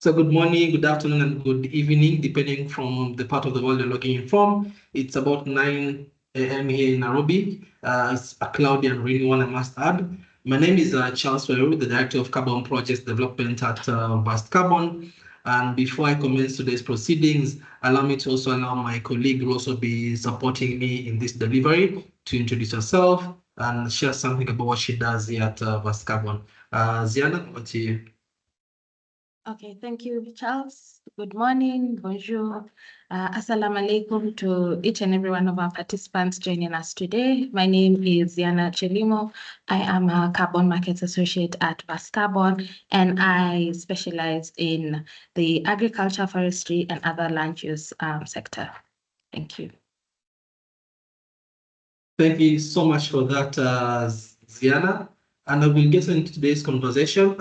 So good morning, good afternoon, and good evening, depending from the part of the world you're logging in from. It's about 9 a.m. here in Nairobi. It's a cloudy and rainy one, I must add. My name is Charles Weru, the Director of Carbon Projects Development at Verst Carbon. And before I commence today's proceedings, allow me to also allow my colleague who will also be supporting me in this delivery to introduce herself and share something about what she does here at Verst Carbon. Ziana, over to you. Okay, thank you, Charles. Good morning, bonjour, assalamu alaikum to each and every one of our participants joining us today. My name is Ziana Chelimo. I am a Carbon Markets Associate at Verst Carbon, and I specialize in the agriculture, forestry, and other land use sector. Thank you. Thank you so much for that, Ziana. And I will get into today's conversation.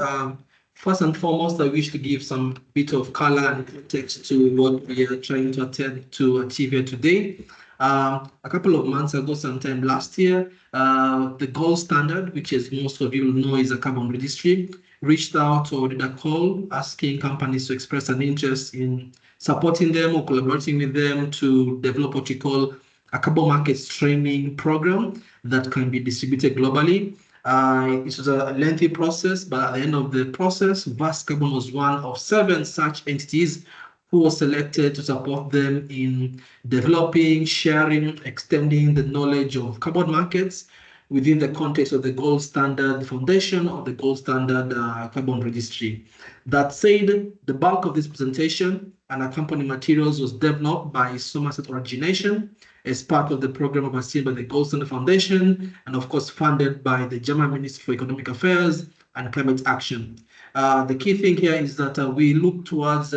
First and foremost, I wish to give some bit of color and context to what we are trying to attempt to achieve here today. A couple of months ago, sometime last year, the gold standard, which as most of you know is a carbon registry, reached out or did a call asking companies to express an interest in supporting them or collaborating with them to develop what we call a carbon markets training program that can be distributed globally. It was a lengthy process, but at the end of the process, Verst Carbon was one of 7 such entities who was selected to support them in developing, sharing, extending the knowledge of carbon markets within the context of the Gold Standard Foundation or the Gold Standard Carbon Registry. That said, the bulk of this presentation and accompanying materials was developed by Somerset Origination as part of the program overseen by the Gold Standard Foundation and of course funded by the German Ministry for Economic Affairs and Climate Action. The key thing here is that we look towards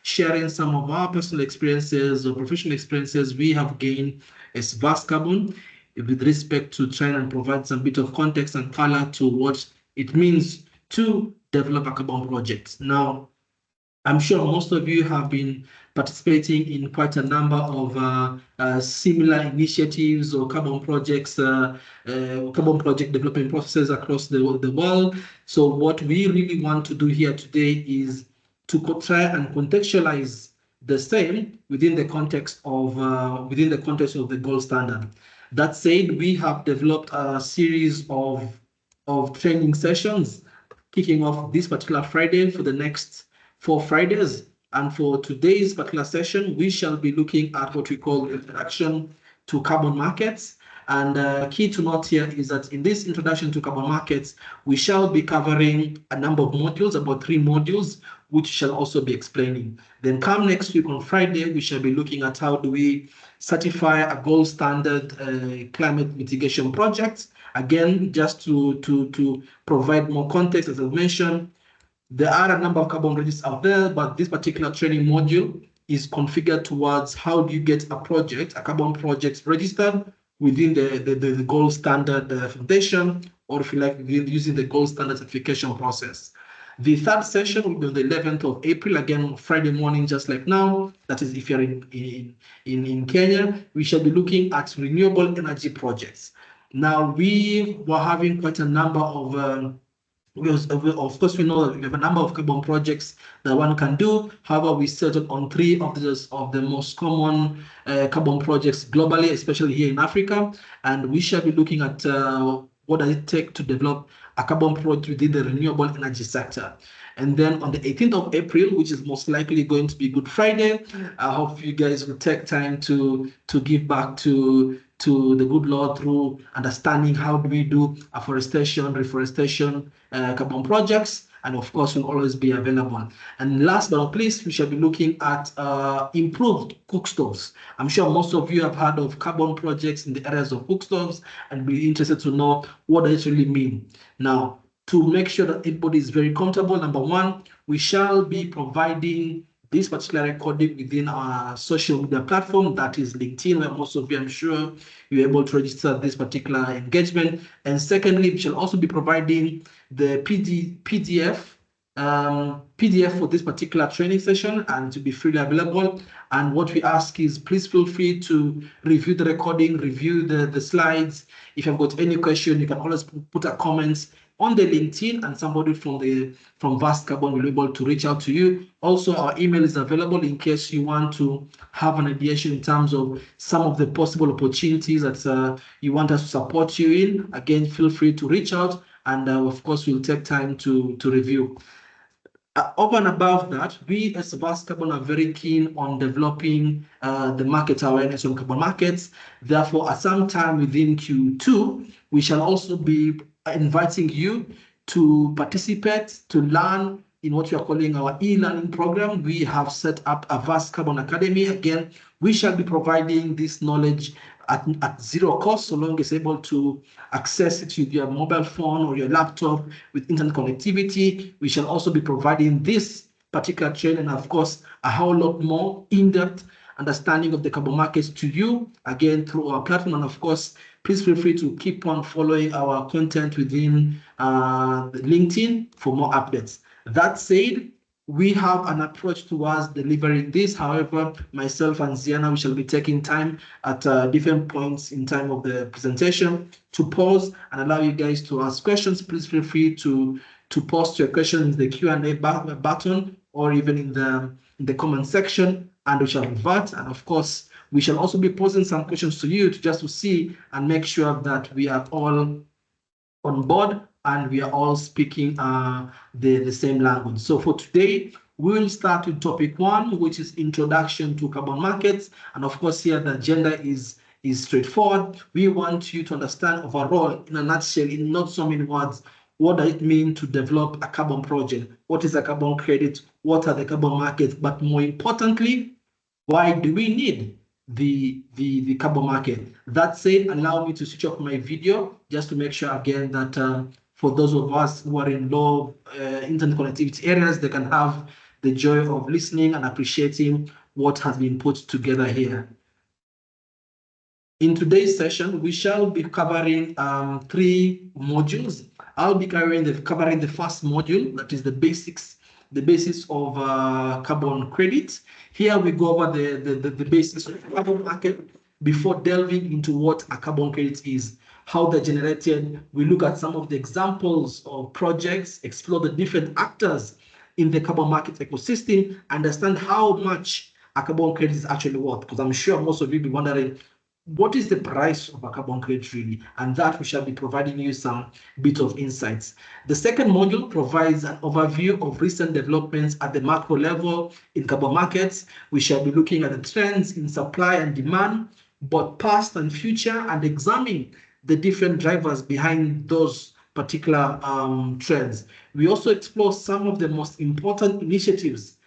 sharing some of our personal experiences or professional experiences we have gained as Verst Carbon with respect to trying and provide some bit of context and color to what it means to develop a carbon project. Now, I'm sure most of you have been participating in quite a number of similar initiatives or carbon projects, carbon project development processes across the world. So what we really want to do here today is to try and contextualize the same within the context of the gold standard. That said, we have developed a series of training sessions kicking off this particular Friday for the next 4 Fridays. And for today's particular session, we shall be looking at what we call introduction to carbon markets. And key to note here is that in this introduction to carbon markets, we shall be covering a number of modules, about 3 modules, which shall also be explaining. Then come next week on Friday, we shall be looking at how do we certify a gold standard climate mitigation project. Again, just to provide more context, as I mentioned, there are a number of carbon registers out there, but this particular training module is configured towards how do you get a project, a carbon project registered within the gold standard foundation, or if you like, using the gold standard certification process. The third session will be on the 11th of April, again, Friday morning, just like now. That is, if you're in Kenya, we shall be looking at renewable energy projects. Now, we were having quite a number of of course, we know that we have a number of carbon projects that one can do. However, we settled on 3 of the most common carbon projects globally, especially here in Africa. And we shall be looking at what does it take to develop a carbon project within the renewable energy sector. And then on the 18th of April, which is most likely going to be Good Friday, I hope you guys will take time to give back to the good Lord through understanding how do we do afforestation, reforestation, carbon projects, and of course will always be available. And last but not least, we shall be looking at improved cook stoves. I'm sure most of you have heard of carbon projects in the areas of cook stoves and be interested to know what does it really mean. Now, to make sure that everybody is very comfortable, number one, we shall be providing this particular recording within our social media platform, that is LinkedIn, where most of you, I'm sure, you're able to register this particular engagement. And secondly, we shall also be providing the PDF for this particular training session and to be freely available. And what we ask is please feel free to review the recording, review the slides. If you've got any question, you can always put a comments on the LinkedIn, and somebody from Verst Carbon will be able to reach out to you. Also, our email is available in case you want to have an ideation in terms of some of the possible opportunities that you want us to support you in. Again, feel free to reach out, and of course, we'll take time to review. Over and above that, we as Verst Carbon are very keen on developing the market awareness on carbon markets. Therefore, at some time within Q2, we shall also be inviting you to participate, to learn in what we are calling our e-learning program. We have set up a Verst Carbon Academy. Again, we shall be providing this knowledge at zero cost, so long as able to access it with your mobile phone or your laptop with internet connectivity. We shall also be providing this particular training, and of course, a whole lot more in-depth understanding of the carbon markets to you, again, through our platform. And of course, please feel free to keep on following our content within LinkedIn for more updates. That said, we have an approach towards delivering this. However, myself and Ziana, we shall be taking time at different points in time of the presentation to pause and allow you guys to ask questions. Please feel free to post your questions in the Q&A button or even in the comment section, and we shall revert. And of course, we shall also be posing some questions to you just to see and make sure that we are all on board and we are all speaking the same language. So for today, we will start with topic 1, which is introduction to carbon markets. And of course, here the agenda is straightforward. We want you to understand overall, in a nutshell, in not so many words, what does it mean to develop a carbon project? What is a carbon credit? What are the carbon markets? But more importantly, why do we need the carbon market? That said, allow me to switch off my video just to make sure again that for those of us who are in low internet connectivity areas, they can have the joy of listening and appreciating what has been put together here. In today's session, we shall be covering 3 modules. I'll be covering the first module, that is the basis of carbon credit. Here we go over the basis of the carbon market before delving into what a carbon credit is, how they're generated. We look at some of the examples of projects, explore the different actors in the carbon market ecosystem, understand how much a carbon credit is actually worth, because I'm sure most of you will be wondering, what is the price of a carbon credit really? And that we shall be providing you some bit of insights. The second module provides an overview of recent developments at the macro level in carbon markets. We shall be looking at the trends in supply and demand, both past and future, and examining the different drivers behind those particular trends. We also explore some of the most important initiatives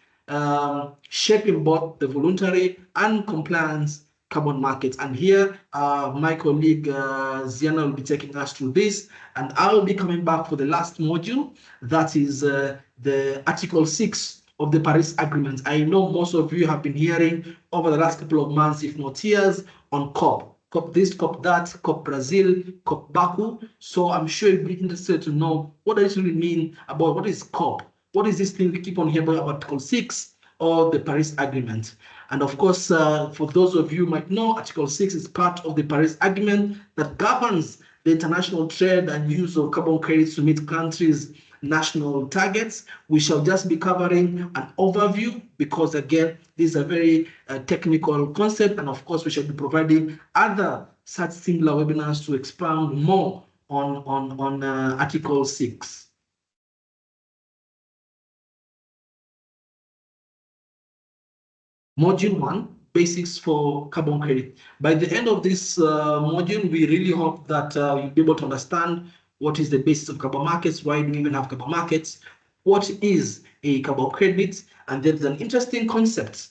shaping both the voluntary and compliance carbon markets. And here, my colleague Ziana will be taking us through this, and I'll be coming back for the last module, that is the Article 6 of the Paris Agreement. I know most of you have been hearing over the last couple of months, if not years, on COP this, COP that, COP Brazil, COP Baku. So I'm sure you'll be interested to know what does it really mean about what is COP? What is this thing we keep on hearing about Article 6 or the Paris Agreement? And of course, for those of you who might know, Article 6 is part of the Paris Agreement that governs the international trade and use of carbon credits to meet countries' national targets. We shall just be covering an overview because, again, this is a very technical concept. And of course, we shall be providing other such similar webinars to expound more on Article 6. Module 1, basics for carbon credit. By the end of this module, we really hope that you'll be able to understand what is the basis of carbon markets, why do we even have carbon markets, what is a carbon credit, and there's an interesting concept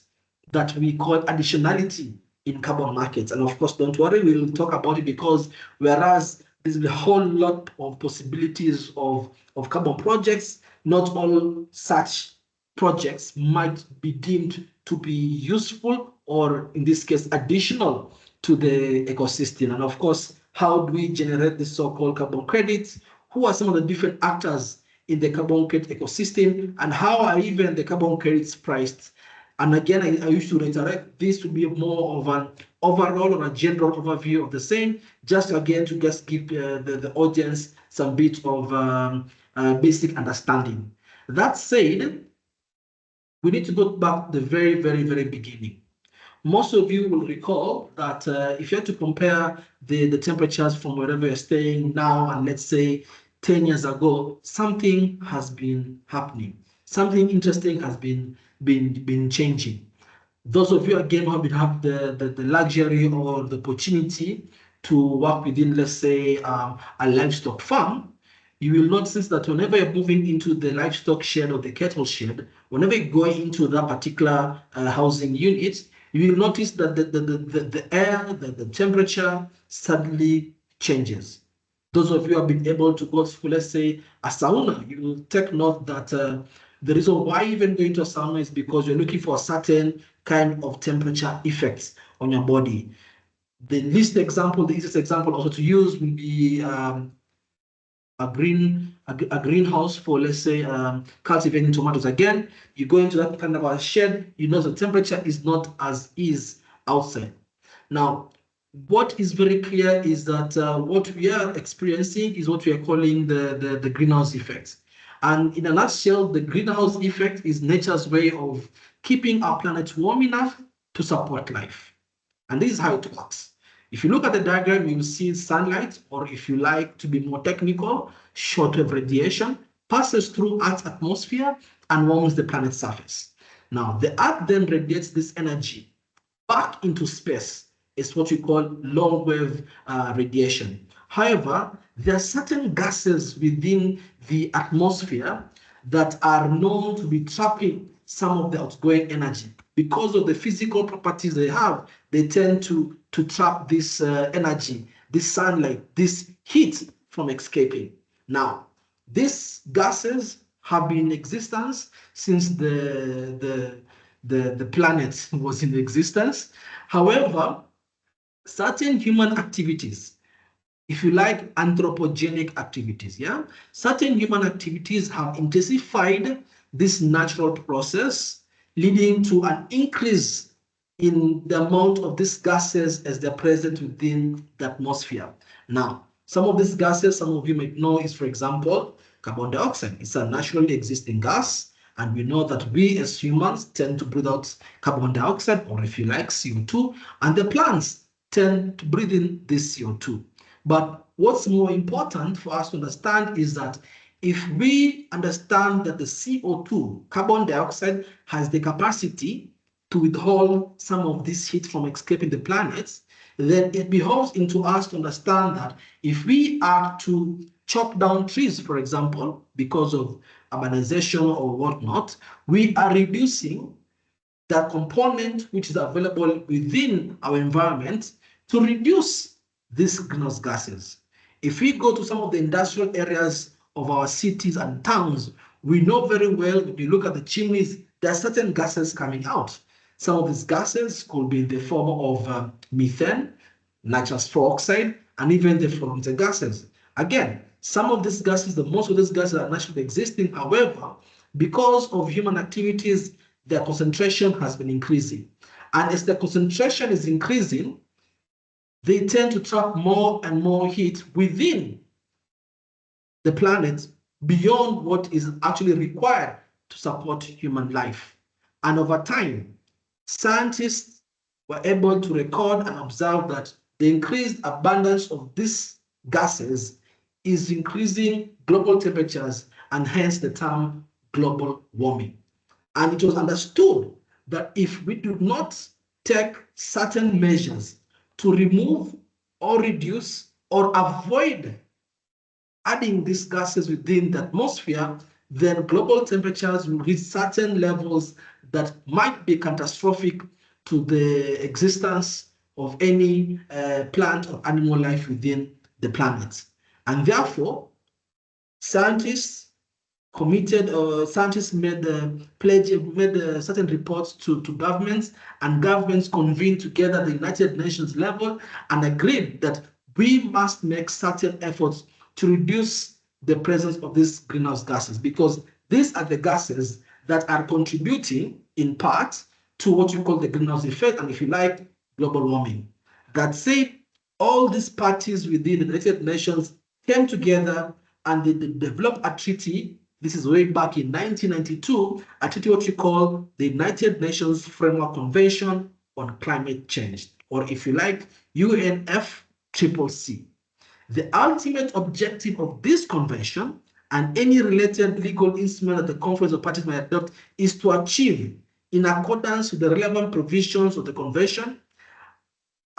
that we call additionality in carbon markets. And of course, don't worry, we'll talk about it because whereas there's a whole lot of possibilities of carbon projects, not all such projects might be deemed to be useful or, in this case, additional to the ecosystem. And of course, how do we generate the so-called carbon credits? Who are some of the different actors in the carbon credit ecosystem, and how are even the carbon credits priced? And again, I used to reiterate this to be more of an overall or a general overview of the same, just again to just give the audience some bit of basic understanding. That said, we need to go back to the very, very, very beginning. Most of you will recall that if you had to compare the temperatures from wherever you're staying now and let's say 10 years ago, something has been happening. Something interesting has been changing. Those of you again who have the luxury or the opportunity to work within, let's say, a livestock farm, you will notice that whenever you're moving into the livestock shed or the cattle shed, whenever you go into that particular housing unit, you will notice that the air, the temperature suddenly changes. Those of you who have been able to go to, let's say, a sauna, you will take note that the reason why even going to a sauna is because you're looking for a certain kind of temperature effects on your body. The easiest example also to use will be a greenhouse for, let's say, cultivating tomatoes. Again, you go into that kind of a shed, you know the temperature is not as is outside. Now, what is very clear is that what we are experiencing is what we are calling the greenhouse effect. And in a nutshell, the greenhouse effect is nature's way of keeping our planet warm enough to support life. And this is how it works. If you look at the diagram, you will see sunlight, or if you like to be more technical, shortwave radiation passes through Earth's atmosphere and warms the planet's surface. Now, the Earth then radiates this energy back into space. Is what we call long wave radiation. However, there are certain gases within the atmosphere that are known to be trapping some of the outgoing energy. Because of the physical properties they have, they tend to trap this energy, this sunlight, this heat from escaping. Now, these gases have been in existence since the planet was in existence. However, certain human activities, if you like, anthropogenic activities, yeah, certain human activities have intensified this natural process, leading to an increase in the amount of these gases as they're present within the atmosphere. Now, some of these gases, some of you may know, is, for example, carbon dioxide. It's a naturally existing gas, and we know that we as humans tend to breathe out carbon dioxide, or if you like, CO2, and the plants tend to breathe in this CO2. But what's more important for us to understand is that if we understand that the CO2, carbon dioxide, has the capacity to withhold some of this heat from escaping the planet, then it behoves into us to understand that if we are to chop down trees, for example, because of urbanization or whatnot, we are reducing that component which is available within our environment to reduce these greenhouse gases. If we go to some of the industrial areas of our cities and towns, we know very well, when you look at the chimneys, there are certain gases coming out. Some of these gases could be in the form of methane, nitrous oxide, and even the fluorinated gases. Again, some of these gases, most of these gases are naturally existing. However, because of human activities, their concentration has been increasing. And as the concentration is increasing, they tend to trap more and more heat within the planet beyond what is actually required to support human life. And over time, scientists were able to record and observe that the increased abundance of these gases is increasing global temperatures, and hence the term global warming. And it was understood that if we do not take certain measures to remove or reduce or avoid adding these gases within the atmosphere, then global temperatures will reach certain levels that might be catastrophic to the existence of any plant or animal life within the planet. And therefore, scientists made certain reports to governments, and governments convened together at the United Nations level and agreed that we must make certain efforts to reduce the presence of these greenhouse gases, because these are the gases that are contributing in part to what you call the greenhouse effect, and if you like, global warming. That said, all these parties within the United Nations came together and they developed a treaty. This is way back in 1992, a treaty what we call the United Nations Framework Convention on Climate Change, or if you like, UNFCCC. The ultimate objective of this convention and any related legal instrument that the Conference of Parties may adopt is to achieve, in accordance with the relevant provisions of the convention,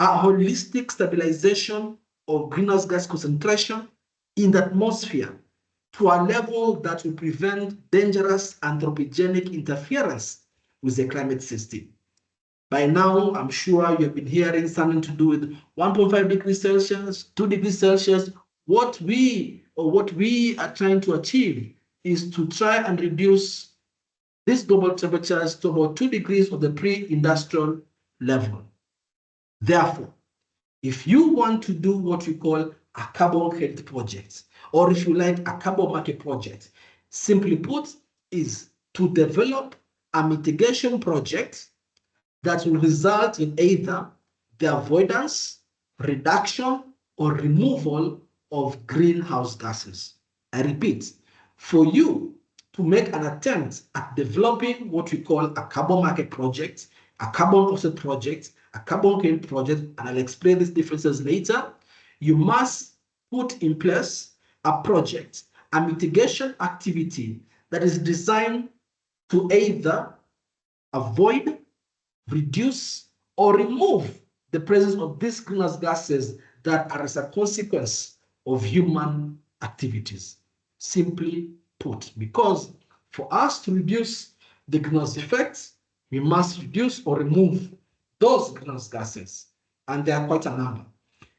a holistic stabilization of greenhouse gas concentration in the atmosphere to a level that will prevent dangerous anthropogenic interference with the climate system. By now, I'm sure you have been hearing something to do with 1.5 degrees Celsius, 2 degrees Celsius. What we are trying to achieve is to try and reduce these global temperatures to about 2 degrees of the pre-industrial level. Therefore, if you want to do what we call a carbon credit project, or if you like, a carbon market project, simply put, is to develop a mitigation project that will result in either the avoidance, reduction, or removal of greenhouse gases. I repeat, for you to make an attempt at developing what we call a carbon market project, a carbon offset project, a carbon credit project, and I'll explain these differences later, you must put in place a project, a mitigation activity that is designed to either avoid, reduce, or remove the presence of these greenhouse gases that are as a consequence of human activities. Simply put, because for us to reduce the greenhouse effects, we must reduce or remove those greenhouse gases, and there are quite a number.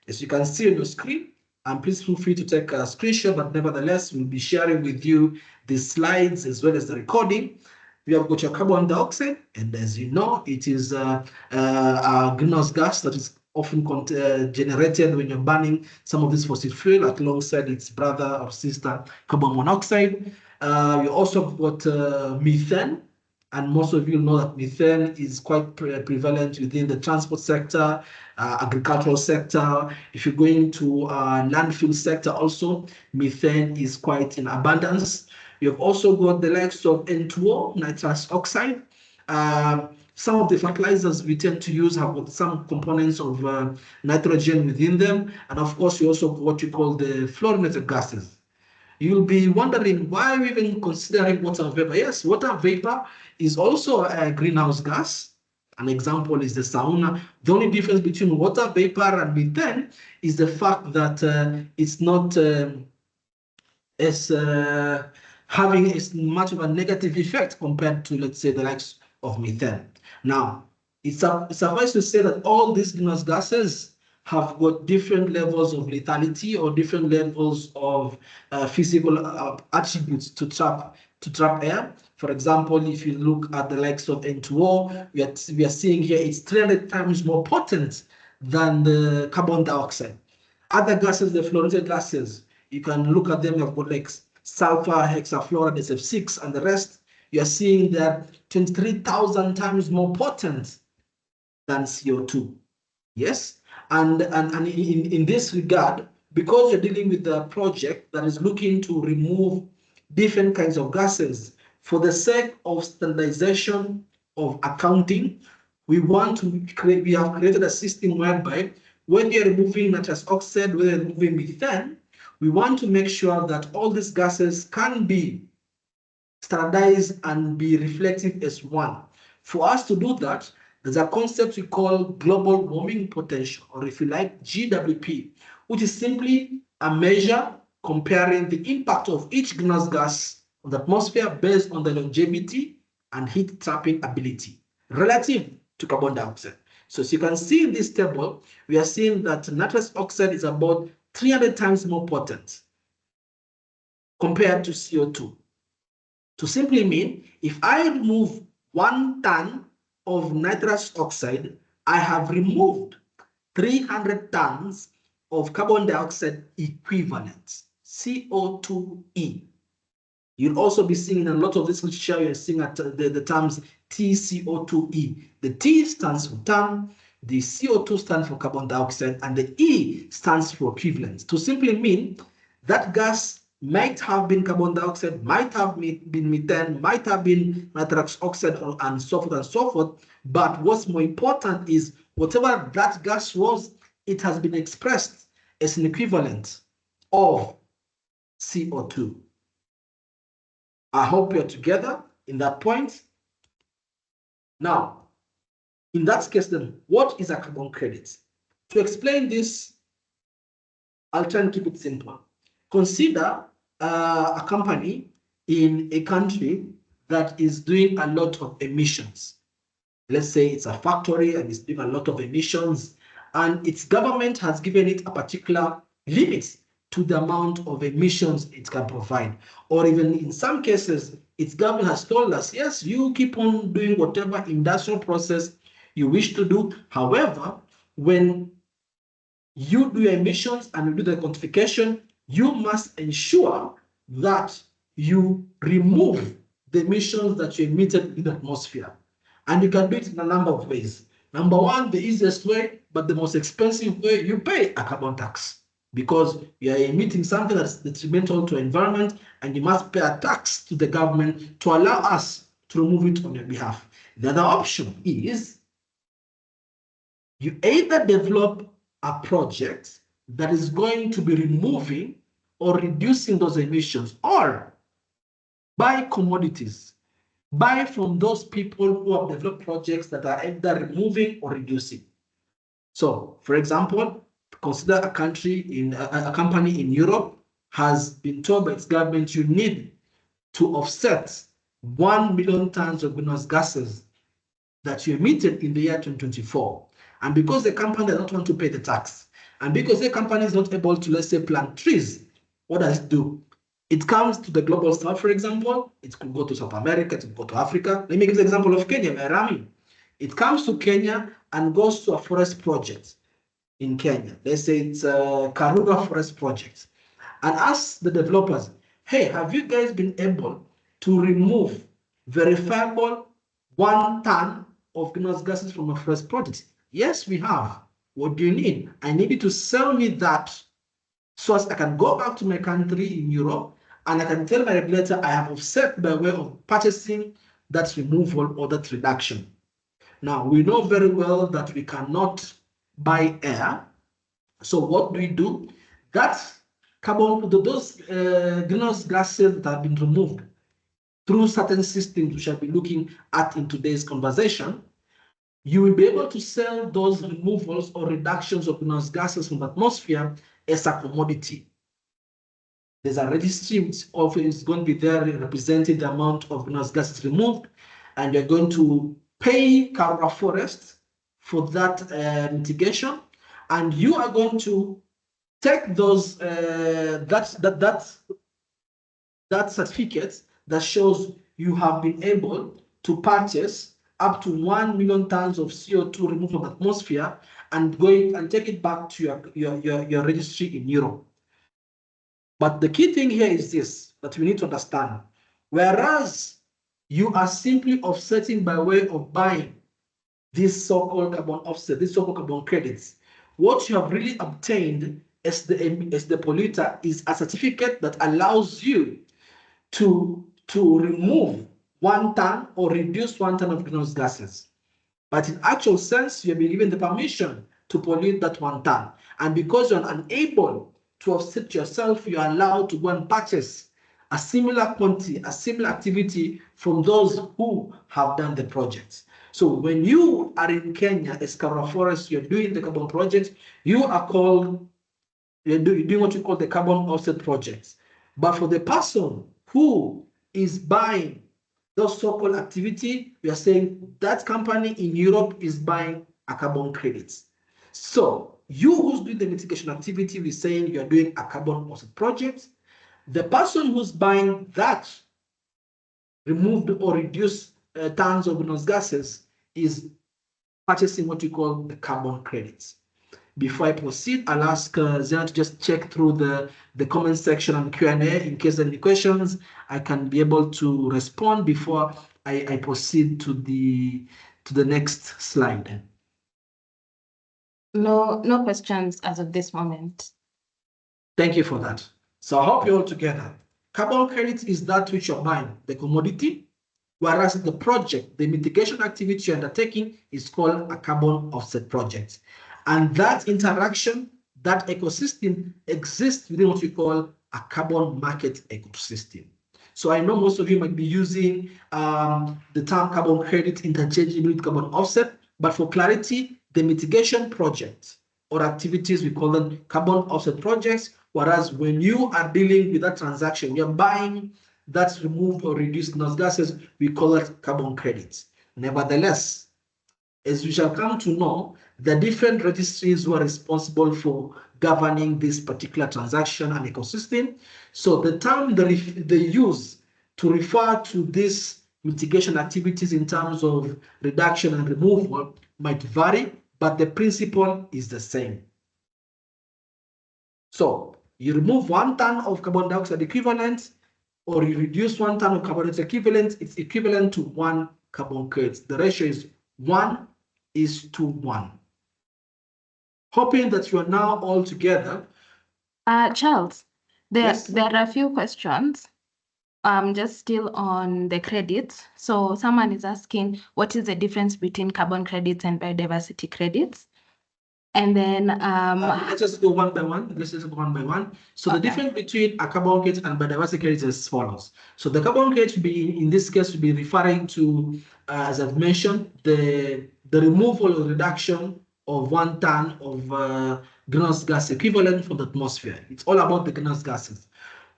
As you can see on your screen, and please feel free to take a screenshot, but nevertheless, we'll be sharing with you the slides as well as the recording. We have got your carbon dioxide, and as you know, it is a greenhouse gas that is often generated when you're burning some of this fossil fuel alongside its brother or sister, carbon monoxide. You also have got methane, and most of you know that methane is quite prevalent within the transport sector, agricultural sector. If you're going to landfill sector also, methane is quite in abundance. You've also got the likes of N2O, nitrous oxide. Some of the fertilizers we tend to use have got some components of nitrogen within them. And of course, you also have what you call the fluorinated gases. You'll be wondering, why are we even considering water vapor? Yes, water vapor is also a greenhouse gas. An example is the sauna. The only difference between water vapor and methane is the fact that it's not having as much of a negative effect compared to, let's say, the likes of methane. Now, it's suffice to say that all these greenhouse gases have got different levels of lethality or different levels of physical attributes to trap air. For example, if you look at the likes of N2O, we are seeing here it's 300 times more potent than the carbon dioxide. Other gases, the fluorinated gases, you can look at them, you've got like sulfur, hexafluoride, SF6, and the rest. You're seeing that 23,000 times more potent than CO2. Yes, and in this regard, because you're dealing with a project that is looking to remove different kinds of gases, for the sake of standardization of accounting, we have created a system whereby when you're removing nitrous oxide, when you're removing methane, we want to make sure that all these gases can be standardized and be reflective as one. For us to do that, there's a concept we call global warming potential, or if you like, GWP, which is simply a measure comparing the impact of each greenhouse gas on the atmosphere based on the longevity and heat trapping ability relative to carbon dioxide. So as you can see in this table, we are seeing that nitrous oxide is about 300 times more potent compared to CO2. To simply mean, if I remove 1 ton of nitrous oxide, I have removed 300 tons of carbon dioxide equivalent, CO2e. You'll also be seeing in a lot of this literature, you're seeing at the terms TCO2e. The T stands for ton, the CO2 stands for carbon dioxide, and the E stands for equivalent. To simply mean that gas might have been carbon dioxide, might have been methane, might have been nitrous oxide, and so forth and so forth. But what's more important is whatever that gas was, it has been expressed as an equivalent of CO2. I hope you're together in that point. Now, in that case, then, what is a carbon credit? To explain this, I'll try and keep it simple. Consider a company in a country that is doing a lot of emissions. Let's say it's a factory and it's doing a lot of emissions, and its government has given it a particular limit to the amount of emissions it can provide. Or even in some cases, its government has told us, yes, you keep on doing whatever industrial process you wish to do. However, when you do your emissions and you do the quantification, you must ensure that you remove the emissions that you emitted in the atmosphere. And you can do it in a number of ways. Number one, the easiest way, but the most expensive way, you pay a carbon tax, because you are emitting something that's detrimental to the environment, and you must pay a tax to the government to allow us to remove it on your behalf. The other option is you either develop a project that is going to be removing or reducing those emissions, or buy commodities, buy from those people who have developed projects that are either removing or reducing. So, for example, consider a country in a company in Europe has been told by its government, you need to offset 1 million tons of greenhouse gases that you emitted in the year 2024. And because the company does not want to pay the tax, and because the company is not able to, let's say, plant trees, what does it do? It comes to the global south, for example. It could go to South America, it could go to Africa. Let me give the example of Kenya, where I'm in. It comes to Kenya and goes to a forest project in Kenya. Let's say it's a Karura Forest Project, and ask the developers, hey, have you guys been able to remove verifiable 1 ton of greenhouse gases from a forest project? Yes, we have. What do you need? I need you to sell me that so as I can go back to my country in Europe and I can tell my regulator I have offset by way of purchasing that removal or that reduction. Now, we know very well that we cannot buy air. So what do we do? That carbon, those greenhouse gases that have been removed through certain systems we shall be looking at in today's conversation, you will be able to sell those removals or reductions of greenhouse gases from the atmosphere as a commodity. There's a registry which is going to be there representing the amount of greenhouse gases removed, and you're going to pay Karura Forest for that mitigation, and you are going to take those that certificate that shows you have been able to purchase up to 1 million tons of CO2 removed from the atmosphere and take it back to your registry in Europe. But the key thing here is this that we need to understand. Whereas you are simply offsetting by way of buying this so-called carbon offset, this so-called carbon credits, what you have really obtained as the polluter is a certificate that allows you to remove 1 ton or reduce 1 ton of greenhouse gases. But in actual sense, you've been given the permission to pollute that 1 ton. And because you're unable to offset yourself, you're allowed to go and purchase a similar quantity, a similar activity from those who have done the project. So when you are in Kenya as Karura Forest, you're doing the carbon project, you're doing what you call the carbon offset projects. But for the person who is buying those so-called activity, we are saying that company in Europe is buying a carbon credits. So you who's doing the mitigation activity, we're saying you're doing a carbon offset project. The person who's buying that removed or reduced tons of greenhouse gases is purchasing what we call the carbon credits. Before I proceed, I'll ask Zena to just check through the comment section and Q&A. In case there are any questions, I can be able to respond before I proceed to the next slide. No questions as of this moment. Thank you for that. So I hope you're all together. Carbon credit is that which you're buying, the commodity, whereas the project, the mitigation activity you're undertaking is called a carbon offset project. And that interaction, that ecosystem exists within what we call a carbon market ecosystem. So I know most of you might be using the term carbon credit interchangeably with carbon offset, but for clarity, the mitigation project or activities, we call them carbon offset projects, whereas when you are dealing with that transaction, you're buying that removed or reduced greenhouse gases, we call it carbon credits. Nevertheless, as we shall come to know, the different registries were responsible for governing this particular transaction and ecosystem. So the term they use to refer to these mitigation activities in terms of reduction and removal might vary, but the principle is the same. So you remove 1 ton of carbon dioxide equivalent, or you reduce 1 ton of carbon dioxide equivalent, it's equivalent to 1 carbon credit. The ratio is 1:1. Hoping that you are now all together. Charles, Yes? there are a few questions. Just still on the credits. So someone is asking, what is the difference between carbon credits and biodiversity credits? And then let's just go one by one. So the difference between a carbon credit and biodiversity credit is as follows. So the carbon credit will be, in this case, will be referring to, as I've mentioned, the removal or reduction of 1 ton of greenhouse gas equivalent from the atmosphere. It's all about the greenhouse gases.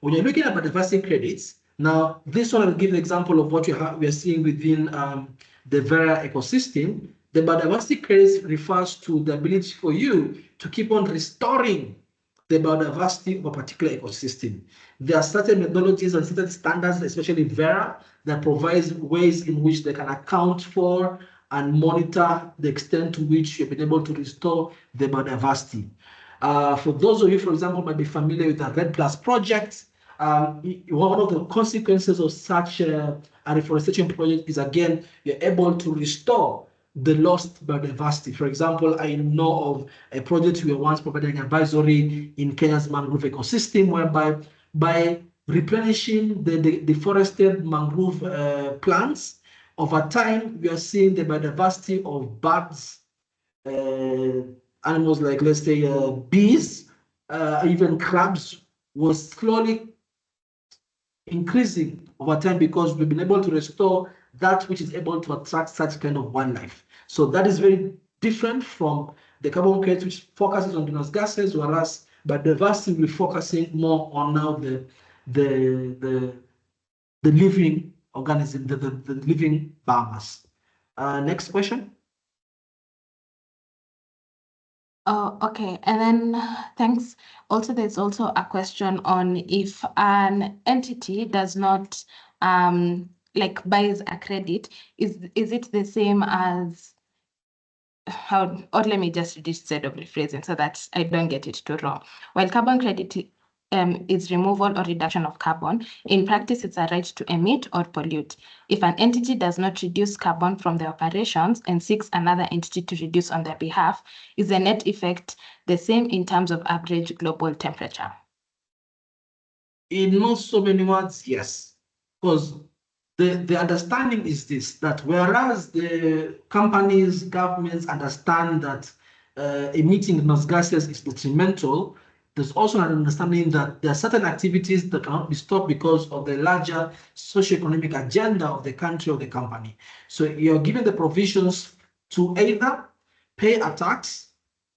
When you're looking at biodiversity credits, now this one will give an example of what we are seeing within the Vera ecosystem. The biodiversity credits refers to the ability for you to keep on restoring the biodiversity of a particular ecosystem. There are certain methodologies and certain standards, especially Vera, that provides ways in which they can account for and monitor the extent to which you've been able to restore the biodiversity. For those of you, for example, might be familiar with the Red Plus project. One of the consequences of such a reforestation project is, again, you're able to restore the lost biodiversity. For example, I know of a project we were once providing advisory in Kenya's mangrove ecosystem, whereby by replenishing the deforested mangrove plants, over time, we are seeing the biodiversity of birds, animals like, let's say, bees, even crabs, was slowly increasing over time because we've been able to restore that which is able to attract such kind of wildlife. So that is very different from the carbon credit, which focuses on greenhouse gases, whereas biodiversity will be focusing more on now the living organism, the living biomass. Next question. Oh, okay. And then thanks. Also, there's also a question on if an entity does not like buys a credit, is it the same as how, or let me just instead of rephrasing so that I don't get it too wrong. While carbon credit is removal or reduction of carbon, in practice, it's a right to emit or pollute. If an entity does not reduce carbon from their operations and seeks another entity to reduce on their behalf, is the net effect the same in terms of average global temperature? In not so many words, yes. Because the understanding is this, that whereas the companies, governments understand that emitting greenhouse gases is detrimental, there's also an understanding that there are certain activities that cannot be stopped because of the larger socioeconomic agenda of the country or the company. So you're given the provisions to either pay a tax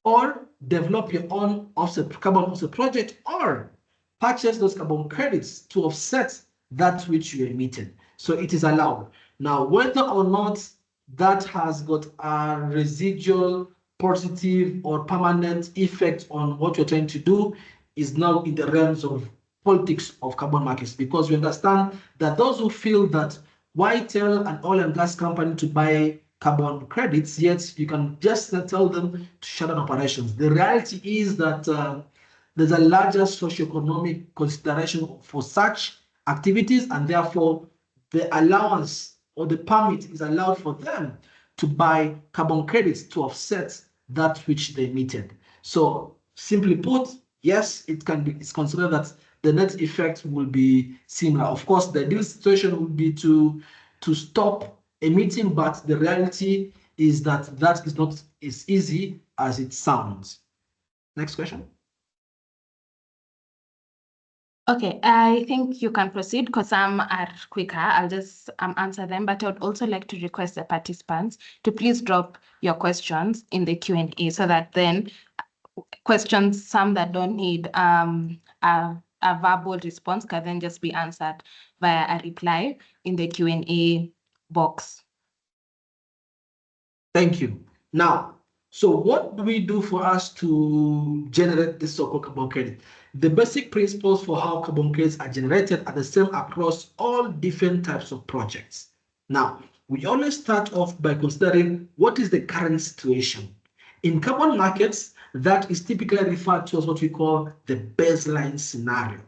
or develop your own carbon offset project, or purchase those carbon credits to offset that which you emitted. So it is allowed. Now, whether or not that has got a residual positive or permanent effect on what you're trying to do is now in the realms of politics of carbon markets, because we understand that those who feel that why tell an oil and gas company to buy carbon credits, yet you can just tell them to shut down operations. The reality is that there's a larger socioeconomic consideration for such activities, and therefore the allowance or the permit is allowed for them to buy carbon credits to offset that which they emitted. So simply put, yes, it's considered that the net effect will be similar. Of course, the ideal situation would be to stop emitting, but the reality is that that is not as easy as it sounds. Next question. Okay, I think you can proceed because some are quicker. I'll just answer them, but I would also like to request the participants to please drop your questions in the Q&A so that then questions, some that don't need a verbal response, can then just be answered via a reply in the Q&A box. Thank you. Now, so what do we do for us to generate this so-called carbon credit? The basic principles for how carbon credits are generated are the same across all different types of projects. Now, we always start off by considering what is the current situation. In carbon markets, that is typically referred to as what we call the baseline scenario.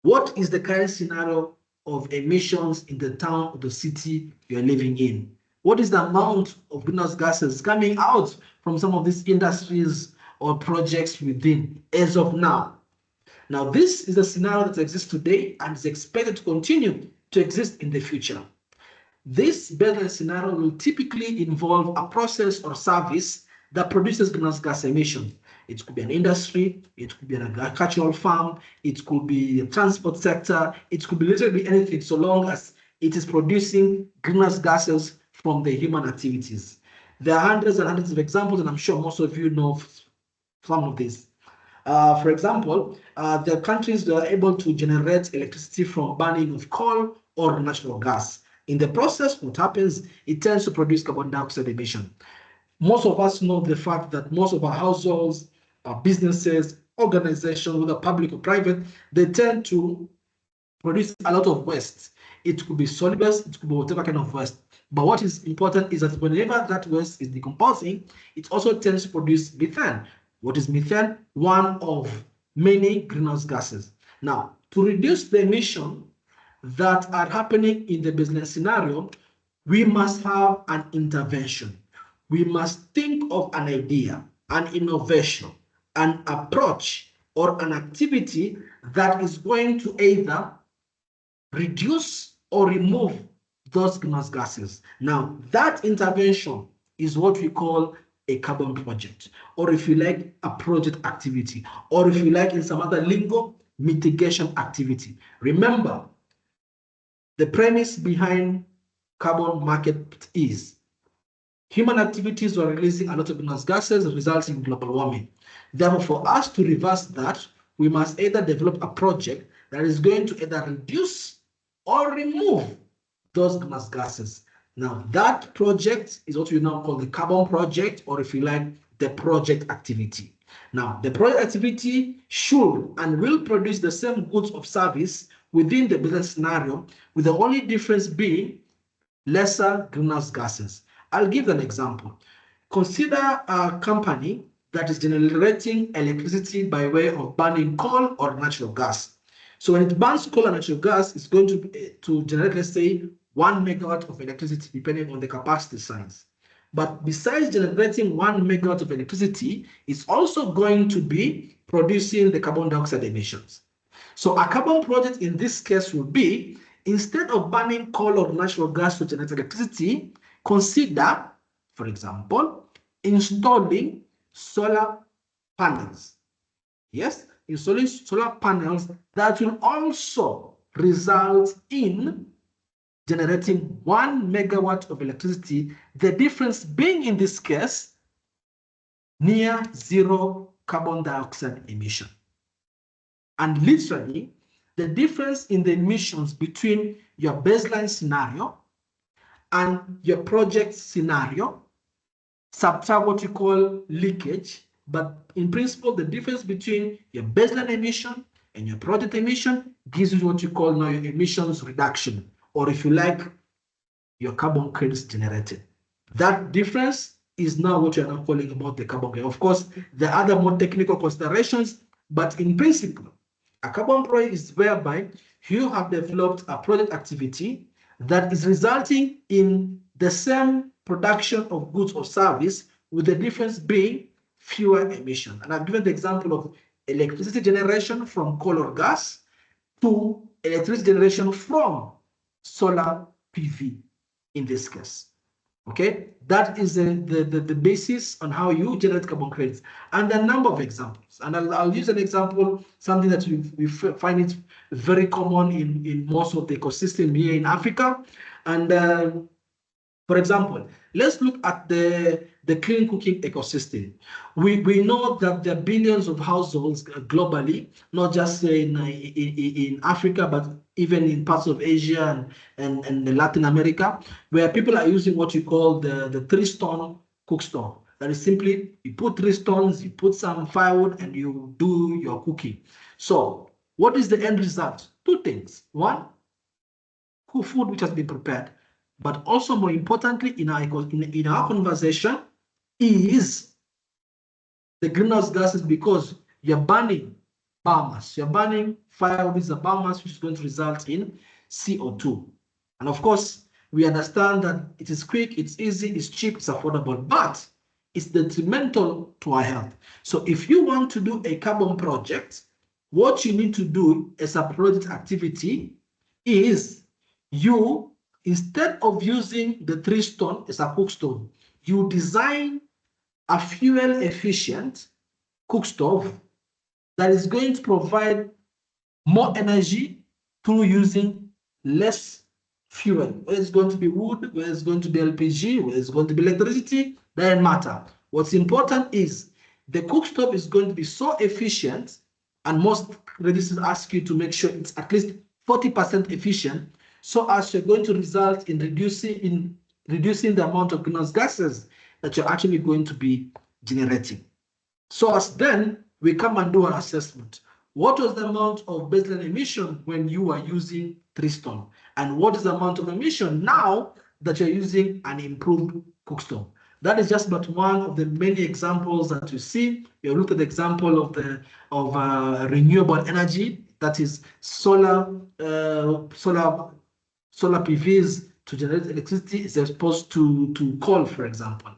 What is the current scenario of emissions in the town or the city you're living in? What is the amount of greenhouse gases coming out from some of these industries or projects within as of now? Now, this is a scenario that exists today and is expected to continue to exist in the future. This baseline scenario will typically involve a process or service that produces greenhouse gas emissions. It could be an industry, it could be an agricultural farm, it could be a transport sector, it could be literally anything so long as it is producing greenhouse gases from the human activities. There are hundreds and hundreds of examples, and I'm sure most of you know some of these. For example, there are countries that are able to generate electricity from burning of coal or natural gas. In the process, what happens, it tends to produce carbon dioxide emission. Most of us know the fact that most of our households, our businesses, organizations, whether public or private, they tend to produce a lot of waste. It could be solid waste, it could be whatever kind of waste. But what is important is that whenever that waste is decomposing, it also tends to produce methane. What is methane? One of many greenhouse gases. Now, to reduce the emission that are happening in the business scenario, we must have an intervention. We must think of an idea, an innovation, an approach, or an activity that is going to either reduce or remove those greenhouse gases. Now, that intervention is what we call a carbon project, or if you like, a project activity, or if you like, in some other lingo, mitigation activity. Remember, the premise behind carbon market is human activities are releasing a lot of greenhouse gases, resulting in global warming. Therefore, for us to reverse that, we must either develop a project that is going to either reduce or remove those greenhouse gases. Now, that project is what we now call the carbon project, or if you like, the project activity. Now, the project activity should and will produce the same goods or service within the business scenario, with the only difference being lesser greenhouse gases. I'll give an example. Consider a company that is generating electricity by way of burning coal or natural gas. So when it burns coal and natural gas, it's going to generate, let's say, 1 megawatt of electricity, depending on the capacity size. But besides generating 1 megawatt of electricity, it's also going to be producing the carbon dioxide emissions. So a carbon project in this case would be, instead of burning coal or natural gas to generate electricity, consider, for example, installing solar panels. Yes, installing solar panels that will also result in generating 1 megawatt of electricity, the difference being in this case near zero carbon dioxide emission. And literally, the difference in the emissions between your baseline scenario and your project scenario, subtract what you call leakage, but in principle, the difference between your baseline emission and your project emission gives you what you call now your emissions reduction, or if you like, your carbon credits generated. That difference is now what you're now calling about the carbon credit. Of course, there are other more technical considerations, but in principle, a carbon project is whereby you have developed a project activity that is resulting in the same production of goods or service, with the difference being fewer emissions. And I've given the example of electricity generation from coal or gas to electricity generation from solar PV in this case. Okay, that is the basis on how you generate carbon credits, and a number of examples. And I'll use an example, something that we find it very common in most of the ecosystem here in Africa. And for example, let's look at the clean cooking ecosystem. We know that there are billions of households globally, not just in Africa, but even in parts of Asia and Latin America, where people are using what you call the three-stone cook stove. That is simply, you put 3 stones, you put some firewood, and you do your cooking. So what is the end result? 2 things. One, cook food which has been prepared, but also more importantly in our conversation is the greenhouse gases, because you're burning biomass. You're burning firewood is a biomass, which is going to result in CO2. And of course, we understand that it is quick, it's easy, it's cheap, it's affordable, but it's detrimental to our health. So if you want to do a carbon project, what you need to do as a project activity is you, instead of using the 3-stone as a cook stove, you design a fuel efficient cook stove that is going to provide more energy through using less fuel. Whether it's going to be wood, whether it's going to be LPG, whether it's going to be electricity, doesn't matter. What's important is the cook stove is going to be so efficient, and most registrars ask you to make sure it's at least 40% efficient, so as you're going to result in reducing the amount of greenhouse gases that you're actually going to be generating. So as then we come and do an assessment. What was the amount of baseline emission when you were using 3-stone? And what is the amount of emission now that you're using an improved cook stove? That is just but one of the many examples that you see. We have looked at the example of renewable energy, that is solar PVs to generate electricity as opposed to coal, for example.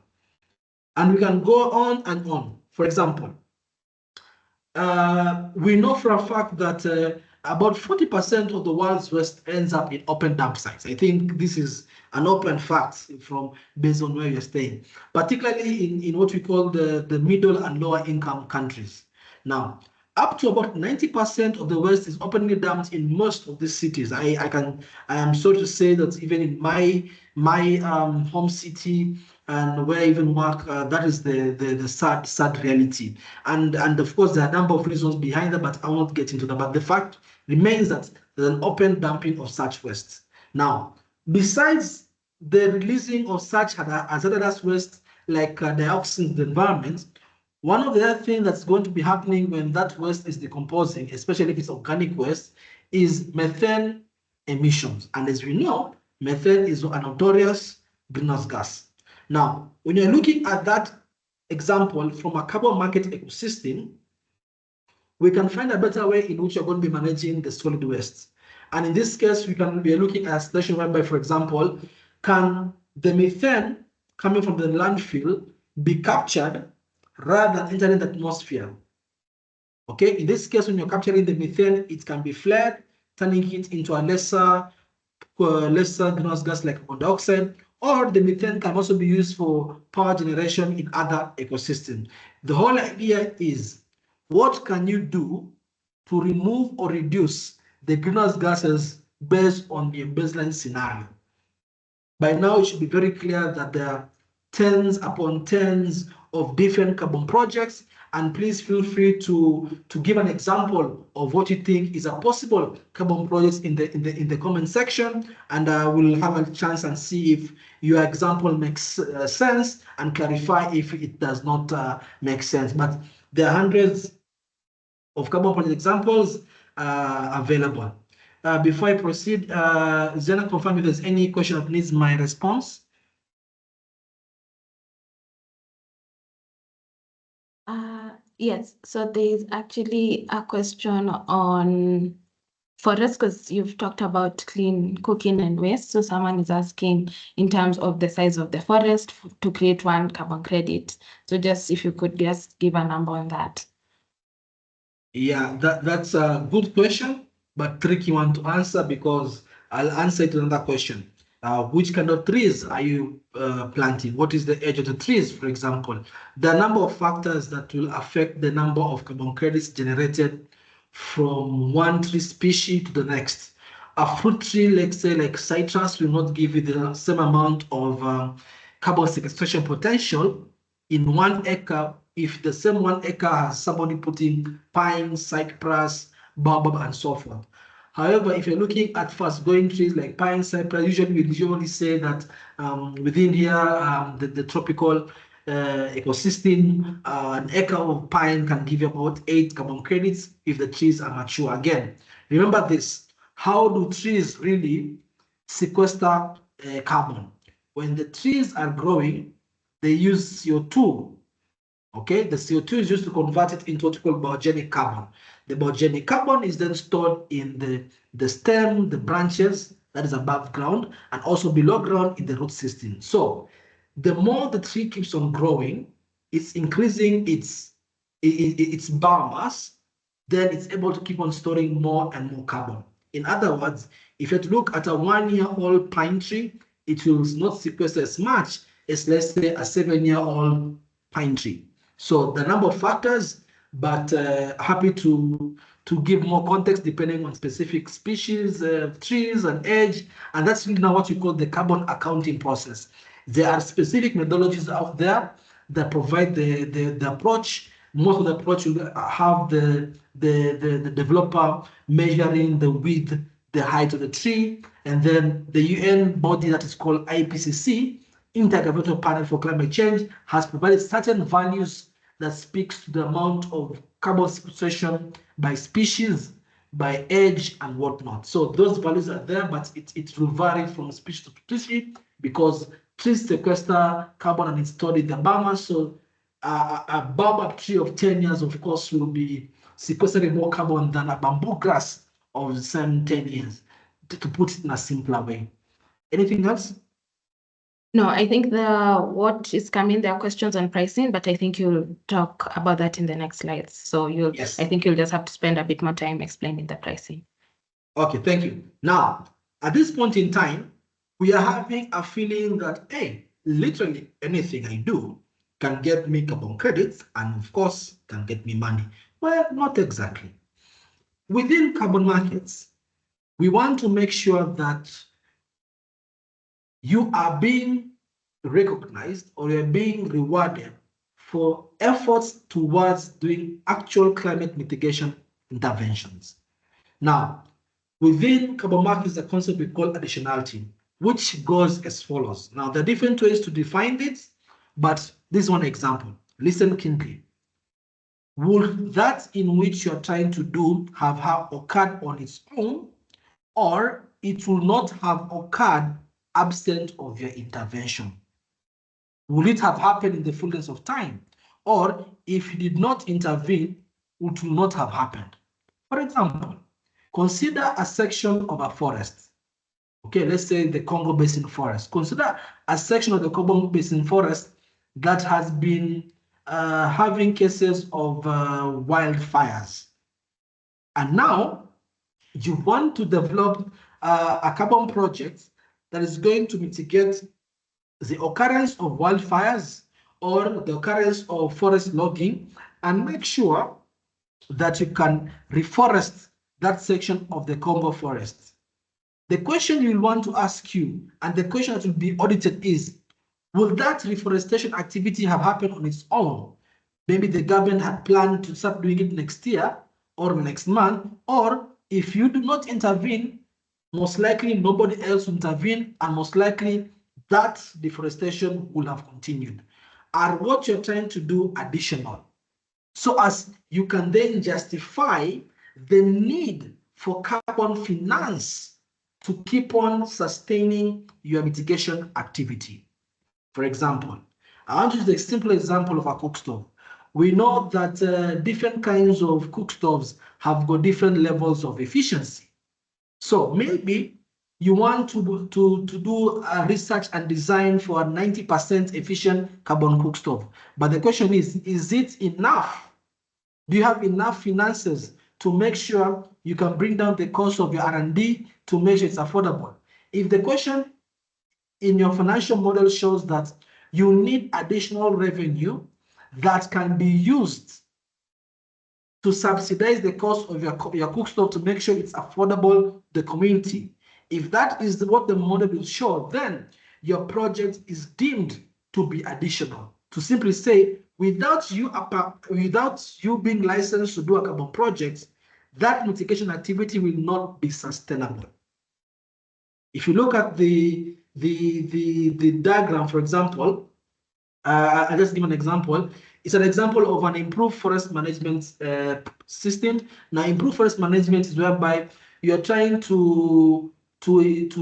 And we can go on and on. For example, we know for a fact that about 40% of the world's waste ends up in open dump sites. I think this is an open fact based on where you're staying, particularly in what we call the middle and lower income countries. Now, up to about 90% of the waste is openly dumped in most of these cities. I am sorry to say that even in my home city and where I even work, that is the sad reality. And of course, there are a number of reasons behind that, but I won't get into that. But the fact remains that there's an open dumping of such waste. Now, besides the releasing of such hazardous waste like dioxins in the environment, one of the other things that's going to be happening when that waste is decomposing, especially if it's organic waste, is methane emissions. And as we know, methane is a notorious greenhouse gas. Now, when you're looking at that example from a carbon market ecosystem, we can find a better way in which you're going to be managing the solid waste. And in this case, we can be looking at a situation whereby, for example, can the methane coming from the landfill be captured rather than entering the atmosphere? Okay, in this case, when you're capturing the methane, it can be flared, turning it into a lesser greenhouse gas like carbon dioxide, or the methane can also be used for power generation in other ecosystems. The whole idea is, what can you do to remove or reduce the greenhouse gases based on the baseline scenario? By now, it should be very clear that there are tens upon tens of different carbon projects, and please feel free to give an example of what you think is a possible carbon project in the comment section, and we'll have a chance and see if your example makes sense and clarify if it does not make sense. But there are hundreds of carbon project examples available. Before I proceed, Zena, confirm if there's any question that needs my response. Yes, so there's actually a question on forest, because you've talked about clean cooking and waste. So someone is asking in terms of the size of the forest to create 1 carbon credit. So just if you could just give a number on that. Yeah, that's a good question, but tricky one to answer because I'll answer it another question. Which kind of trees are you planting? What is the age of the trees, for example? There are a number of factors that will affect the number of carbon credits generated from one tree species to the next. A fruit tree, let's say like citrus, will not give you the same amount of carbon sequestration potential in 1 acre if the same 1 acre has somebody putting pine, cypress, baobab, and so forth. However, if you're looking at fast-growing trees like pine, cypress, usually we usually say that within here, the tropical ecosystem, an acre of pine can give you about 8 carbon credits if the trees are mature. Again, remember this: how do trees really sequester carbon? When the trees are growing, they use CO2. Okay, the CO2 is used to convert it into what we call biogenic carbon. The biogenic carbon is then stored in the stem, the branches that is above ground, and also below ground in the root system. So the more the tree keeps on growing, it's increasing its biomass, then it's able to keep on storing more and more carbon. In other words, if you look at a 1-year-old pine tree, it will not sequester as much as, let's say, a 7-year-old pine tree. So the number of factors, but happy to give more context depending on specific species, trees, and age, and that's really now what we call the carbon accounting process. There are specific methodologies out there that provide the approach. Most of the approach will have the developer measuring the width, the height of the tree, and then the UN body that is called IPCC, Intergovernmental Panel for Climate Change, has provided certain values that speaks to the amount of carbon sequestration by species, by age, and whatnot. So those values are there, but it will vary from species to species because trees sequester carbon and it's stored in the biomass. So a baobab tree of 10 years, of course, will be sequestering more carbon than a bamboo grass of the same 10 years, to put it in a simpler way. Anything else? No, I think what is coming, there are questions on pricing, but I think you'll talk about that in the next slides. So Yes. I think you'll just have to spend a bit more time explaining the pricing. Okay, thank you. Now, at this point in time, we are having a feeling that, hey, literally anything I do can get me carbon credits and, of course, can get me money. Well, not exactly. Within carbon markets, we want to make sure that you are being recognized or you're being rewarded for efforts towards doing actual climate mitigation interventions. Now, within carbon markets, the concept we call additionality, which goes as follows. Now, there are different ways to define it, but this is one example. Listen keenly. Would that in which you're trying to do have occurred on its own, or it will not have occurred absent of your intervention? Will it have happened in the fullness of time? Or if you did not intervene, it will not have happened? For example, consider a section of a forest. Okay, let's say the Congo Basin forest. Consider a section of the Congo Basin forest that has been having cases of wildfires. And now you want to develop a carbon project that is going to mitigate the occurrence of wildfires or the occurrence of forest logging and make sure that you can reforest that section of the Congo forest. The question you'll want to ask you and the question that will be audited is, will that reforestation activity have happened on its own? Maybe the government had planned to start doing it next year or next month, or if you do not intervene, most likely nobody else will intervene, and most likely that deforestation will have continued. Are what you're trying to do additional? So as you can then justify the need for carbon finance to keep on sustaining your mitigation activity. For example, I want to use the simple example of a cook stove. We know that different kinds of cook stoves have got different levels of efficiency. So maybe you want to do a research and design for a 90% efficient carbon cook stove. But the question is it enough Do you have enough finances to make sure you can bring down the cost of your R&D to make sure it's affordable? If the question in your financial model shows that you need additional revenue that can be used to subsidize the cost of your cook stove to make sure it's affordable to the community. If that is what the model will show, then your project is deemed to be additional. To simply say, without you being licensed to do a carbon project, that mitigation activity will not be sustainable. If you look at the diagram, for example, I'll just give an example. It's an example of an improved forest management system. Now, improved forest management is whereby you're trying to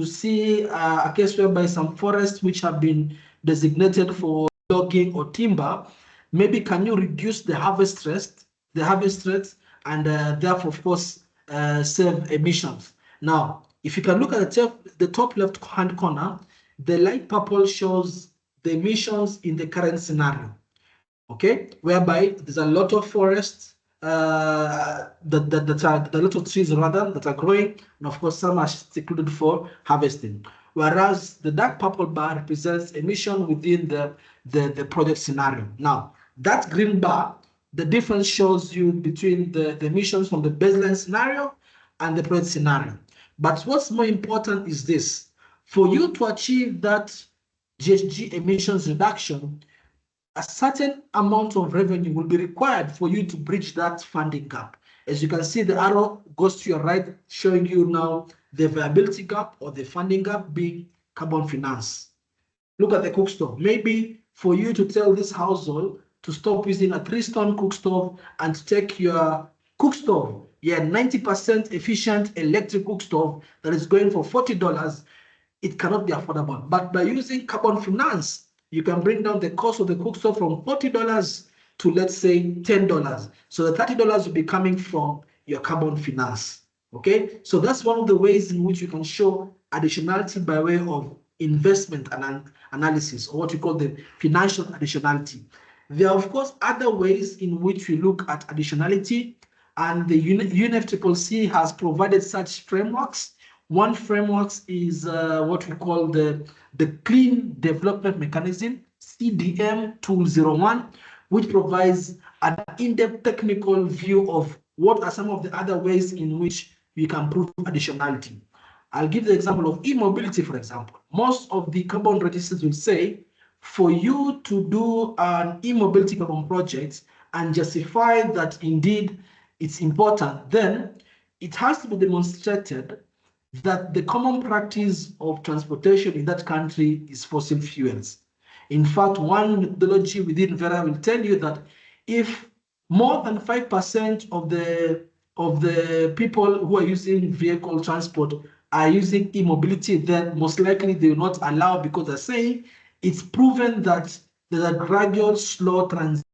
see a case whereby some forests which have been designated for logging or timber, maybe can you reduce the harvest rate, and therefore, of course, save emissions. Now, if you can look at the top left-hand corner, the light purple shows the emissions in the current scenario, okay, whereby there's a lot of forests, that are a lot of trees rather that are growing, and of course some are secluded for harvesting. Whereas the dark purple bar represents emission within the project scenario. Now, that green bar, the difference shows you between the emissions from the baseline scenario and the project scenario. But what's more important is this: for you to achieve that GHG emissions reduction, a certain amount of revenue will be required for you to bridge that funding gap. As you can see, the arrow goes to your right, showing you now the viability gap or the funding gap being carbon finance. Look at the cook stove. Maybe for you to tell this household to stop using a 3-stone cook stove and to take your cook stove, 90% efficient electric cook stove that is going for $40, it cannot be affordable. But by using carbon finance, you can bring down the cost of the cook stove from $40 to, let's say, $10. So the $30 will be coming from your carbon finance. Okay, so that's one of the ways in which you can show additionality by way of investment and analysis, or what you call the financial additionality. There are, of course, other ways in which we look at additionality, and the UNFCCC has provided such frameworks. One framework is what we call the Clean Development Mechanism, CDM 201, which provides an in-depth technical view of what are some of the other ways in which we can prove additionality. I'll give the example of e-mobility, for example. Most of the carbon registers will say, for you to do an e-mobility carbon project and justify that indeed it's important, then it has to be demonstrated that the common practice of transportation in that country is fossil fuels. In fact, one methodology within Vera will tell you that if more than 5% of the people who are using vehicle transport are using e-mobility, then most likely they will not allow, because they're saying it's proven that there's a gradual, slow transition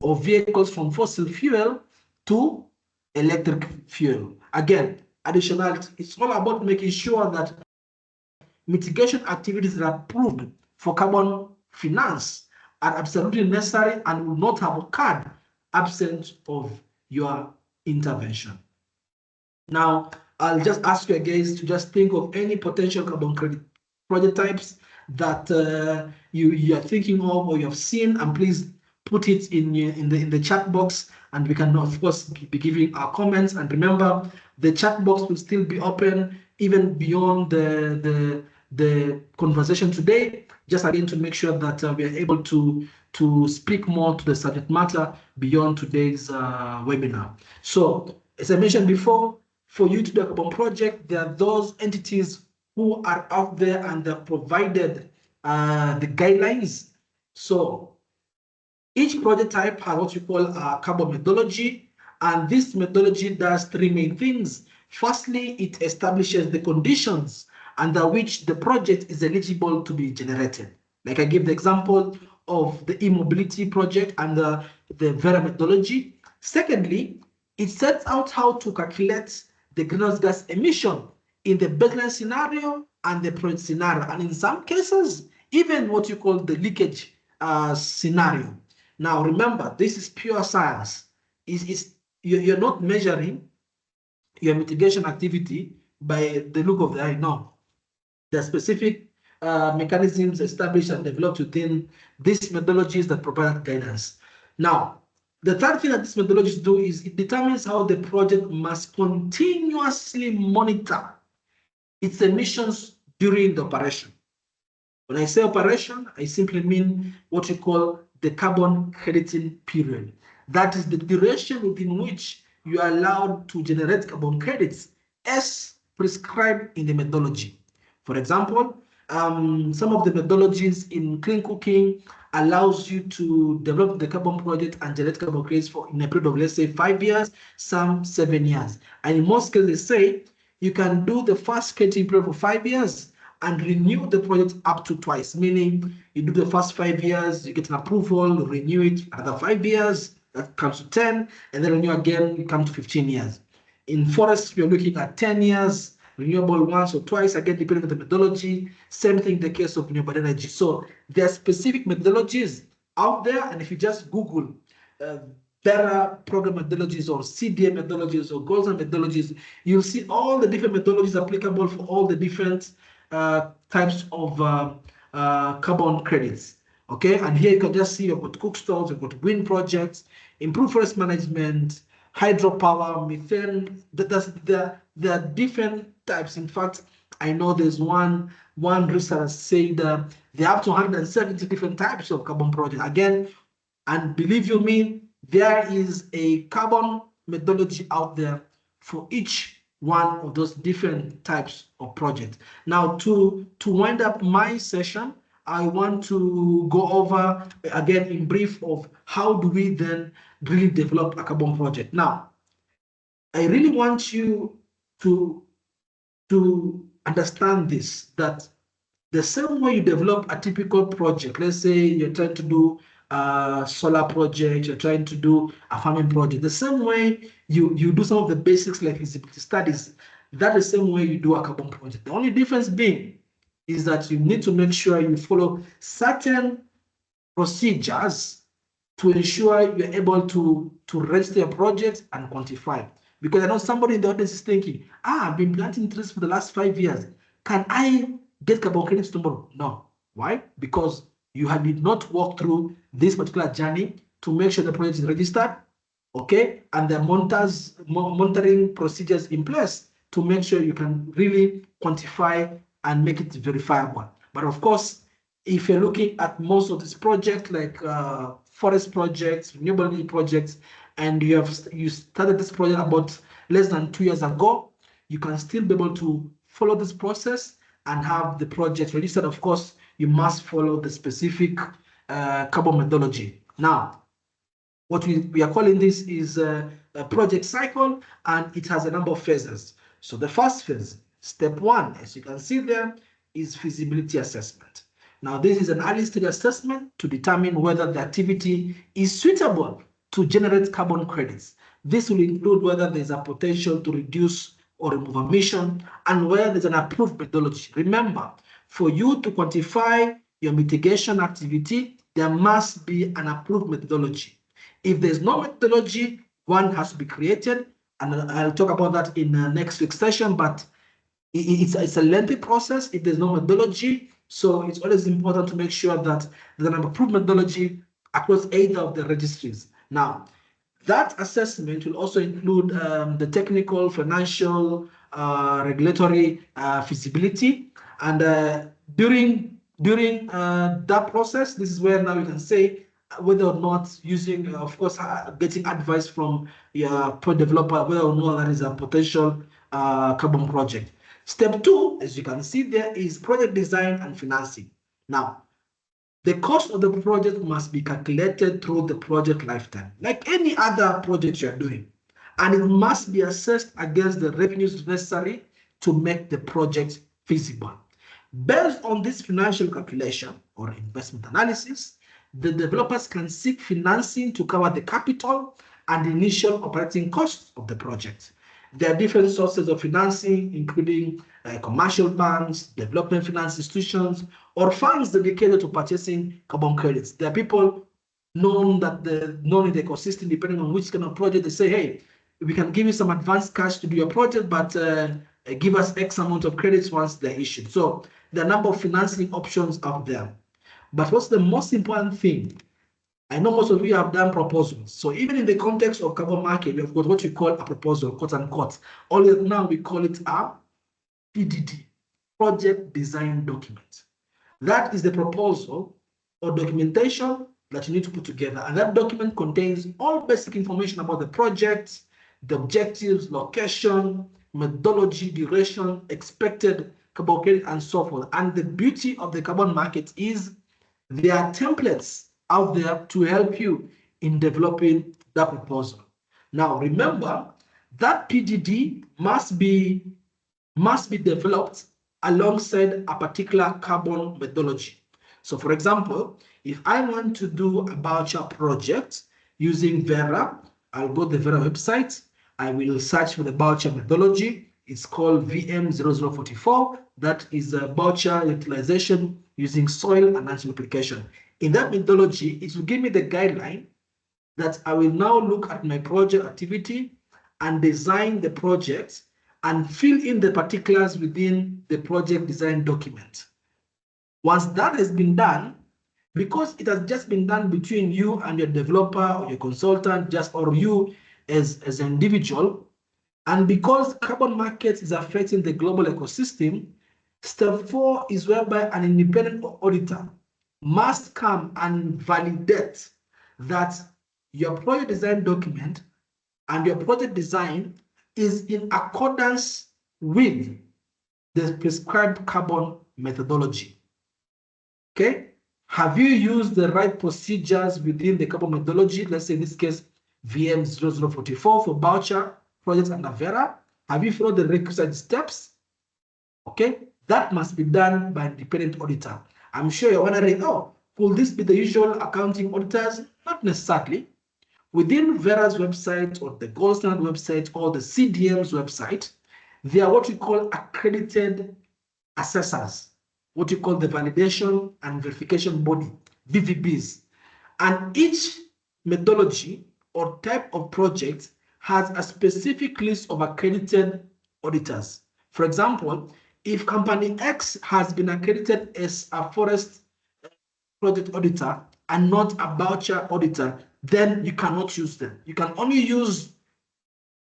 of vehicles from fossil fuel to electric fuel. Again, additionality. It's all about making sure that mitigation activities that are approved for carbon finance are absolutely necessary and will not have occurred absent of your intervention. Now, I'll just ask you again to just think of any potential carbon credit project types that you are thinking of or you have seen, and please put it in the chat box, and we can of course be giving our comments. And remember, the chat box will still be open even beyond the conversation today, just again to make sure that we are able to speak more to the subject matter beyond today's webinar. So as I mentioned before, for you to do a carbon project, there are those entities who are out there and they've provided the guidelines. So each project type has what you call a carbon methodology, and this methodology does 3 main things. Firstly, it establishes the conditions under which the project is eligible to be generated. Like I gave the example of the e-mobility project and the Vera methodology. Secondly, it sets out how to calculate the greenhouse gas emission in the baseline scenario and the project scenario, and in some cases, even what you call the leakage scenario. Now, remember, this is pure science. you're not measuring your mitigation activity by the look of the eye. No, there are specific mechanisms established and developed within these methodologies that provide guidance. Now, the third thing that these methodologies do is it determines how the project must continuously monitor its emissions during the operation. When I say operation, I simply mean what we call the carbon crediting period. That is the duration within which you are allowed to generate carbon credits as prescribed in the methodology. For example, some of the methodologies in clean cooking allows you to develop the carbon project and generate carbon credits for in a period of, let's say, 5 years, some 7 years. And in most cases, they say you can do the first crediting period for 5 years and renew the project up to twice, meaning you do the first 5 years, you get an approval, renew it another 5 years, that comes to 10, and then renew again, you come to 15 years. In forests, we're looking at 10 years, renewable once or twice, again, depending on the methodology. Same thing in the case of renewable energy. So there are specific methodologies out there, and if you just Google better program methodologies or CDA methodologies or goals and methodologies, you'll see all the different methodologies applicable for all the different types of carbon credits. Okay, and here you can just see you've got cook stoves, you've got wind projects, improved forest management, hydropower, methane. There are different types. In fact, I know there's one researcher said there are up to 170 different types of carbon projects. Again, and believe you me, there is a carbon methodology out there for each one of those different types of projects. Now, to wind up my session, I want to go over again in brief of how do we then really develop a carbon project. Now, I really want you to understand this, that the same way you develop a typical project, let's say you're trying to do a solar project, you're trying to do a farming project, the same way you do some of the basics like feasibility studies, that's the same way you do a carbon project. The only difference being is that you need to make sure you follow certain procedures to ensure you're able to register your project and quantify. Because I know somebody in the audience is thinking, I've been planting trees for the last 5 years. Can I get carbon credits tomorrow? No. Why? Because you did not walk through this particular journey to make sure the project is registered, okay, and the monitoring procedures in place to make sure you can really quantify and make it verifiable. But of course, if you're looking at most of these projects like forest projects, renewable energy projects, and you started this project about less than 2 years ago, you can still be able to follow this process and have the project registered. Of course, you must follow the specific carbon methodology. Now, what we are calling this is a project cycle, and it has a number of phases. So the first phase, step 1, as you can see there, is feasibility assessment. Now, this is an early stage assessment to determine whether the activity is suitable to generate carbon credits. This will include whether there's a potential to reduce or remove emission and whether there's an approved methodology. Remember, for you to quantify your mitigation activity, there must be an approved methodology. If there's no methodology, one has to be created, and I'll talk about that in next week's session, but it's a lengthy process if there's no methodology. So it's always important to make sure that there's an approved methodology across either of the registries. Now, that assessment will also include the technical, financial, regulatory feasibility. And during that process, this is where now you can say whether or not using, of course, getting advice from your project developer, whether or not that is a potential carbon project. Step 2, as you can see there, is project design and financing. Now, the cost of the project must be calculated through the project lifetime, like any other project you're doing. And it must be assessed against the revenues necessary to make the project feasible. Based on this financial calculation or investment analysis, the developers can seek financing to cover the capital and initial operating costs of the project. There are different sources of financing, including commercial banks, development finance institutions, or funds dedicated to purchasing carbon credits. There are people known in the ecosystem, depending on which kind of project, they say, hey, we can give you some advanced cash to do your project, but give us X amount of credits once they're issued. So there are a number of financing options out there. But what's the most important thing? I know most of you have done proposals. So even in the context of carbon market, we have got what we call a proposal, quote unquote. Only now we call it a PDD, project design document. That is the proposal or documentation that you need to put together. And that document contains all basic information about the project, the objectives, location, methodology, duration, expected carbon credit, and so forth. And the beauty of the carbon market is there are templates out there to help you in developing that proposal. Now, remember that PDD must be developed alongside a particular carbon methodology. So for example, if I want to do a voucher project using Vera, I'll go to the Vera website. I will search for the voucher methodology. It's called VM0044. That is a voucher utilization using soil and land application. In that methodology, it will give me the guideline that I will now look at my project activity and design the project and fill in the particulars within the project design document. Once that has been done, because it has just been done between you and your developer or your consultant, or you as an individual, and because carbon markets is affecting the global ecosystem, step 4 is whereby an independent auditor must come and validate that your project design document and your project design is in accordance with the prescribed carbon methodology. Okay, have you used the right procedures within the carbon methodology? Let's say in this case, VM0044 for voucher projects under Vera. Have you followed the requisite steps? Okay, that must be done by an independent auditor. I'm sure you're wondering, oh, could this be the usual accounting auditors? Not necessarily. Within Vera's website or the Gold Standard website or the CDM's website, they are what we call accredited assessors, what you call the validation and verification body, VVBs. And each methodology or type of project has a specific list of accredited auditors. For example, if company X has been accredited as a forest project auditor and not a voucher auditor, then you cannot use them. You can only use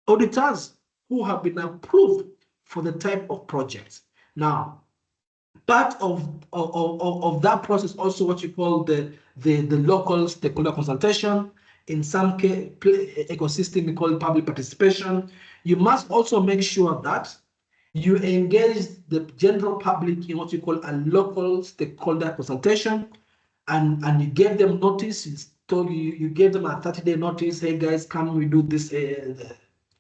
auditors who have been approved for the type of project. Now, part of that process also what you call the local stakeholder consultation. In some case, ecosystem, we call it public participation. You must also make sure that you engage the general public in what you call a local stakeholder consultation, and you gave them notice. You gave them a 30-day notice. Hey guys, come we do this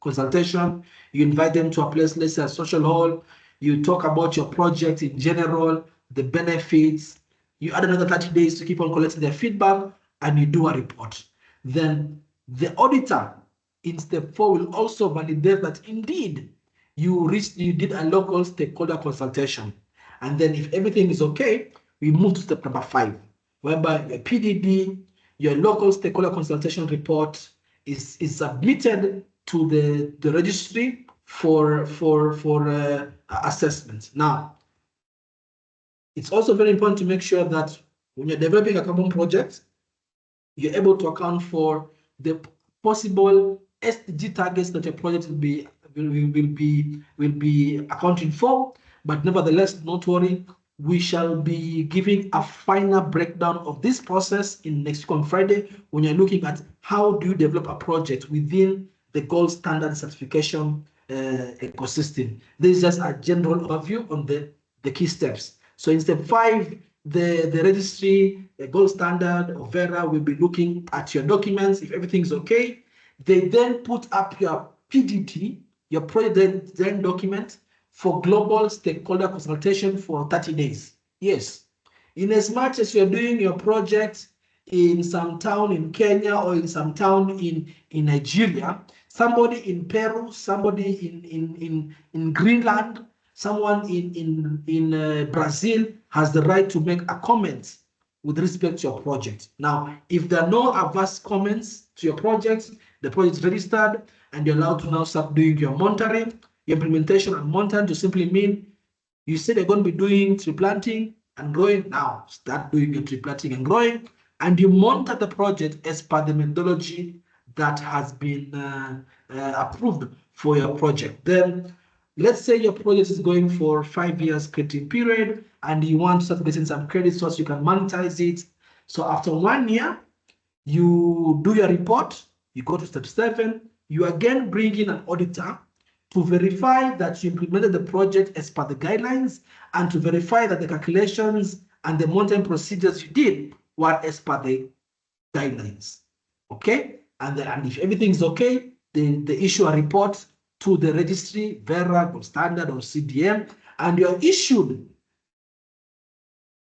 consultation. You invite them to a place, let's say a social hall. You talk about your project in general, the benefits. You add another 30 days to keep on collecting their feedback, and you do a report. Then the auditor in step 4 will also validate that indeed you did a local stakeholder consultation. And then if everything is okay, we move to step number 5, whereby your PDD, your local stakeholder consultation report is submitted to the registry for assessment. Now, it's also very important to make sure that when you're developing a carbon project, you're able to account for the possible SDG targets that your project will be accounting for. But nevertheless, don't worry, we shall be giving a final breakdown of this process in next week on Friday, when you're looking at how do you develop a project within the gold standard certification ecosystem. This is just a general overview on the key steps. So in step 5, the registry, the gold standard or Vera will be looking at your documents. If everything's okay, they then put up your PDD, your project design document, for global stakeholder consultation for 30 days. Yes, in as much as you're doing your project in some town in Kenya or in some town in Nigeria, somebody in Peru, somebody in Greenland, someone in Brazil has the right to make a comment with respect to your project. Now, if there are no adverse comments to your project, the project is registered, and you're allowed to now start doing your monitoring, your implementation and monitoring to simply mean you said you're going to be doing tree planting and growing. Now, start doing your tree planting and growing, and you monitor the project as per the methodology that has been approved for your project. Then, let's say your project is going for 5 years crediting period, and you want to start getting some credit so you can monetize it. So after 1 year, you do your report, you go to step 7, you again bring in an auditor to verify that you implemented the project as per the guidelines, and to verify that the calculations and the monitoring procedures you did were as per the guidelines. Okay, and if everything's okay, they issue a report to the registry, VERA or Standard or CDM, and you're issued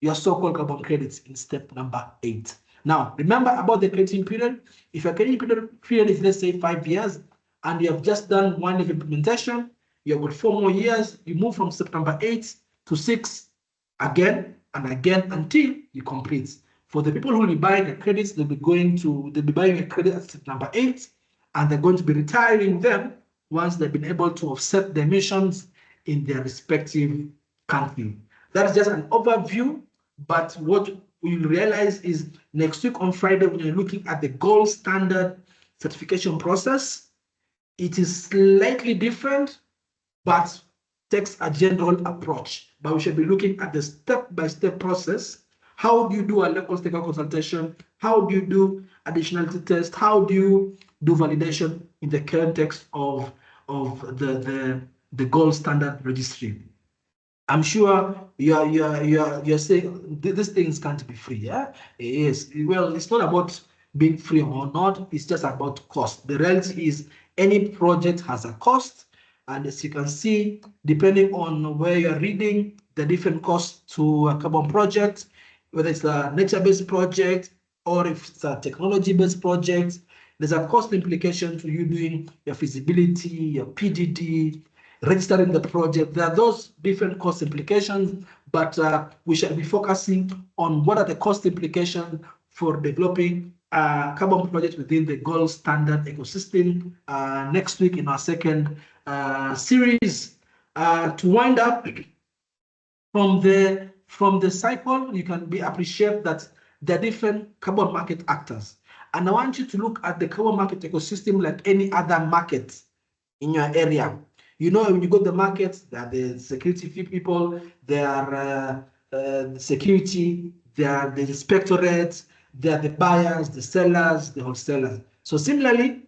your so-called carbon credits in step number 8. Now, remember about the crediting period. If your crediting period is, let's say, 5 years, and you have just done 1 year of implementation, you have got 4 more years, you move from step number 8 to 6 again and again until you complete. For the people who will be buying the credits, they'll be buying a credit at step number 8, and they're going to be retiring them once they've been able to offset the emissions in their respective country. That's just an overview, but what we'll realize is next week on Friday, when you're looking at the gold standard certification process, it is slightly different, but takes a general approach. But we should be looking at the step-by-step process. How do you do a local stakeholder consultation? How do you do additionality test? How do you do validation in the context of the gold standard registry? I'm sure you're saying these things can't be free. Yeah, yes. Well, it's not about being free or not. It's just about cost. The reality is any project has a cost, and as you can see, depending on where you're reading, the different costs to a carbon project, whether it's a nature-based project or if it's a technology-based project, there's a cost implication to you doing your feasibility, your PDD, registering the project. There are those different cost implications, but we shall be focusing on what are the cost implications for developing a carbon project within the gold standard ecosystem next week in our second series. To wind up, from the cycle, you can appreciate that there are different carbon market actors. And I want you to look at the carbon market ecosystem like any other market in your area. You know, when you go to the market, there are the security people, there are the security, there are the inspectorates, there are the buyers, the sellers, the wholesalers. So similarly,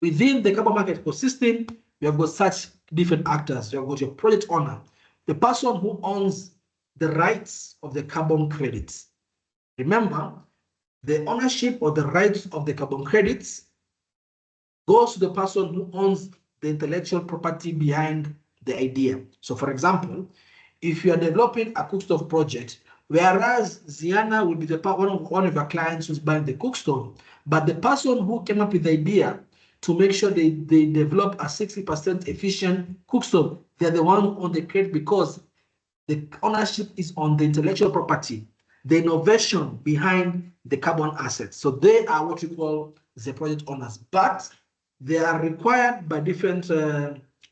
within the carbon market ecosystem, you have got such different actors. You have got your project owner, the person who owns the rights of the carbon credits. Remember, the ownership or the rights of the carbon credits goes to the person who owns the intellectual property behind the idea. So for example, if you are developing a cookstove project, whereas Ziana will be one of your clients who's buying the cookstove, but the person who came up with the idea to make sure they develop a 60% efficient cookstove, they're the one on the credit because the ownership is on the intellectual property, the innovation behind the carbon assets. So they are what you call the project owners, but they are required by different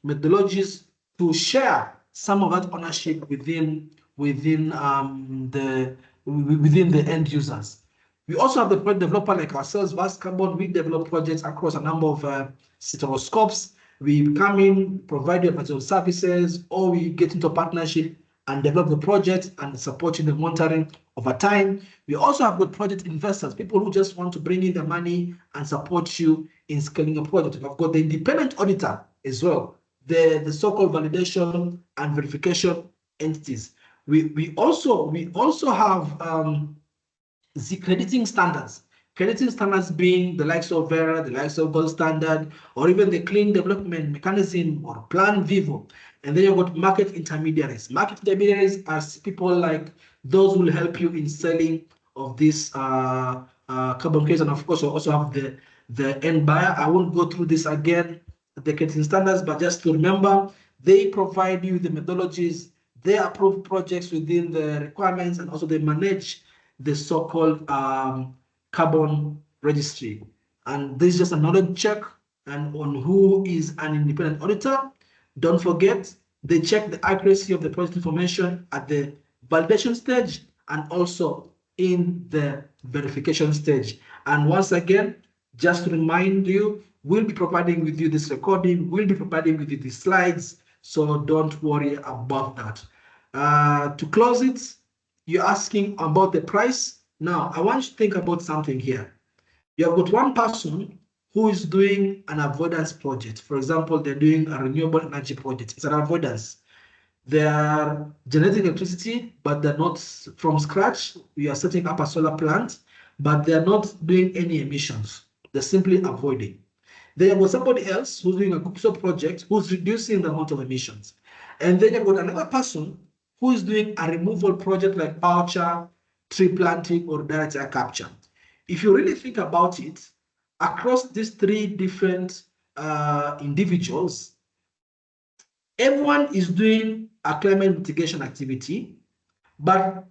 methodologies to share some of that ownership within the end users. We also have the project developer like ourselves, Verst Carbon. We develop projects across a number of scopes. We come in, provide you material services, or we get into a partnership and develop the project and support in the monitoring over time. We also have good project investors, people who just want to bring in the money and support you in scaling a project. We've got the independent auditor as well, the so-called validation and verification entities. We also have the crediting standards. Crediting standards being the likes of VERA, the likes of Gold Standard, or even the Clean Development Mechanism or Plan Vivo. And then you've got market intermediaries. Market intermediaries are people like those who will help you in selling of this carbon credits. And of course, you also have the end buyer. I won't go through this again, the crediting standards, but just to remember, they provide you the methodologies, they approve projects within the requirements, and also they manage the so-called carbon registry. And this is just another check and on who is an independent auditor. Don't forget, they check the accuracy of the project information at the validation stage and also in the verification stage. And once again, just to remind you, we'll be providing with you this recording, we'll be providing with you the slides, so don't worry about that. To close it, you're asking about the price. Now, I want you to think about something here. You have got one person who is doing an avoidance project. For example, they're doing a renewable energy project. It's an avoidance. They are generating electricity, but they're not from scratch. We are setting up a solar plant, but they're not doing any emissions. They're simply avoiding. Then you've got somebody else who's doing a Kukuso project who's reducing the amount of emissions. And then you've got another person who is doing a removal project like voucher, tree planting, or direct air capture. If you really think about it, across these three different individuals, everyone is doing a climate mitigation activity, but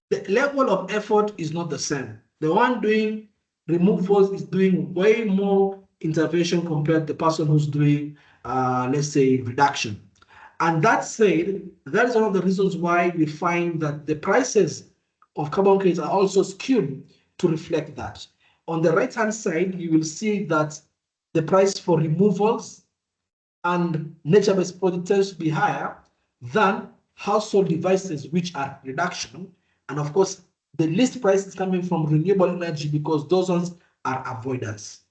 the level of effort is not the same. The one doing removals is doing way more intervention compared to the person who's doing, let's say, reduction. And that said, that is one of the reasons why we find that the prices of carbon credits are also skewed to reflect that. On the right-hand side, you will see that the price for removals and nature-based products tends to be higher than household devices, which are reduction. And of course, the least price is coming from renewable energy because those ones are avoidance.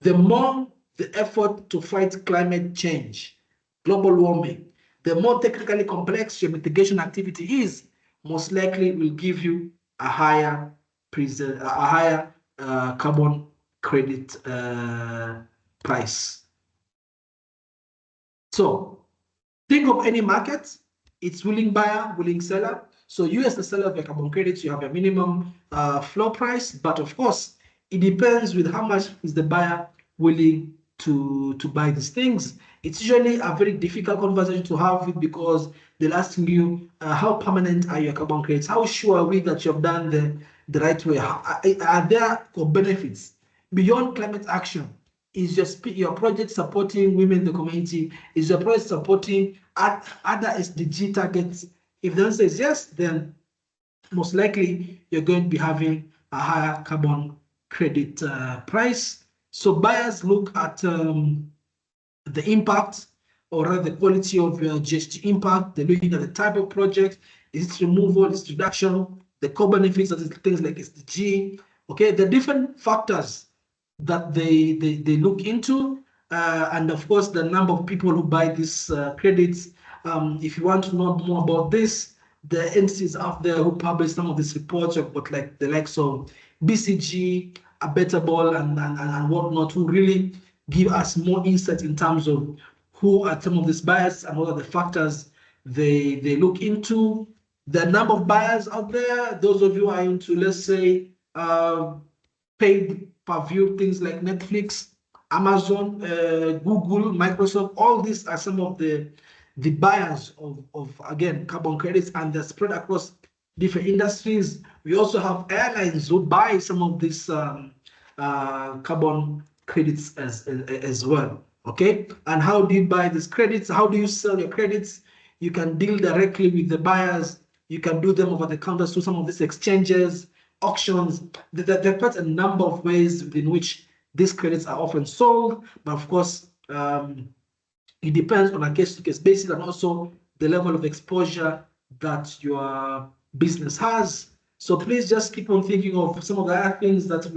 The more the effort to fight climate change, global warming, the more technically complex your mitigation activity is, most likely will give you a higher carbon credit price. So think of any market, it's willing buyer, willing seller. So you as the seller of your carbon credits, you have a minimum floor price, but of course, it depends with how much is the buyer willing to buy these things. It's usually a very difficult conversation to have with because they'll ask you, how permanent are your carbon credits? How sure are we that you've done the right way? Are there benefits beyond climate action? Is your project supporting women in the community? Is your project supporting other SDG targets? If the answer is yes, then most likely you're going to be having a higher carbon credit price. So buyers look at the impact or rather the quality of your GST impact. They're looking at the type of project. Is it removal? Is it reduction? The co-benefits of things like SDG. Okay, the different factors that they look into, and of course the number of people who buy these credits. If you want to know more about this, the entities out there who publish some of these reports, but like the likes of BCG, Abettable, and whatnot, who really give us more insight in terms of who are some of these buyers and what are the factors they look into. The number of buyers out there, those of you who are into, let's say, paid per view, things like Netflix, Amazon, Google, Microsoft, all these are some of the buyers of again, carbon credits, and they're spread across different industries. We also have airlines who buy some of these carbon credits as well. Okay, and how do you buy these credits? How do you sell your credits? You can deal directly with the buyers. You can do them over the counter through some of these exchanges, auctions. There are quite a number of ways in which these credits are often sold, but of course, it depends on a case-to-case basis and also the level of exposure that your business has. So please just keep on thinking of some of the other things that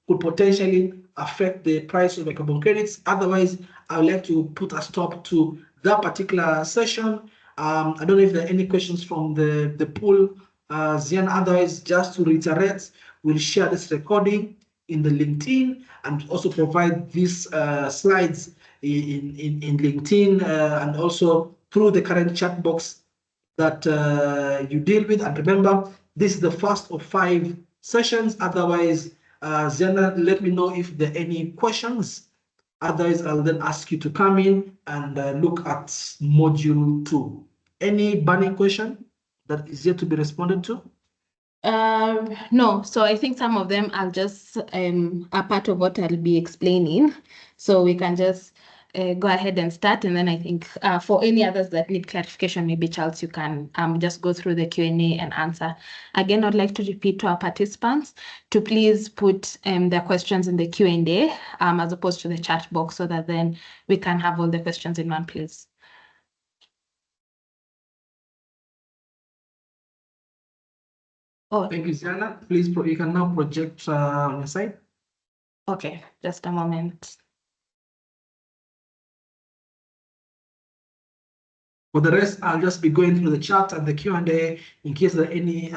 could potentially affect the price of the carbon credits. Otherwise, I would like to put a stop to that particular session. I don't know if there are any questions from the pool, Zian. Otherwise, just to reiterate, we'll share this recording in the LinkedIn and also provide these slides in LinkedIn and also through the current chat box that you deal with. And remember, this is the first of 5 sessions. Otherwise, Ziana, let me know if there are any questions. Otherwise, I'll then ask you to come in and look at module 2. Any burning question that is yet to be responded to? No, so I think some of them I'll just are part of what I'll be explaining. So we can just go ahead and start, and then I think for any others that need clarification, maybe Charles, you can just go through the Q&A and answer. Again, I'd like to repeat to our participants to please put their questions in the Q&A as opposed to the chat box, so that then we can have all the questions in one place. Oh, Thank you, Ziana. Please, you can now project on your side. okay, just a moment. For the rest, I'll just be going through the chat and the Q&A in case there are any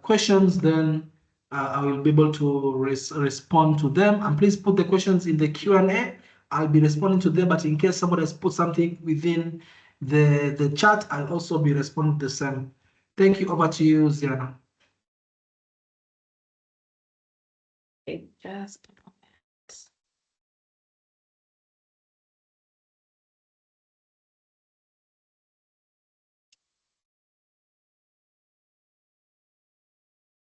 questions, then I will be able to respond to them. And please put the questions in the Q&A. I'll be responding to them, but in case somebody has put something within the chat, I'll also be responding to the same. Thank you. Over to you, Ziana. Okay, just a moment.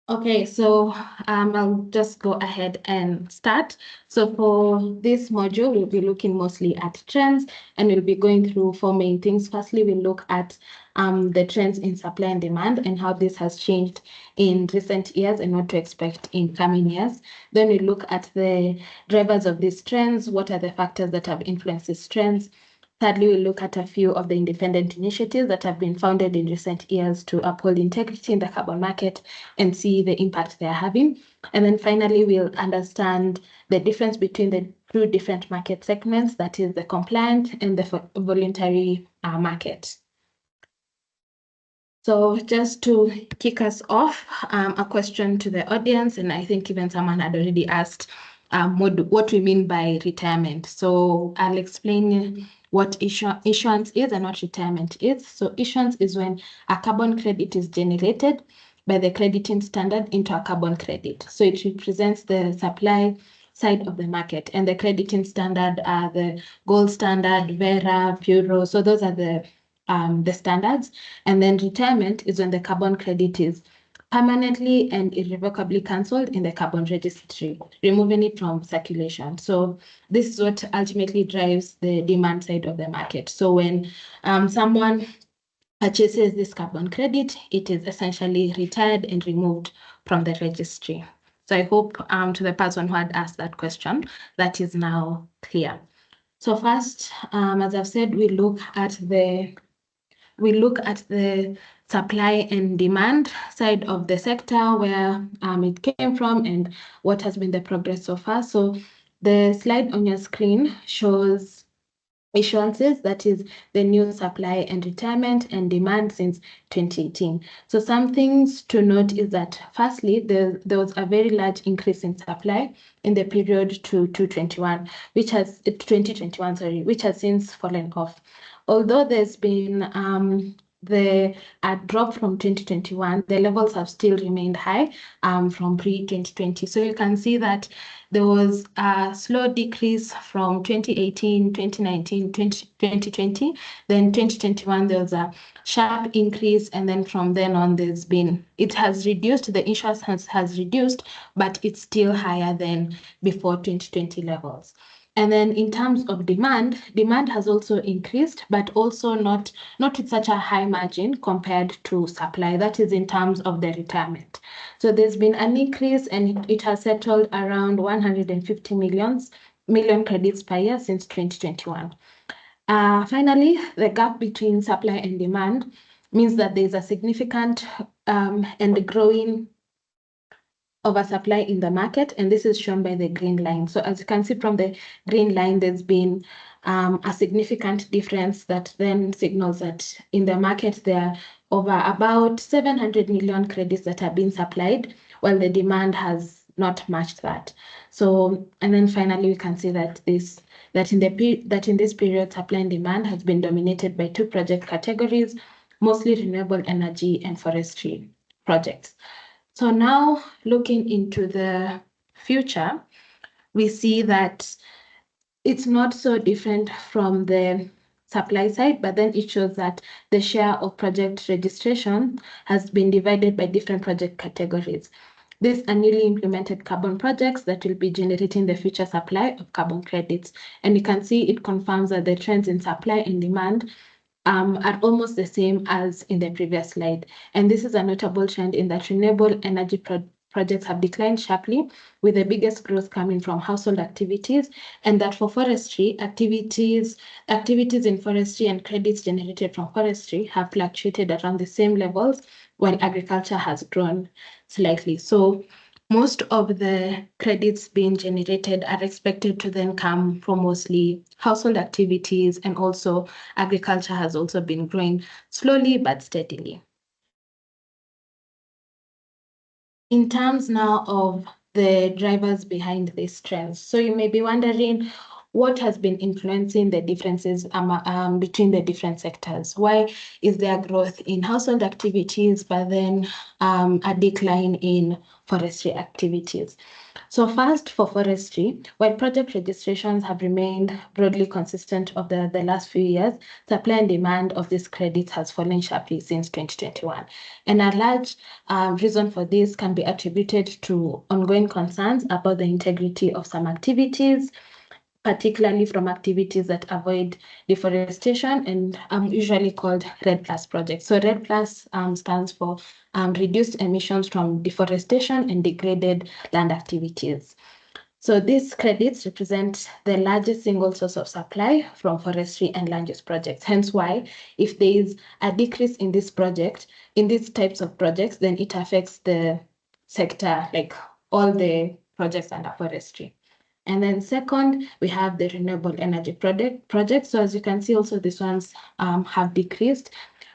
Okay, so I'll just go ahead and start. So for this module, we'll be looking mostly at trends, and we'll be going through four main things. Firstly, we'll look at the trends in supply and demand and how this has changed in recent years and what to expect in coming years. Then we look at the drivers of these trends, what are the factors that have influenced these trends. Thirdly, we look at a few of the independent initiatives that have been founded in recent years to uphold integrity in the carbon market and see the impact they are having. And then finally, we'll understand the difference between the two different market segments, that is the compliant and the voluntary market. So just to kick us off, a question to the audience, and I think even someone had already asked what we mean by retirement. So I'll explain what issuance is and what retirement is. So issuance is when a carbon credit is generated by the crediting standard into a carbon credit. So it represents the supply side of the market, and the crediting standard are the gold standard, Vera, Puro. So those are the standards. And then retirement is when the carbon credit is permanently and irrevocably cancelled in the carbon registry, removing it from circulation. So this is what ultimately drives the demand side of the market. So when someone purchases this carbon credit, it is essentially retired and removed from the registry. So I hope to the person who had asked that question, that is now clear. So first, as I've said, we look at the supply and demand side of the sector, where it came from and what has been the progress so far. So the slide on your screen shows issuances, that is the new supply and retirement and demand since 2018. So some things to note is that firstly, there was a very large increase in supply in the period to 2021, which has since fallen off. Although there's been a drop from 2021, the levels have still remained high from pre-2020. So you can see that there was a slow decrease from 2018, 2019, 2020. Then 2021, there was a sharp increase. And then from then on, it has reduced, the issuance has reduced, but it's still higher than before 2020 levels. And then in terms of demand has also increased, but also not with such a high margin compared to supply. That is in terms of the retirement. So there's been an increase, and it has settled around 150 million credits per year since 2021. Finally, the gap between supply and demand means that there's a significant and growing oversupply in the market, and this is shown by the green line. So as you can see from the green line, there's been a significant difference that then signals that in the market there are over about 700 million credits that are being supplied, while the demand has not matched that. So, and then finally we can see that in this period, supply and demand has been dominated by two project categories, mostly renewable energy and forestry projects. So now looking into the future, we see that it's not so different from the supply side, but then it shows that the share of project registration has been divided by different project categories. These are newly implemented carbon projects that will be generating the future supply of carbon credits. And you can see it confirms that the trends in supply and demand are almost the same as in the previous slide. And this is a notable trend in that renewable energy projects have declined sharply, with the biggest growth coming from household activities, and that for forestry, activities in forestry and credits generated from forestry have fluctuated around the same levels, while agriculture has grown slightly. So most of the credits being generated are expected to then come from mostly household activities, and also agriculture has also been growing slowly but steadily. In terms now of the drivers behind these trends, so you may be wondering what has been influencing the differences between the different sectors. Why is there growth in household activities, but then a decline in forestry activities? So first, for forestry, while project registrations have remained broadly consistent over the last few years, supply and demand of these credits has fallen sharply since 2021. And a large reason for this can be attributed to ongoing concerns about the integrity of some activities, particularly from activities that avoid deforestation and usually called REDD+ projects. So REDD+ stands for reduced emissions from deforestation and degraded land activities. So these credits represent the largest single source of supply from forestry and land use projects. Hence why, if there is a decrease in this project, in these types of projects, then it affects the sector, like all the projects under forestry. And then second, we have the renewable energy projects. So as you can see, also these ones have decreased,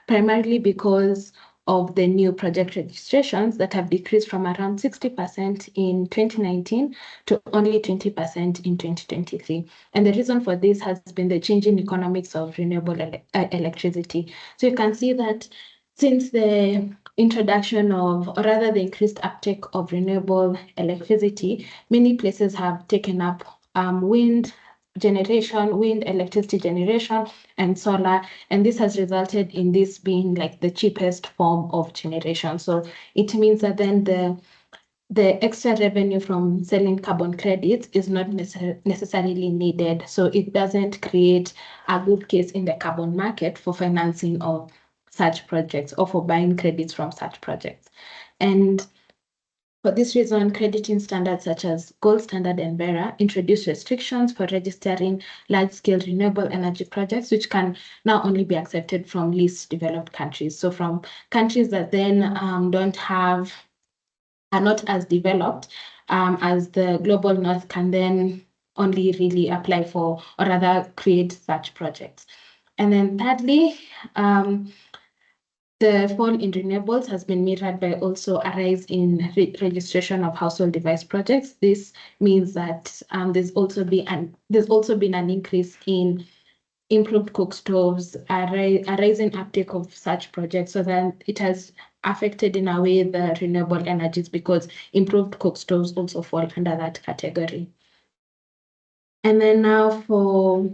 primarily because of the new project registrations that have decreased from around 60% in 2019 to only 20% in 2023. And the reason for this has been the changing economics of renewable electricity. So you can see that since the introduction of, or rather the increased uptake of renewable electricity, many places have taken up wind generation, wind electricity generation, and solar, and this has resulted in this being like the cheapest form of generation. So it means that then the extra revenue from selling carbon credits is not necessarily needed. So it doesn't create a good case in the carbon market for financing of such projects or for buying credits from such projects. And for this reason, crediting standards such as Gold Standard and Vera introduce restrictions for registering large-scale renewable energy projects, which can now only be accepted from least developed countries. So from countries that then are not as developed as the global north can then only really apply for, or rather create such projects. And then thirdly, the fall in renewables has been mirrored by also a rise in registration of household device projects. This means that there's also been an increase in improved cook stoves, a rising uptake of such projects, so that it has affected in a way the renewable energies, because improved cook stoves also fall under that category. And then now for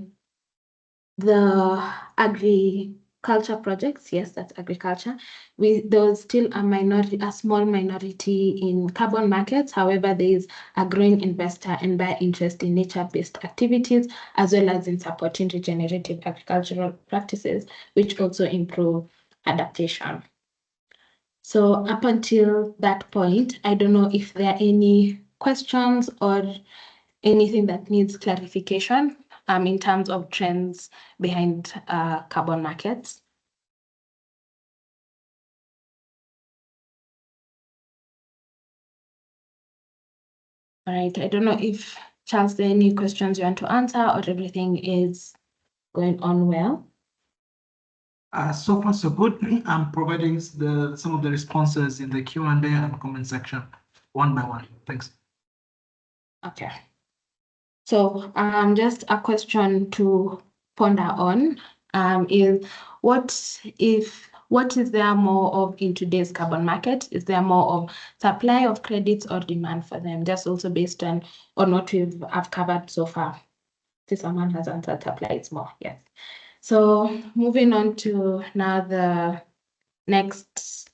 the agriculture projects, yes, that's agriculture. There was still a small minority in carbon markets. However, there is a growing investor and buyer interest in nature-based activities, as well as in supporting regenerative agricultural practices, which also improve adaptation. So up until that point, I don't know if there are any questions or anything that needs clarification in terms of trends behind carbon markets. All right, I don't know if, Charles, there are any questions you want to answer, or everything is going on well? So far, so good. I'm providing some of the responses in the Q&A and comment section, one by one. Thanks. Okay. So just a question to ponder on is what is there more of in today's carbon market? Is there more of supply of credits or demand for them? Just also based on what I've covered so far. This someone has answered supply is more, yes. So moving on to now the next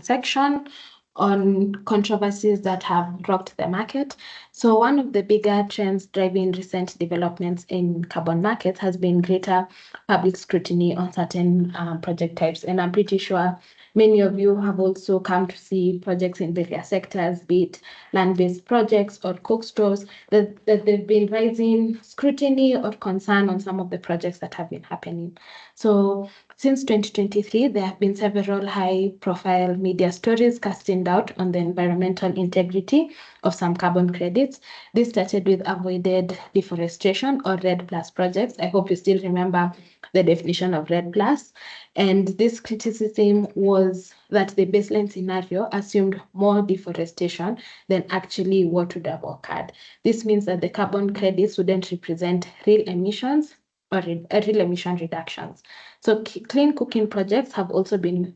section on controversies that have rocked the market. So one of the bigger trends driving recent developments in carbon markets has been greater public scrutiny on certain project types. And I'm pretty sure many of you have also come to see projects in various sectors, be it land-based projects or coke stores, that there've been rising scrutiny or concern on some of the projects that have been happening. So since 2023, there have been several high-profile media stories casting doubt on the environmental integrity of some carbon credits. This started with avoided deforestation or REDD+ projects. I hope you still remember the definition of REDD+. And this criticism was that the baseline scenario assumed more deforestation than actually what would have occurred. This means that the carbon credits wouldn't represent real emissions or real emission reductions. So clean cooking projects have also been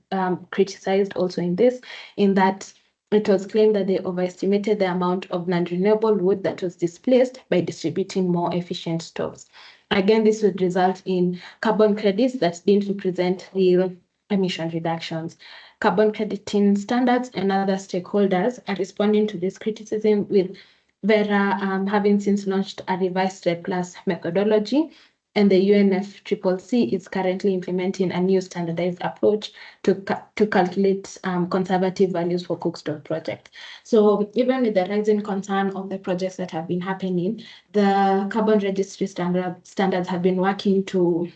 criticized also in that it was claimed that they overestimated the amount of non-renewable wood that was displaced by distributing more efficient stoves. Again, this would result in carbon credits that didn't represent real emission reductions. Carbon crediting standards and other stakeholders are responding to this criticism, with Vera having since launched a revised REDD+ methodology, and the UNFCCC is currently implementing a new standardized approach to calculate conservative values for coke stove project. So even with the rising concern of the projects that have been happening, the carbon registry standards have been working to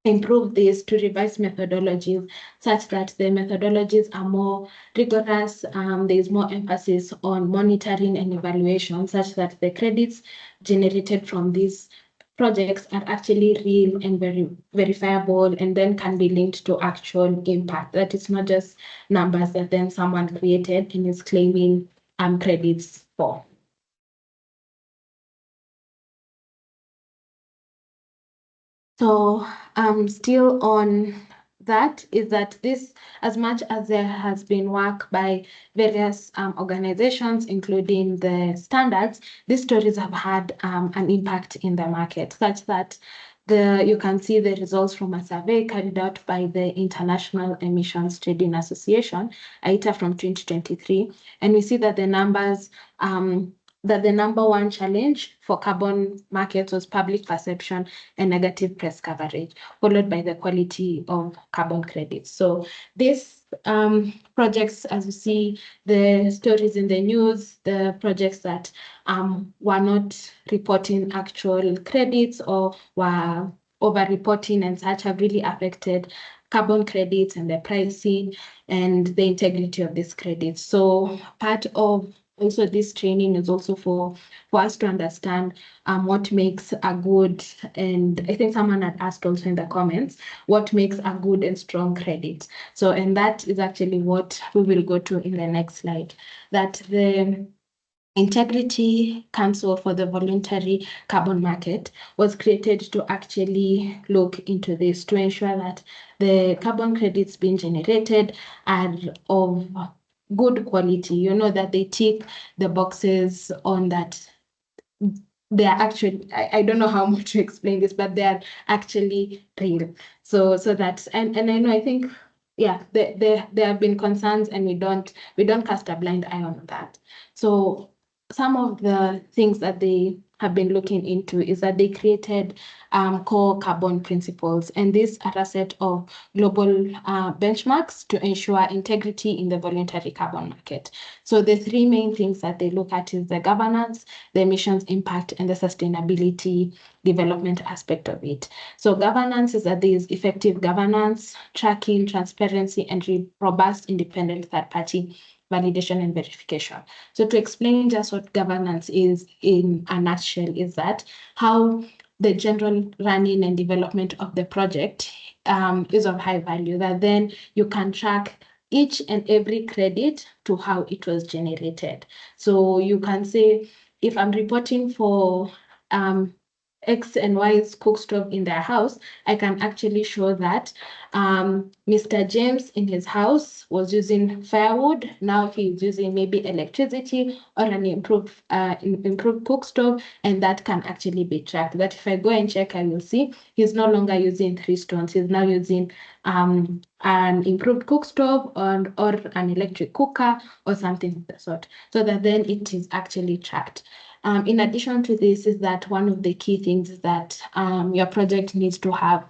improve this, to revise methodologies such that the methodologies are more rigorous. There is more emphasis on monitoring and evaluation such that the credits generated from these projects are actually real and very verifiable, and then can be linked to actual impact. That is not just numbers that then someone created and is claiming credits for. So still on that is that this, as much as there has been work by various organizations, including the standards, these stories have had an impact in the market, such that you can see the results from a survey carried out by the International Emissions Trading Association, ITA, from 2023, and we see that the numbers that the number one challenge for carbon markets was public perception and negative press coverage, followed by the quality of carbon credits. So these projects, as you see, the stories in the news, the projects that were not reporting actual credits or were over-reporting and such, have really affected carbon credits and the pricing and the integrity of these credits. So part of also this training is also for us to understand what makes a good, and I think someone had asked also in the comments, what makes a good and strong credit. So, and that is actually what we will go to in the next slide, that the Integrity Council for the Voluntary Carbon Market was created to actually look into this, to ensure that the carbon credits being generated are of good quality, that they tick the boxes on that. They are actually, I don't know how much to explain this, but they are actually real. So that's, and I know, I think, yeah, there have been concerns, and we don't cast a blind eye on that. So some of the things that they have been looking into is that they created core carbon principles, and these are a set of global benchmarks to ensure integrity in the voluntary carbon market. So the three main things that they look at is the governance, the emissions impact, and the sustainability development aspect of it. So governance is that there is effective governance, tracking, transparency, and robust independent third-party validation and verification. So to explain just what governance is in a nutshell, is that how the general running and development of the project is of high value, that then you can track each and every credit to how it was generated. So you can say, if I'm reporting for X and Y's cook stove in their house, I can actually show that Mr. James in his house was using firewood. Now he's using maybe electricity or an improved cook stove, and that can actually be tracked. That if I go and check, I will see he's no longer using 3 stones. He's now using an improved cook stove or an electric cooker or something of the sort, so that then it is actually tracked. In addition to this, is that one of the key things is that your project needs to have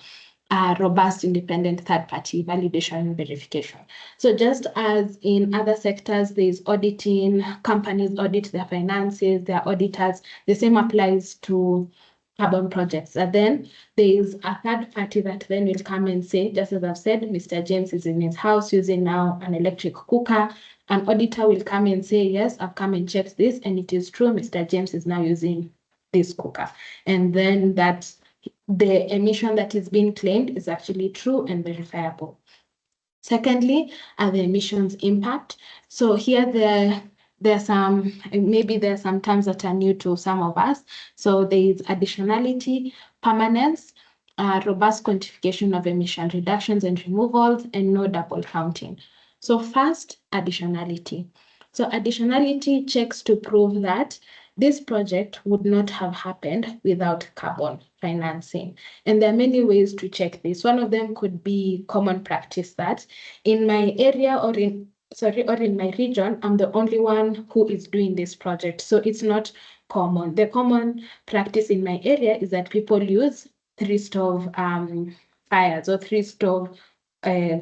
a robust, independent third-party validation and verification. So just as in other sectors, there's auditing, companies audit their finances, their auditors, the same applies to carbon projects. And then there is a third party that then will come and say, just as I've said, Mr. James is in his house using now an electric cooker. An auditor will come and say, yes, I've come and checked this, and it is true, Mr. James is now using this cooker. And then that the emission that is being claimed is actually true and verifiable. Secondly, are the emissions impact. So here there's some terms that are new to some of us. So there is additionality, permanence, robust quantification of emission reductions and removals, and no double counting. So first, additionality. So additionality checks to prove that this project would not have happened without carbon financing. And there are many ways to check this. One of them could be common practice, that in my area or in my region, I'm the only one who is doing this project. So it's not common. The common practice in my area is that people use 3 stove fires or 3 stove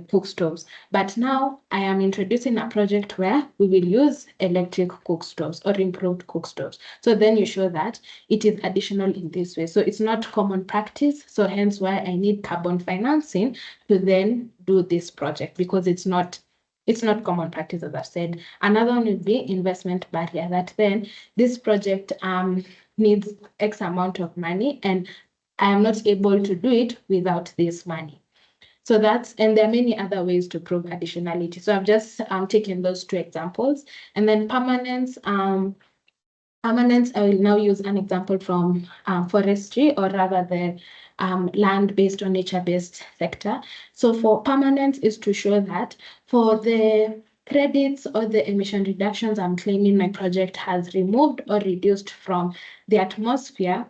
cook stoves. But now I am introducing a project where we will use electric cook stoves or improved cook stoves. So then you show that it is additional in this way. So it's not common practice. So hence why I need carbon financing to then do this project, because it's not common practice, as I've said. Another one would be investment barrier, that then this project needs X amount of money and I am not able to do it without this money. So and there are many other ways to prove additionality. So I've just taken those 2 examples. And then permanence, I will now use an example from forestry, or rather the land-based or nature-based sector. So for permanence is to show that for the credits or the emission reductions I'm claiming my project has removed or reduced from the atmosphere,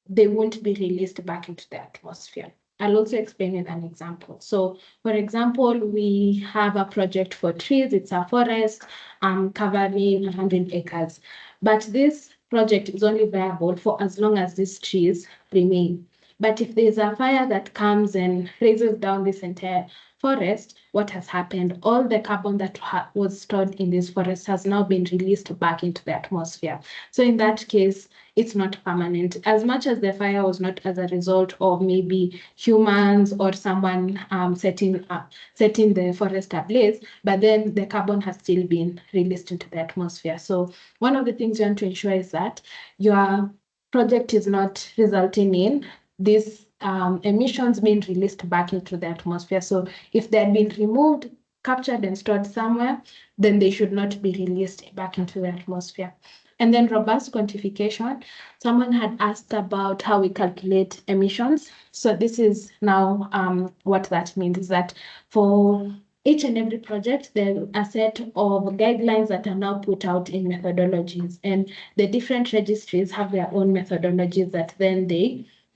they won't be released back into the atmosphere. I'll also explain with an example. So, for example, we have a project for trees. It's a forest covering 100 acres. But this project is only viable for as long as these trees remain. But if there's a fire that comes and raises down this entire forest, what has happened? All the carbon that was stored in this forest has now been released back into the atmosphere. So in that case, it's not permanent. As much as the fire was not as a result of maybe humans or someone setting the forest ablaze, but then the carbon has still been released into the atmosphere. So one of the things you want to ensure is that your project is not resulting in these emissions being released back into the atmosphere. So if they had been removed, captured and stored somewhere, then they should not be released back into the atmosphere. And then robust quantification. Someone had asked about how we calculate emissions. So this is now what that means, is that for each and every project, there are a set of guidelines that are now put out in methodologies, and the different registries have their own methodologies that then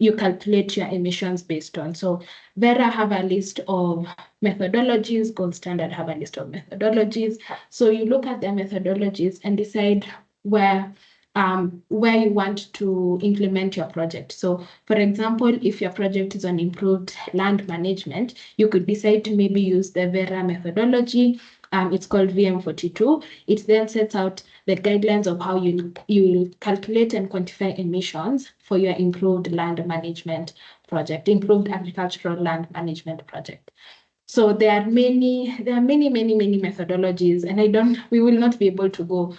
you calculate your emissions based on. So Vera have a list of methodologies, Gold Standard have a list of methodologies. So you look at their methodologies and decide where you want to implement your project. So for example, if your project is on improved land management, you could decide to maybe use the Vera methodology. It's called VM42. It then sets out the guidelines of how you will calculate and quantify emissions for your improved land management project, improved agricultural land management project. So there are many methodologies, and we will not be able to go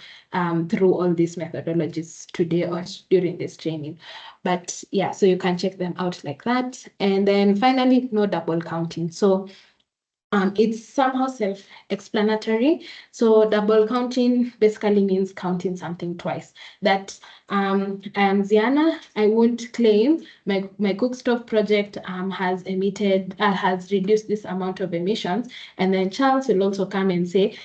through all these methodologies today or during this training. But yeah, so you can check them out like that. And then finally, no double counting. So It's somehow self-explanatory. So double counting basically means counting something twice. That I am Ziana. I won't claim my cookstove project has reduced this amount of emissions, and then Charles will also come and say,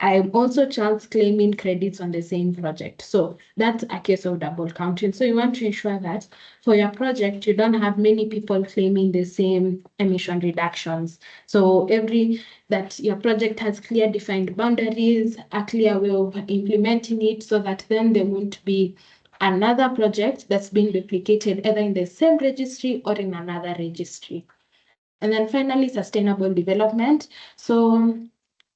I'm also Charles claiming credits on the same project. So that's a case of double counting. So you want to ensure that for your project, you don't have many people claiming the same emission reductions. So that your project has clear defined boundaries, a clear way of implementing it, so that then there won't be another project that's being duplicated either in the same registry or in another registry. And then finally, sustainable development. So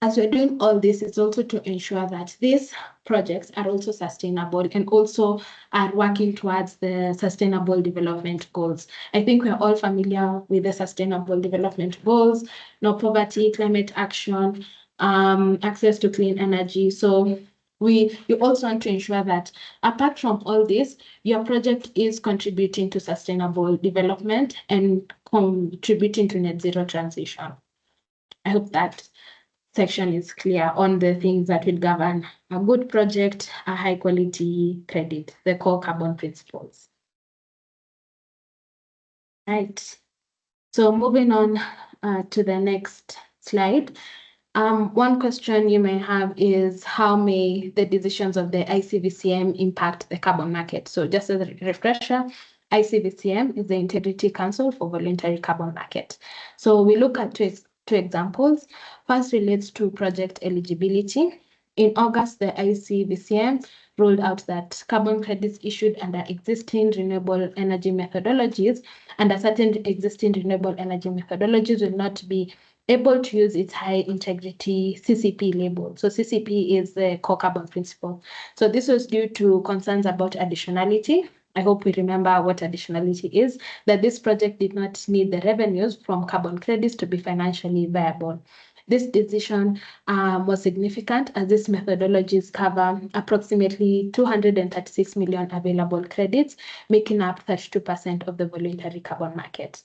as we're doing all this, it's also to ensure that these projects are also sustainable and also are working towards the sustainable development goals. I think we're all familiar with the sustainable development goals: no poverty, climate action, access to clean energy. So you also want to ensure that apart from all this, your project is contributing to sustainable development and contributing to net zero transition. I hope that section is clear on the things that will govern a good project, a high quality credit, the core carbon principles. Right. So moving on to the next slide. One question you may have is, how may the decisions of the ICVCM impact the carbon market? So just as a refresher, ICVCM is the Integrity Council for Voluntary Carbon Market. So we look at two examples. First relates to project eligibility. In August, the ICVCM ruled out that carbon credits issued under existing renewable energy methodologies, under certain existing renewable energy methodologies, will not be able to use its high integrity CCP label. So CCP is the core carbon principle. So this was due to concerns about additionality. I hope we remember what additionality is, that this project did not need the revenues from carbon credits to be financially viable. This decision was significant, as these methodologies cover approximately 236 million available credits, making up 32% of the voluntary carbon market.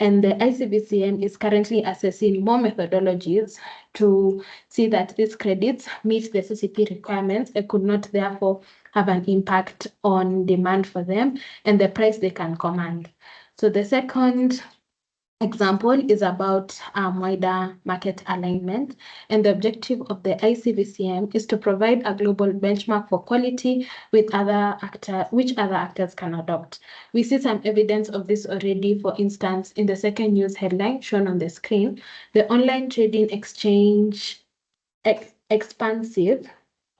And the ICVCM is currently assessing more methodologies to see that these credits meet the CCP requirements and could not therefore have an impact on demand for them and the price they can command. So the second example is about wider market alignment, and the objective of the ICVCM is to provide a global benchmark for quality which other actors can adopt. We see some evidence of this already. For instance, in the second news headline shown on the screen, the online trading exchange Expansive,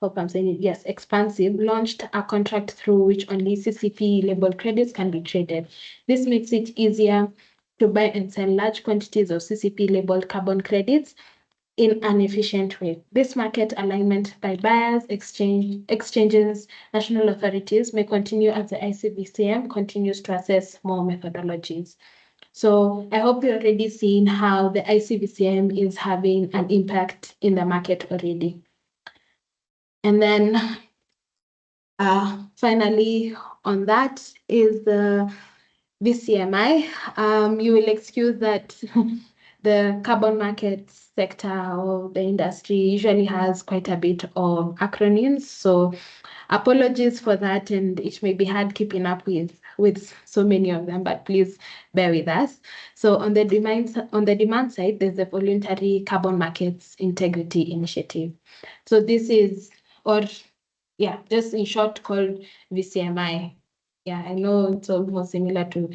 hope I'm saying it, yes, Expansive, launched a contract through which only CCP label credits can be traded. This makes it easier to buy and sell large quantities of CCP labeled carbon credits in an efficient way. This market alignment by buyers, exchanges, national authorities may continue as the ICVCM continues to assess more methodologies. So I hope you're already seeing how the ICVCM is having an impact in the market already. And then finally on that is the VCMI. You will excuse that the carbon market sector or the industry usually has quite a bit of acronyms. So apologies for that, and it may be hard keeping up with so many of them, but please bear with us. So on the demand side, there's the Voluntary Carbon Markets Integrity Initiative. So this is, just in short, called VCMI. Yeah, I know it's almost similar to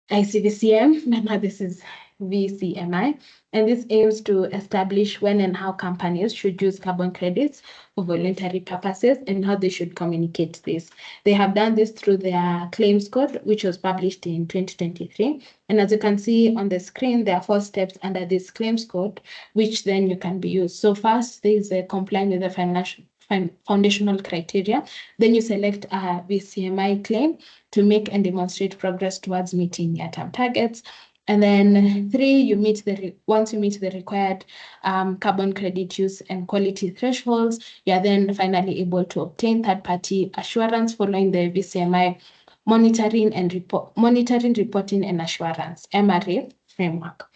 ICVCM, but now this is VCMI, and this aims to establish when and how companies should use carbon credits for voluntary purposes and how they should communicate this. They have done this through their claims code, which was published in 2023. And as you can see on the screen, there are 4 steps under this claims code, which then you can be used. So first, there is a complying with the foundational criteria. Then you select a VCMI claim to make and demonstrate progress towards meeting near-term targets. And then 3, once you meet the required carbon credit use and quality thresholds, you are then finally able to obtain third-party assurance following the VCMI monitoring, reporting, and assurance (MRA) framework.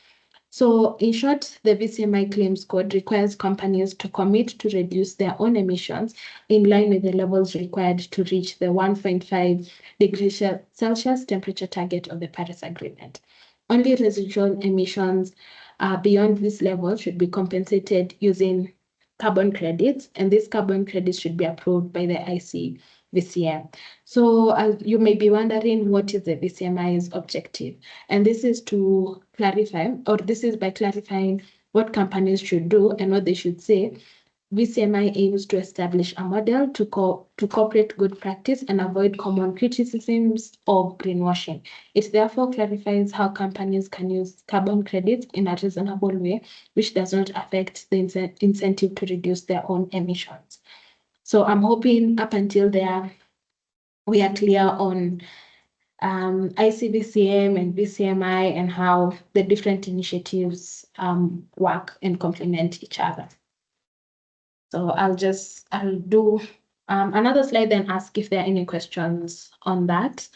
So in short, the VCMI claims code requires companies to commit to reduce their own emissions in line with the levels required to reach the 1.5 degrees Celsius temperature target of the Paris Agreement. Only residual emissions beyond this level should be compensated using carbon credits, and these carbon credits should be approved by the ICVCM. So you may be wondering, what is the VCMI's objective? And this is to clarify, or this is by clarifying what companies should do and what they should say. VCMI aims to establish a model to cooperate good practice and avoid common criticisms of greenwashing. It therefore clarifies how companies can use carbon credits in a reasonable way, which does not affect the incentive to reduce their own emissions. So I'm hoping up until there, we are clear on ICVCM and VCMI and how the different initiatives work and complement each other. So I'll do another slide and ask if there are any questions on that.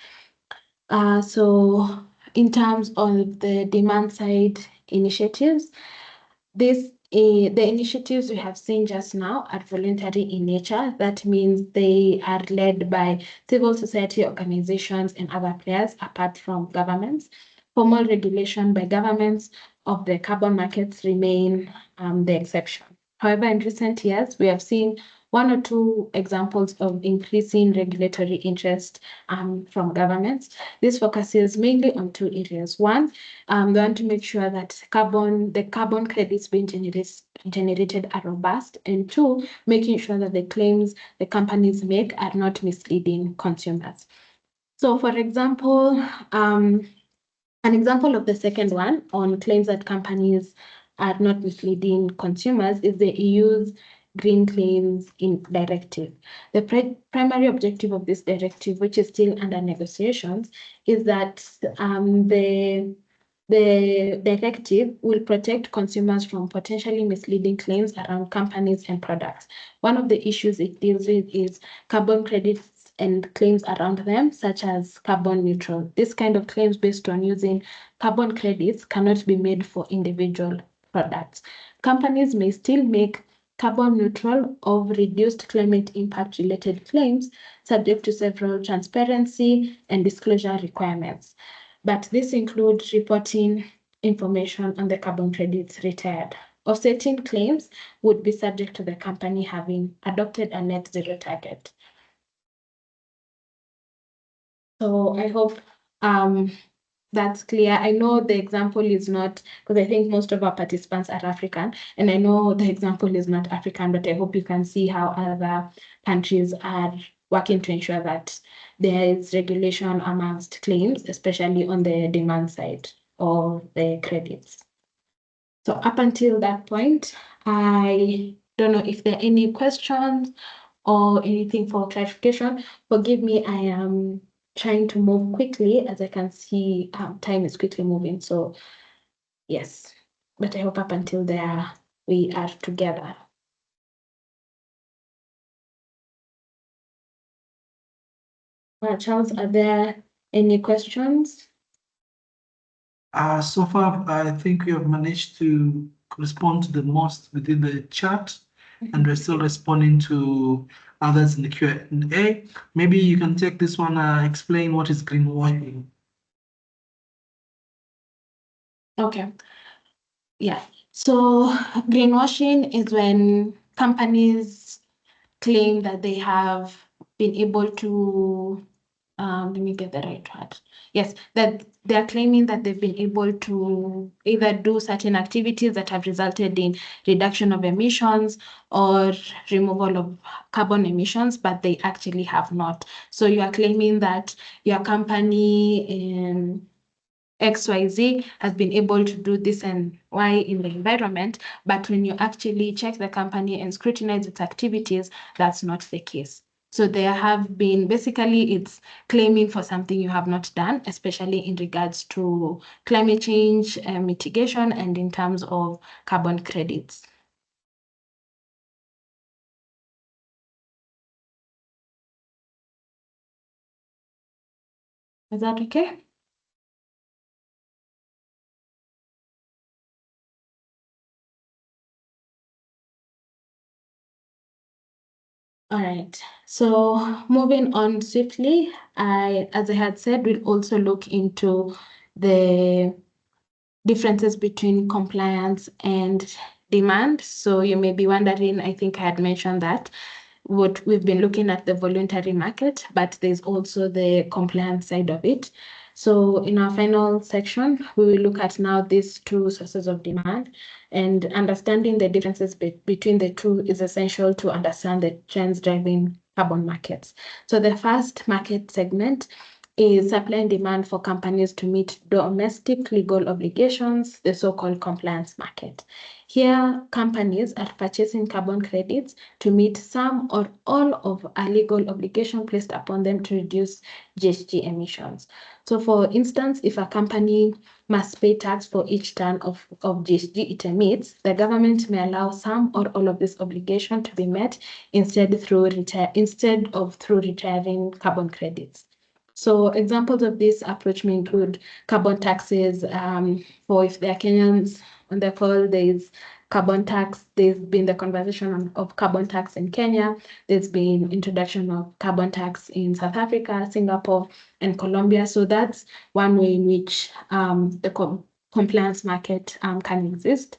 So in terms of the demand side initiatives, the initiatives we have seen just now are voluntary in nature. That means they are led by civil society organizations and other players apart from governments. Formal regulation by governments of the carbon markets remain the exception. However, in recent years, we have seen one or two examples of increasing regulatory interest from governments. This focuses mainly on two areas. One, we want to make sure that the carbon credits being generated are robust. And two, making sure that the claims the companies make are not misleading consumers. So for example, an example of the second one on claims that companies are not misleading consumers is the EU's Green Claims in Directive. The primary objective of this directive, which is still under negotiations, is that the directive will protect consumers from potentially misleading claims around companies and products. One of the issues it deals with is carbon credits and claims around them, such as carbon neutral. This kind of claims based on using carbon credits cannot be made for individual products. Companies may still make carbon neutral or reduced climate impact related claims subject to several transparency and disclosure requirements. But this includes reporting information on the carbon credits retired. Offsetting claims would be subject to the company having adopted a net zero target. So I hope that's clear. I know the example is not, because I think most of our participants are African, and I know the example is not African, but I hope you can see how other countries are working to ensure that there is regulation amongst claims, especially on the demand side of the credits. So up until that point, I don't know if there are any questions or anything for clarification. Forgive me, I am trying to move quickly as I can see time is quickly moving. So yes, but I hope up until there we are together. Charles, are there any questions? So far, I think we have managed to respond to the most within the chat, and we're still responding to others in the Q&A. Maybe you can take this one, explain what is greenwashing. Okay. Yeah. So greenwashing is when companies claim that they have been able to, let me get the right word. Yes, that they're claiming that they've been able to either do certain activities that have resulted in reduction of emissions or removal of carbon emissions, but they actually have not. So you are claiming that your company XYZ has been able to do this and Y in the environment, but when you actually check the company and scrutinize its activities, that's not the case. So there have been, basically it's claiming for something you have not done, especially in regards to climate change mitigation and in terms of carbon credits. Is that okay? All right. So moving on swiftly, as I had said, we'll also look into the differences between compliance and demand. So you may be wondering, I think I had mentioned that what we've been looking at the voluntary market, but there's also the compliance side of it. So in our final section, we will look at now these two sources of demand, and understanding the differences between the two is essential to understand the trends driving carbon markets. So the first market segment is supply and demand for companies to meet domestic legal obligations, the so-called compliance market. Here, companies are purchasing carbon credits to meet some or all of a legal obligation placed upon them to reduce GHG emissions. So for instance, if a company must pay tax for each ton of GHG it emits, the government may allow some or all of this obligation to be met instead of through retiring carbon credits. So examples of this approach may include carbon taxes. For if there are Kenyans on the call, there's carbon tax. There's been the conversation of carbon tax in Kenya. There's been introduction of carbon tax in South Africa, Singapore, and Colombia. So that's one way in which the compliance market can exist.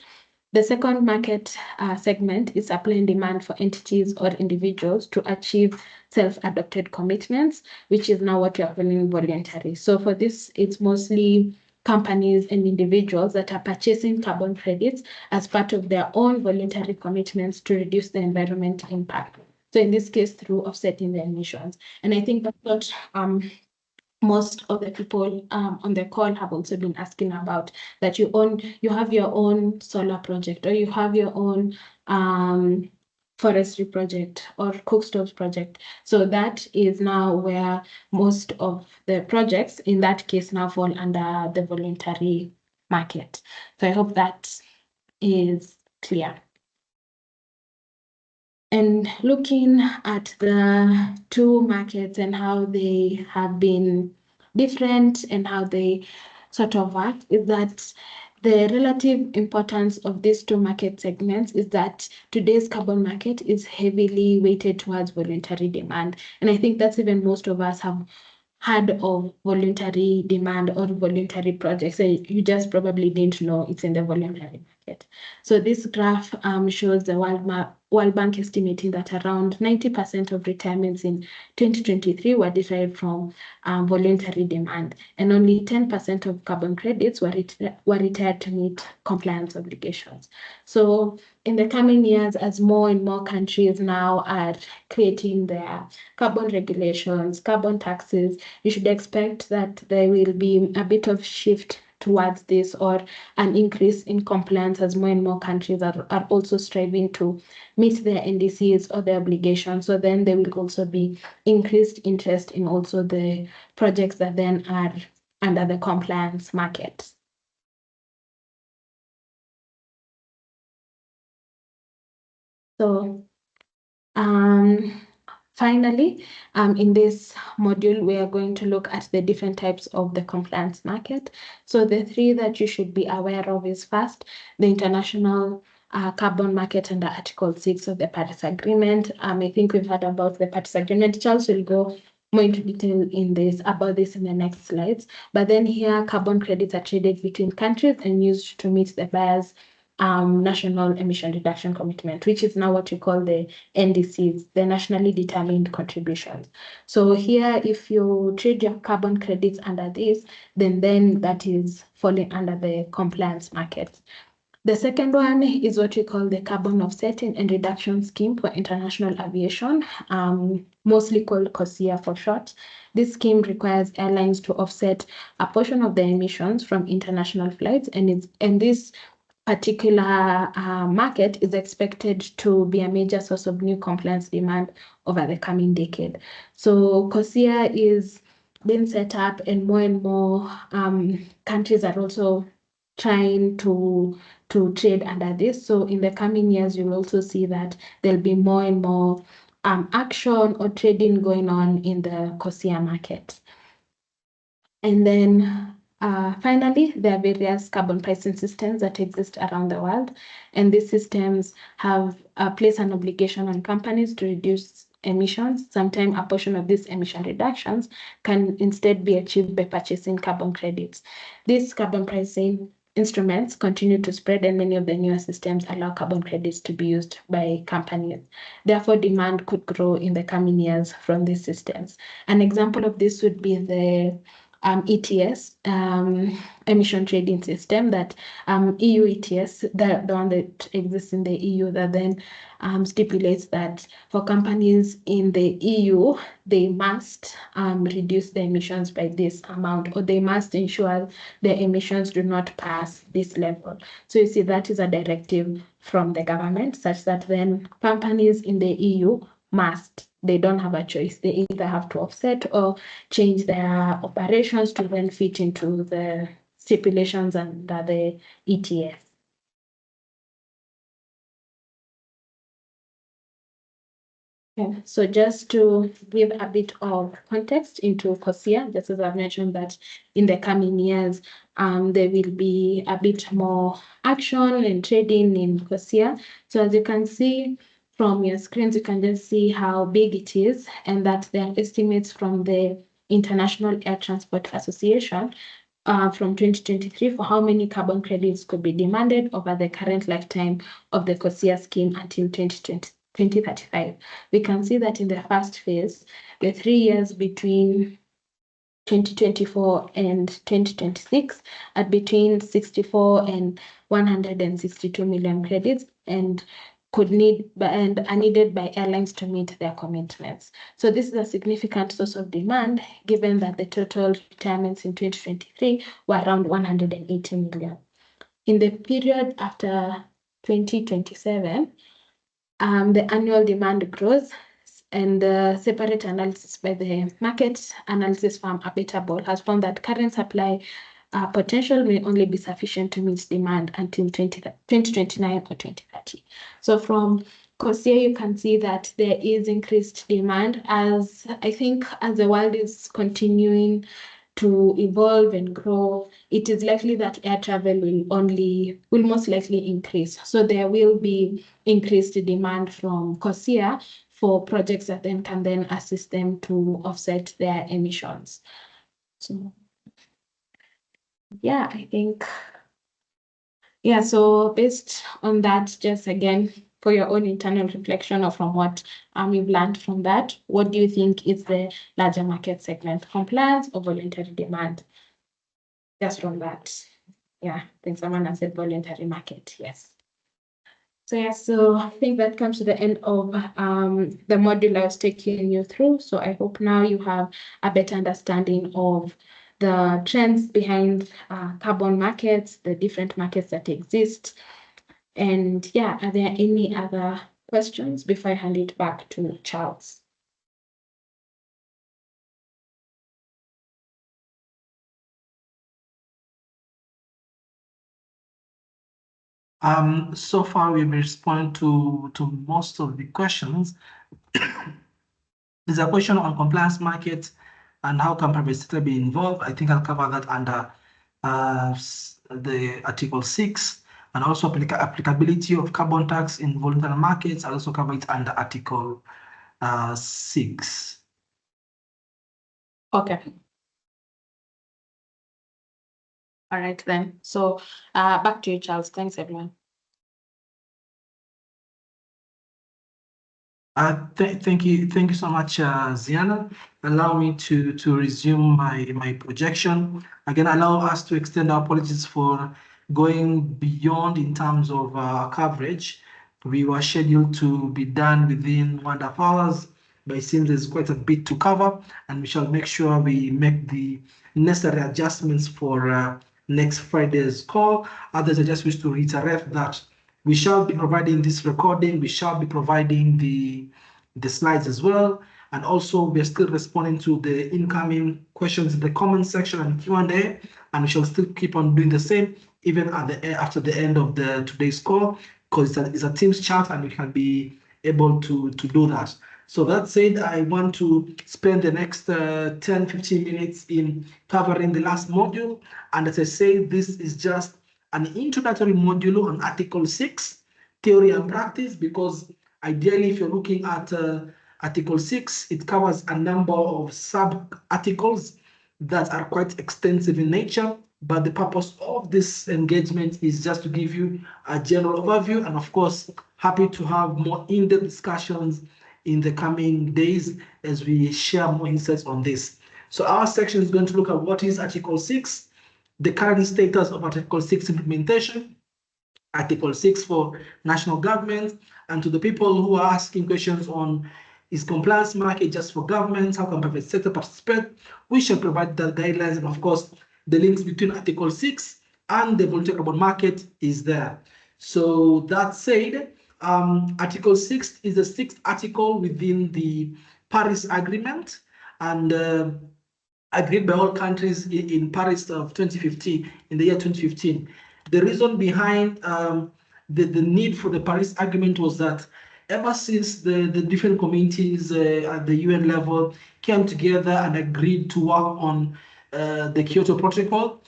The second market segment is supply and demand for entities or individuals to achieve self-adopted commitments, which is now what we are calling voluntary. So for this, it's mostly companies and individuals that are purchasing carbon credits as part of their own voluntary commitments to reduce the environmental impact. So in this case, through offsetting the emissions. And I think that's what most of the people on the call have also been asking about, that you have your own solar project, or you have your own forestry project or cook stoves project. So that is now where most of the projects in that case now fall under the voluntary market. So I hope that is clear. And looking at the two markets and how they have been different and how they sort of work, is that the relative importance of these two market segments is that today's carbon market is heavily weighted towards voluntary demand. And I think that's even most of us have heard of voluntary demand or voluntary projects. So you just probably didn't know it's in the voluntary market. So this graph shows the World Bank estimating that around 90% of retirements in 2023 were derived from voluntary demand, and only 10% of carbon credits were retired to meet compliance obligations. So in the coming years, as more and more countries now are creating their carbon regulations, carbon taxes, you should expect that there will be a bit of shift towards this, or an increase in compliance as more and more countries are also striving to meet their NDCs or their obligations. So then there will also be increased interest in also the projects that then are under the compliance market. So finally, in this module, we are going to look at the different types of the compliance market. So the three that you should be aware of is first, the international carbon market under Article 6 of the Paris Agreement. I think we've heard about the Paris Agreement. Charles will go more into detail about this in the next slides. But then here, carbon credits are traded between countries and used to meet the buyer's national emission reduction commitment, which is now what we call the NDCs, the nationally determined contributions. So here, if you trade your carbon credits under this, then that is falling under the compliance market. The second one is what we call the carbon offsetting and reduction scheme for international aviation, mostly called CORSIA for short. This scheme requires airlines to offset a portion of their emissions from international flights, and this particular market is expected to be a major source of new compliance demand over the coming decade. So CORSIA is being set up, and more countries are also trying to trade under this. So in the coming years, you'll also see that there'll be more and more action or trading going on in the CORSIA market. And then finally, there are various carbon pricing systems that exist around the world, and these systems have placed an obligation on companies to reduce emissions. Sometimes a portion of these emission reductions can instead be achieved by purchasing carbon credits. These carbon pricing instruments continue to spread, and many of the newer systems allow carbon credits to be used by companies. Therefore, demand could grow in the coming years from these systems. An example of this would be the ETS, emission trading system, that EU ETS, the one that exists in the EU, that then stipulates that for companies in the EU, they must reduce the emissions by this amount, or they must ensure the emissions do not pass this level. So you see, that is a directive from the government, such that then companies in the EU they don't have a choice. They either have to offset or change their operations to then fit into the stipulations under the ETS. Okay. So just to give a bit of context into COSIA, just as I've mentioned that in the coming years, there will be a bit more action and trading in COSIA. So as you can see from your screens, you can just see how big it is, and that there are estimates from the International Air Transport Association from 2023 for how many carbon credits could be demanded over the current lifetime of the COSIA scheme until 2035. We can see that in the first phase, the 3 years between 2024 and 2026 at between 64 and 162 million credits, and are needed by airlines to meet their commitments. So this is a significant source of demand, given that the total retirements in 2023 were around 180 million. In the period after 2027, the annual demand grows, and the separate analysis by the market analysis firm Appetable has found that current supply potential may only be sufficient to meet demand until 2029 or 2030. So from COSIA, you can see that there is increased demand, as I think as the world is continuing to evolve and grow, it is likely that air travel will most likely increase. So there will be increased demand from COSIA for projects that then can then assist them to offset their emissions. So yeah, I think, yeah, so based on that, just again, for your own internal reflection or from what you've learned from that, what do you think is the larger market segment, compliance or voluntary demand? Just from that. Yeah, I think someone has said voluntary market, yes. So yeah, so I think that comes to the end of the module I was taking you through. So I hope now you have a better understanding of the trends behind carbon markets, the different markets that exist. And yeah, are there any other questions before I hand it back to Charles? So far we've responded to most of the questions. There's a question on compliance market and how can private sector be involved. I think I'll cover that under the Article 6, and also applicability of carbon tax in voluntary markets. I'll also cover it under Article 6. Okay. All right then. So back to you, Charles. Thanks, everyone. Thank you so much, Ziana. Allow me to resume my projection. Again, allow us to extend our apologies for going beyond in terms of coverage. We were scheduled to be done within 1.5 hours, but it seems there's quite a bit to cover, and we shall make sure we make the necessary adjustments for next Friday's call. Others, I just wish to reiterate that we shall be providing this recording. We shall be providing the slides as well. And also, we are still responding to the incoming questions in the comment section and Q&A. And we shall still keep on doing the same, even after the end of today's call, because it's a Teams chat and we can be able to do that. So that said, I want to spend the next 10-15 minutes in covering the last module. And as I say, this is just an introductory module on Article 6, theory and practice, because ideally, if you're looking at Article 6, it covers a number of sub-articles that are quite extensive in nature, but the purpose of this engagement is just to give you a general overview, and of course, happy to have more in-depth discussions in the coming days as we share more insights on this. So our section is going to look at what is Article 6, the current status of Article 6 implementation, Article 6 for national governments, and to the people who are asking questions on is compliance market just for governments, how can private sector participate, we shall provide the guidelines, and of course, the links between Article 6 and the voluntary carbon market is there. So that said, Article 6 is the sixth article within the Paris Agreement, and agreed by all countries in Paris of 2015, in the year 2015. The reason behind the need for the Paris Agreement was that ever since the different communities at the UN level came together and agreed to work on the Kyoto Protocol,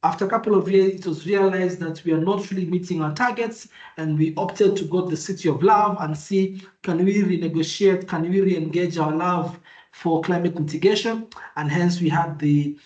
after a couple of years, it was realized that we are not really meeting our targets, and we opted to go to the city of love and see, can we renegotiate, can we re-engage our love for climate mitigation, and hence we had the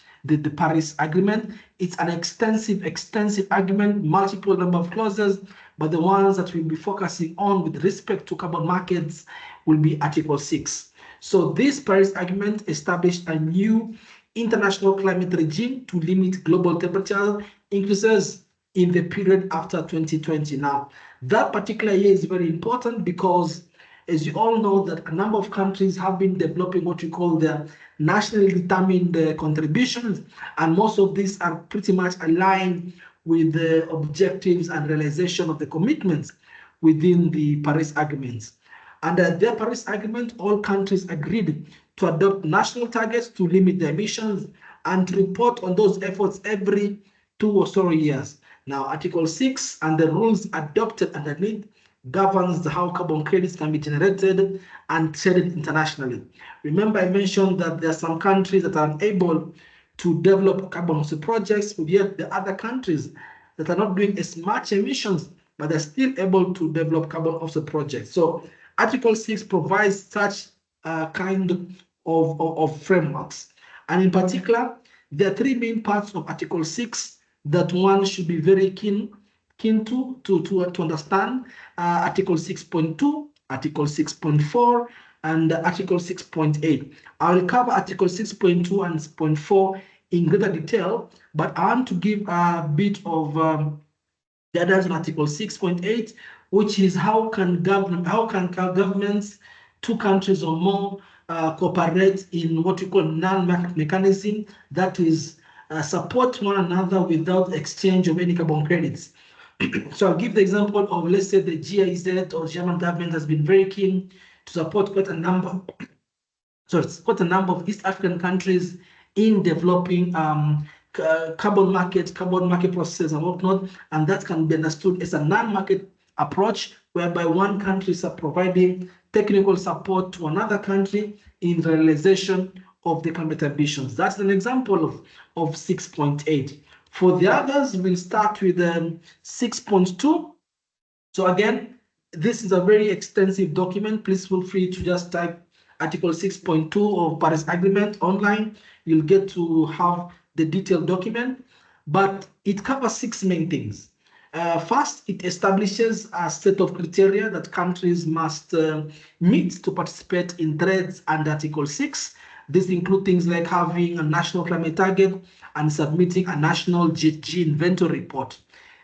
Paris Agreement. It's an extensive agreement, multiple number of clauses, but the ones that we'll be focusing on with respect to carbon markets will be Article 6. So this Paris Agreement established a new international climate regime to limit global temperature increases in the period after 2020. Now, that particular year is very important because, as you all know, that a number of countries have been developing what we call their nationally determined contributions, and most of these are pretty much aligned with the objectives and realization of the commitments within the Paris Agreements. Under the Paris Agreement, all countries agreed to adopt national targets to limit their emissions and to report on those efforts every 2 or so years. Now, Article 6 and the rules adopted underneath governs how carbon credits can be generated and traded internationally. Remember, I mentioned that there are some countries that are unable to develop carbon offset projects, but yet the other countries that are not doing as much emissions, but they're still able to develop carbon offset projects. So Article 6 provides such kind of frameworks. And in particular, there are three main parts of Article 6 that one should be very keen to understand. Article 6.2, Article 6.4, and Article 6.8. I will cover Article 6.2 and 6.4 in greater detail, but I want to give a bit of guidance on Article 6.8, which is how can governments, two countries or more, cooperate in what we call non-market mechanism, that is support one another without exchange of any carbon credits. So I'll give the example of, let's say, the GIZ or German government has been very keen to support quite a number of East African countries in developing carbon market processes and whatnot, and that can be understood as a non-market approach whereby one country is providing technical support to another country in the realization of the climate ambitions. That's an example of 6.8. For the others, we'll start with 6.2. So again, this is a very extensive document. Please feel free to just type Article 6.2 of Paris Agreement online. You'll get to have the detailed document, but it covers 6 main things. First, it establishes a set of criteria that countries must meet to participate in trades under Article 6. These include things like having a national climate target and submitting a national GHG inventory report.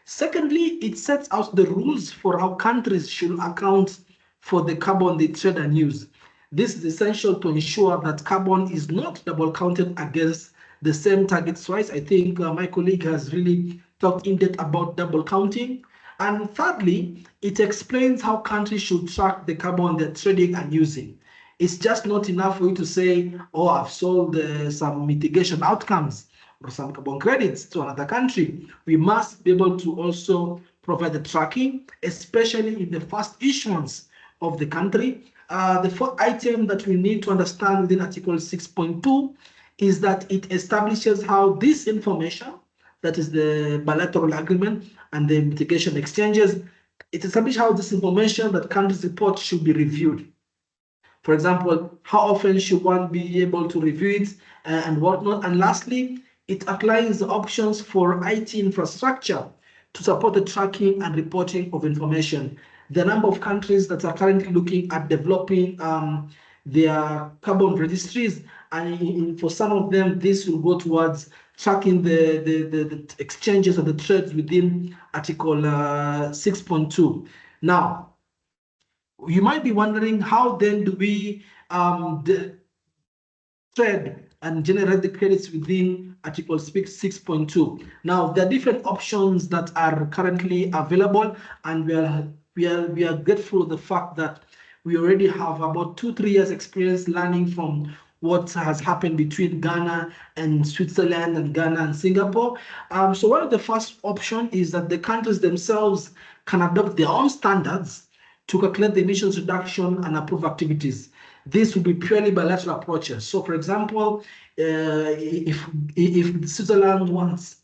Secondly, it sets out the rules for how countries should account for the carbon they trade and use. This is essential to ensure that carbon is not double counted against the same targets twice. I think my colleague has really talked in depth about double counting. And thirdly, it explains how countries should track the carbon they're trading and using. It's just not enough for you to say, oh, I've sold some mitigation outcomes or some carbon credits to another country. We must be able to also provide the tracking, especially in the first issuance of the country. The fourth item that we need to understand within Article 6.2 is that it establishes how this information, that is the bilateral agreement and the mitigation exchanges, it establishes how this information that countries report should be reviewed. For example, how often should one be able to review it and whatnot. And lastly, it outlines the options for IT infrastructure to support the tracking and reporting of information. The number of countries that are currently looking at developing their carbon registries, and for some of them, this will go towards tracking the exchanges and the trades within Article 6.2. Now, you might be wondering, how then do we trade and generate the credits within Article 6.2. Now, there are different options that are currently available, and we are grateful of the fact that we already have about 2-3 years experience learning from what has happened between Ghana and Switzerland and Ghana and Singapore. So one of the first option is that the countries themselves can adopt their own standards to calculate the emissions reduction and approve activities. This will be purely bilateral approaches. So, for example, if Switzerland wants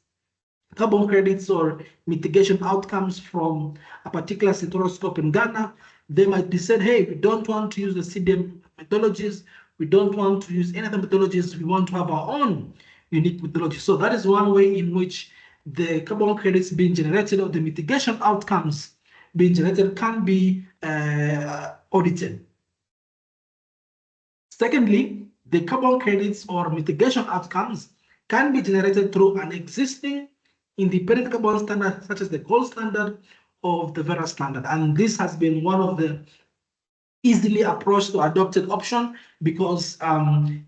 carbon credits or mitigation outcomes from a particular sectoral scope in Ghana, they might decide, hey, we don't want to use the CDM methodologies, we don't want to use any other methodologies, we want to have our own unique methodology. So that is one way in which the carbon credits being generated or the mitigation outcomes being generated can be audited. Secondly, the carbon credits or mitigation outcomes can be generated through an existing independent carbon standard, such as the gold standard of the Verst standard. And this has been one of the easily approached or adopted option, because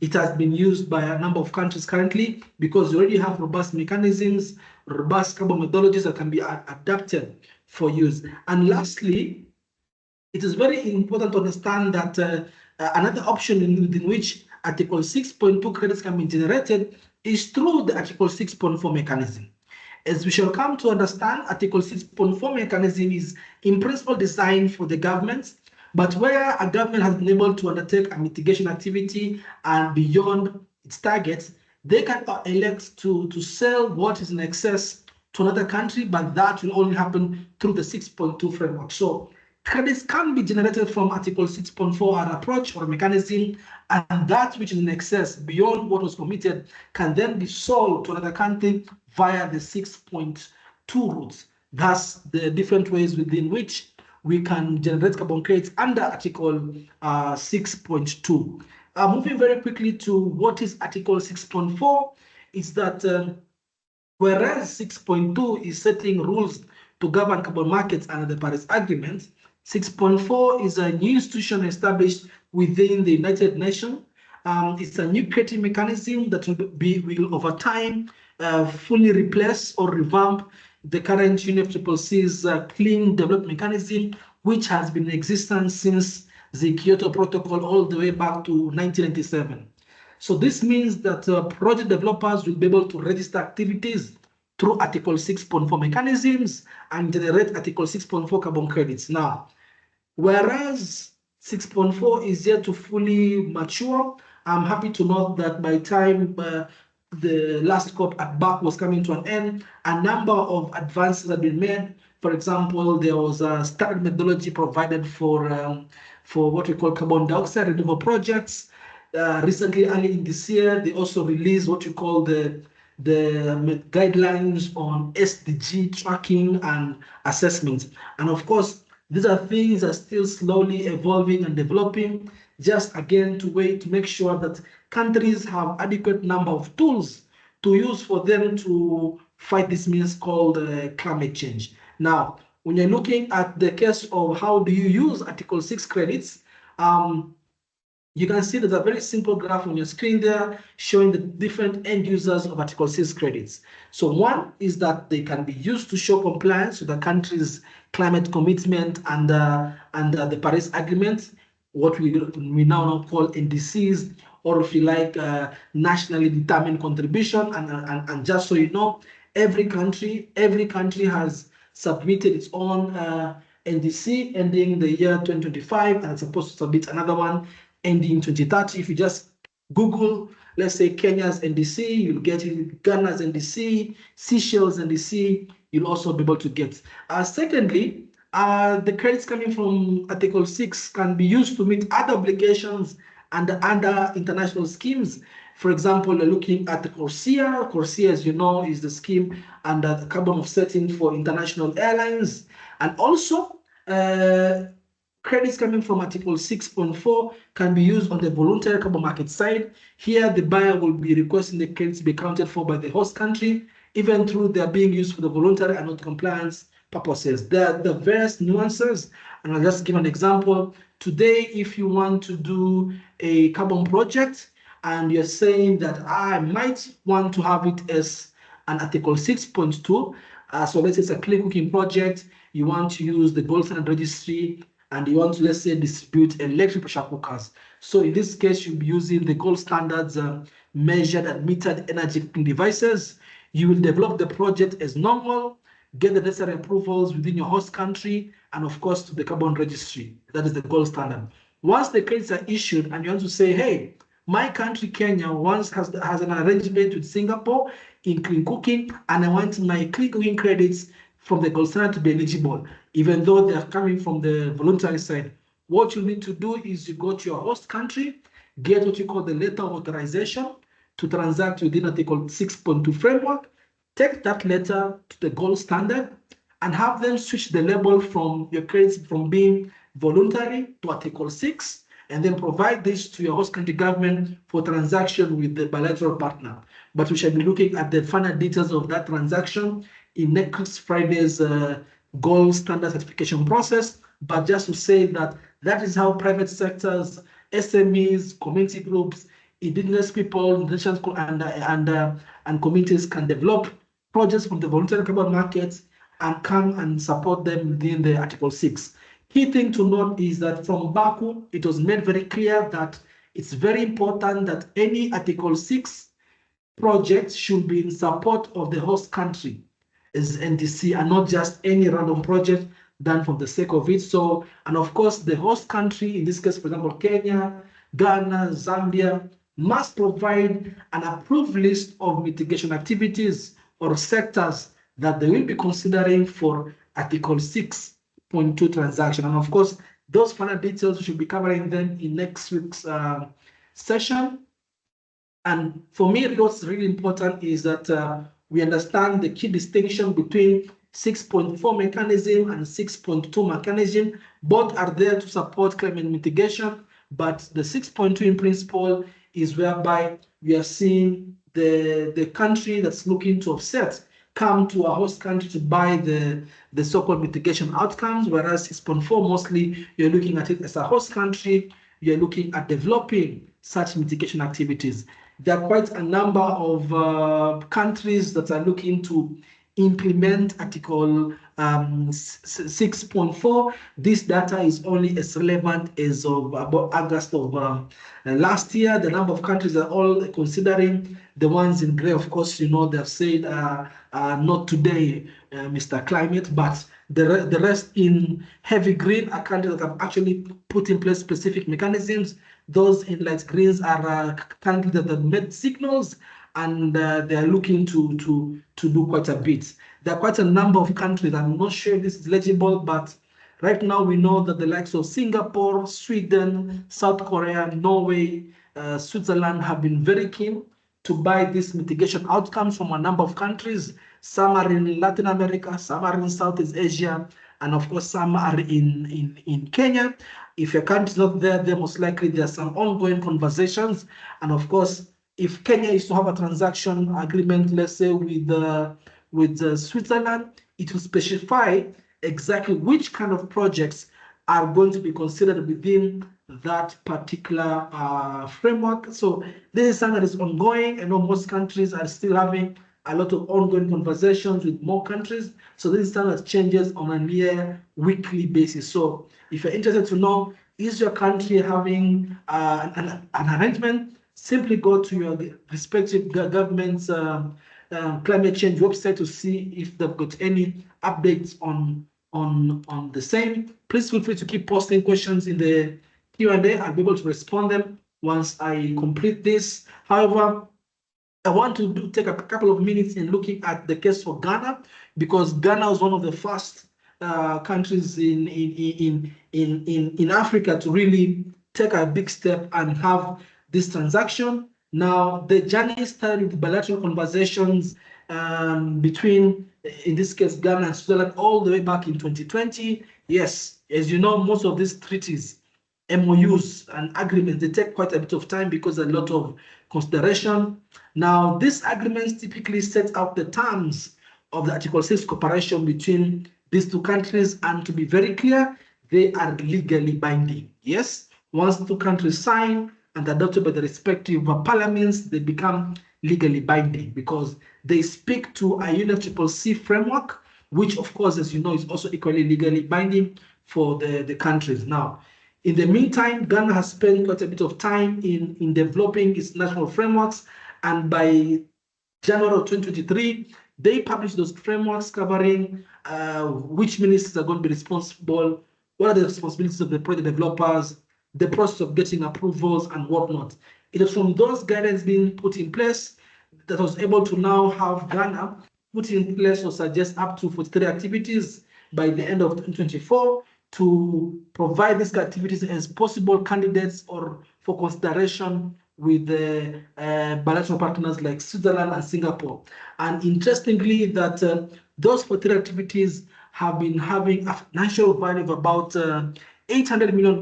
it has been used by a number of countries currently, because you already have robust mechanisms, robust carbon methodologies that can be adapted for use. And lastly, it is very important to understand that another option within which Article 6.2 credits can be generated is through the Article 6.4 mechanism. As we shall come to understand, Article 6.4 mechanism is in principle designed for the governments, but where a government has been able to undertake a mitigation activity and beyond its targets, they can elect to sell what is in excess to another country, but that will only happen through the 6.2 framework. So credits can be generated from Article 6.4 approach or mechanism, and that which is in excess beyond what was committed can then be sold to another country via the 6.2 routes. Thus, the different ways within which we can generate carbon credits under Article 6.2. Moving very quickly to what is Article 6.4, is that whereas 6.2 is setting rules to govern carbon markets under the Paris Agreement, 6.4 is a new institution established within the United Nations. It's a new creative mechanism that will over time fully replace or revamp the current UNFCCC's clean development mechanism, which has been in existence since the Kyoto Protocol all the way back to 1997. So this means that project developers will be able to register activities through Article 6.4 mechanisms and generate Article 6.4 carbon credits. Now, whereas 6.4 is yet to fully mature, I'm happy to note that by the time the last COP at BAC was coming to an end, a number of advances have been made. For example, there was a standard methodology provided for what we call carbon dioxide removal projects. Recently, early in this year, they also released what we call the guidelines on SDG tracking and assessment. And of course, these are things that are still slowly evolving and developing, just again to make sure that countries have adequate number of tools to use for them to fight this means called climate change. Now, when you're looking at the case of how do you use Article 6 credits, you can see there's a very simple graph on your screen there showing the different end users of Article 6 credits. So one is that they can be used to show compliance with the country's climate commitment and the Paris Agreement, what we now call NDCs, or if you like, nationally determined contribution. And just so you know, every country has submitted its own NDC ending the year 2025, and it's supposed to submit another one ending 2030. If you just Google, let's say Kenya's NDC, you'll get it, Ghana's NDC, Seychelles NDC, you'll also be able to get. Secondly, The credits coming from Article 6 can be used to meet other obligations and under international schemes. For example, looking at the CORSIA. CORSIA, as you know, is the scheme under the carbon offsetting for international airlines. And also, credits coming from Article 6.4 can be used on the voluntary carbon market side. Here, the buyer will be requesting the credits be accounted for by the host country, even though they are being used for the voluntary and not compliance purposes. There are the various nuances, and I'll just give an example. Today, if you want to do a carbon project and you're saying that I might want to have it as an Article 6.2, so let's say it's a clean cooking project, you want to use the gold standard registry, and you want to, let's say, distribute electric pressure cookers. So in this case, you'll be using the gold standards measured and metered energy cooking devices. You will develop the project as normal, get the necessary approvals within your host country, and of course to the carbon registry. That is the gold standard. Once the credits are issued and you want to say, hey, my country, Kenya, once has an arrangement with Singapore in clean cooking, and I want my clean cooking credits from the gold standard to be eligible, even though they are coming from the voluntary side. What you need to do is you go to your host country, get what you call the letter of authorization to transact within Article 6.2 framework, take that letter to the gold standard, and have them switch the label from your credits from being voluntary to Article 6, and then provide this to your host country government for transaction with the bilateral partner. But we shall be looking at the final details of that transaction in next Friday's gold standard certification process. But just to say that that is how private sectors, SMEs, community groups, indigenous people, nations, and communities can develop projects from the voluntary carbon markets and come and support them within the Article 6. Key thing to note is that from Baku, it was made very clear that it's very important that any Article 6 project should be in support of the host country as NDC and not just any random project done for the sake of it. So, and of course, the host country, in this case, for example, Kenya, Ghana, Zambia, must provide an approved list of mitigation activities or sectors that they will be considering for Article 6.2 transaction. And of course, those final details, we should be covering them in next week's session. And for me, what's really important is that we understand the key distinction between 6.4 mechanism and 6.2 mechanism. Both are there to support climate mitigation, but the 6.2 in principle is whereby we are seeing the country that's looking to offset come to a host country to buy the so-called mitigation outcomes, whereas 6.4 mostly you're looking at it as a host country, you're looking at developing such mitigation activities. There are quite a number of countries that are looking to implement Article 6.4. This data is only as relevant as of about August of last year. The number of countries are all considering. The ones in gray, of course, you know, they've said not today, Mr. Climate, but the rest in heavy green are countries that have actually put in place specific mechanisms. Those in light greens are countries that have made signals, and they are looking to do quite a bit. There are quite a number of countries. I'm not sure if this is legible, but right now we know that the likes of Singapore, Sweden, South Korea, Norway, Switzerland have been very keen to buy these mitigation outcomes from a number of countries. Some are in Latin America, some are in Southeast Asia, and of course some are in Kenya. If your country is not there, then most likely there are some ongoing conversations. And of course, if Kenya is to have a transaction agreement, let's say with Switzerland, it will specify exactly which kind of projects are going to be considered within that particular framework. So this is something that is ongoing. I know most countries are still having a lot of ongoing conversations with more countries. So this is something that changes on a near weekly basis. So if you're interested to know, is your country having an arrangement, simply go to your respective government's climate change website to see if they've got any updates on the same. Please feel free to keep posting questions in the Q&A. I'll be able to respond them once I complete this. However, I want to take a couple of minutes in looking at the case for Ghana, because Ghana was one of the first countries in Africa to really take a big step and have this transaction. Now, the journey started with bilateral conversations between, in this case, Ghana and Switzerland, all the way back in 2020. Yes, as you know, most of these treaties, MOUs and agreements, they take quite a bit of time because a lot of consideration. Now, these agreements typically set out the terms of the Article 6 cooperation between these two countries, and to be very clear, they are legally binding. Yes, once two countries sign and adopted by the respective parliaments, they become legally binding because they speak to a UNFCCC framework, which of course, as you know, is also equally legally binding for the countries. Now, in the meantime, Ghana has spent quite a bit of time in developing its national frameworks, and by January of 2023, they published those frameworks covering which ministers are going to be responsible, what are the responsibilities of the project developers, the process of getting approvals and whatnot. It is from those guidelines being put in place that was able to now have Ghana put in place or suggest up to 43 activities by the end of 2024 to provide these activities as possible candidates or for consideration with the bilateral partners like Switzerland and Singapore. And interestingly, that those 43 activities have been having a financial value of about $800 million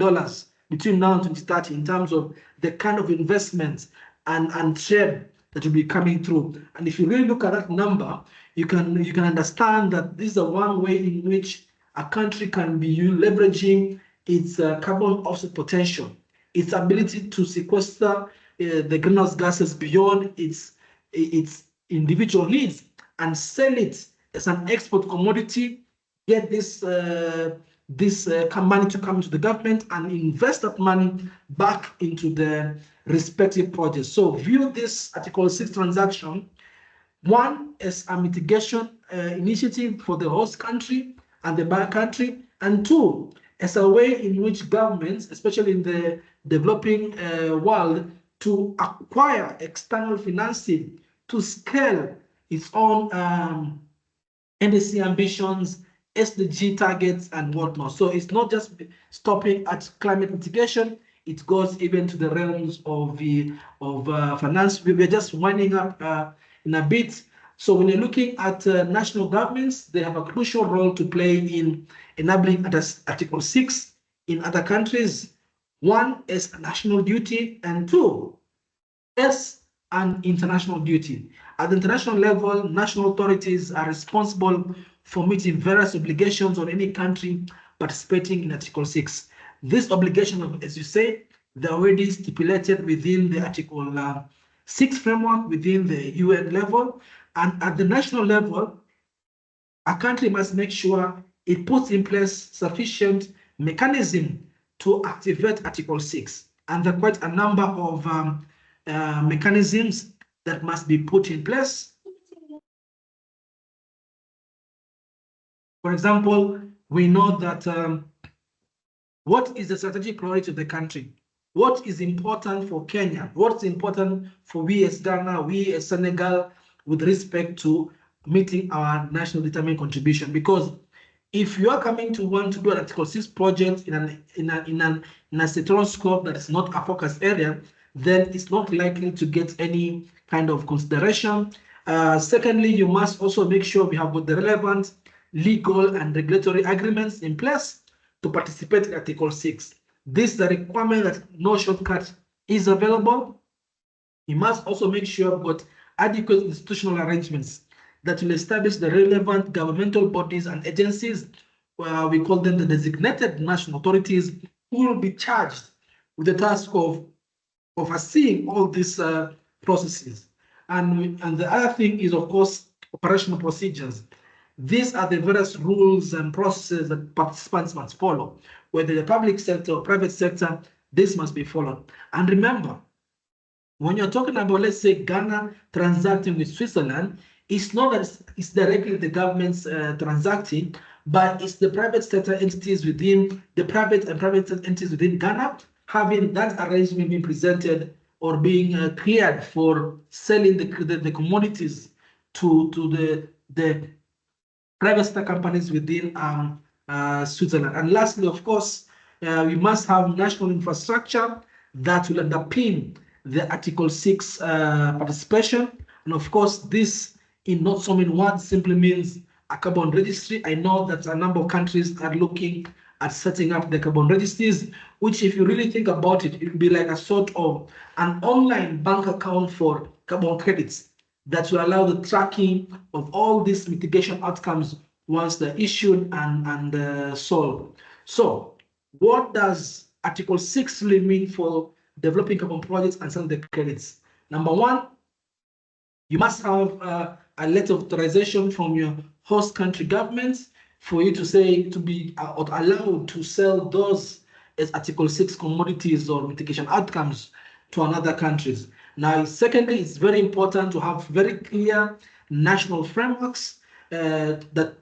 between now and 2030 in terms of the kind of investments and trade that will be coming through. And if you really look at that number, you can understand that this is one way in which a country can be leveraging its carbon offset potential, its ability to sequester the greenhouse gases beyond its individual needs and sell it as an export commodity, get this money to come into the government and invest that money back into the respective projects. So view this Article 6 transaction, one, as a mitigation initiative for the host country and the buyer country, and two, as a way in which governments, especially in the developing world, to acquire external financing to scale its own NDC ambitions, SDG targets, and whatnot. So it's not just stopping at climate mitigation; it goes even to the realms of finance. We're just winding up in a bit. So when you're looking at national governments, they have a crucial role to play in enabling Article 6 in other countries. One is a national duty, and two is an international duty. At the international level, national authorities are responsible for meeting various obligations on any country participating in Article 6. This obligation, as you say, they're already stipulated within the Article 6 framework within the UN level. And at the national level, a country must make sure it puts in place sufficient mechanism to activate Article 6. And there are quite a number of mechanisms that must be put in place. For example, we know that what is the strategic priority of the country? What is important for Kenya? What's important for we as Ghana, we as Senegal, with respect to meeting our national determined contribution? Because if you are coming to want to do an Article 6 project in a sectoral scope that is not a focus area, then it's not likely to get any kind of consideration. Secondly, you must also make sure we have got the relevant legal and regulatory agreements in place to participate in Article 6. This is the requirement that no shortcut is available. You must also make sure you've got adequate institutional arrangements that will establish the relevant governmental bodies and agencies, we call them the designated national authorities, who will be charged with the task of overseeing all these processes. And the other thing is, of course, operational procedures. These are the various rules and processes that participants must follow. Whether the public sector or private sector, this must be followed. And remember, when you're talking about, let's say, Ghana transacting with Switzerland, it's not that it's directly the government's transacting, but it's the private sector entities within the private entities within Ghana having that arrangement being presented or being cleared for selling the commodities to the private sector companies within Switzerland. And lastly, of course, we must have national infrastructure that will underpin the Article 6 participation. And of course, this in not so many words simply means a carbon registry. I know that a number of countries are looking at setting up the carbon registries, which if you really think about it, it will be like a sort of an online bank account for carbon credits that will allow the tracking of all these mitigation outcomes once they're issued and solved. So what does Article 6 really mean for developing carbon projects and selling the credits? Number one, you must have a letter of authorization from your host country government for you to say to be allowed to sell those as Article 6 commodities or mitigation outcomes to another countries. Now, secondly, it's very important to have very clear national frameworks that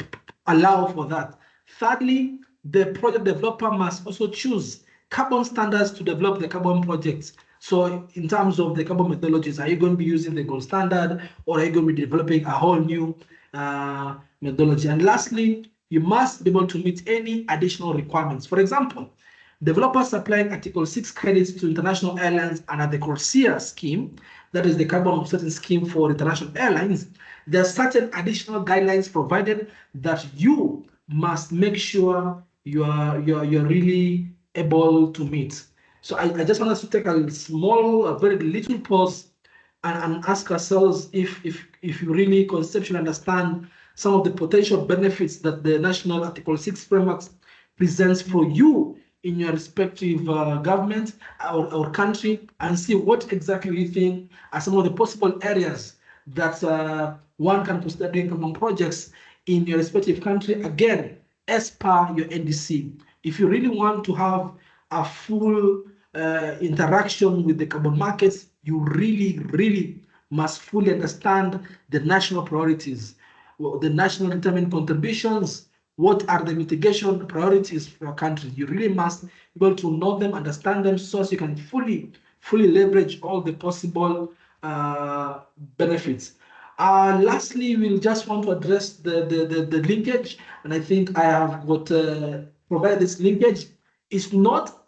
allow for that. Thirdly, the project developer must also choose carbon standards to develop the carbon projects. So in terms of the carbon methodologies, are you going to be using the gold standard, or are you going to be developing a whole new methodology? And lastly, you must be able to meet any additional requirements. For example, developers supplying Article 6 credits to international airlines under the CORSIA scheme, that is the carbon offsetting scheme for international airlines, there are certain additional guidelines provided that you must make sure you're really able to meet. So I just want us to take a small, a very little pause and ask ourselves if you really conceptually understand some of the potential benefits that the national Article 6 frameworks presents for you in your respective government or country, and see what exactly you think are some of the possible areas that one can consider doing carbon projects in your respective country, again, as per your NDC. If you really want to have a full interaction with the carbon markets, you really must fully understand the national priorities, the national determined contributions. What are the mitigation priorities for your country? You really must be able to know them, understand them, so you can fully leverage all the possible benefits. Lastly, we'll just want to address the linkage, and I think I have got provided this linkage. It's not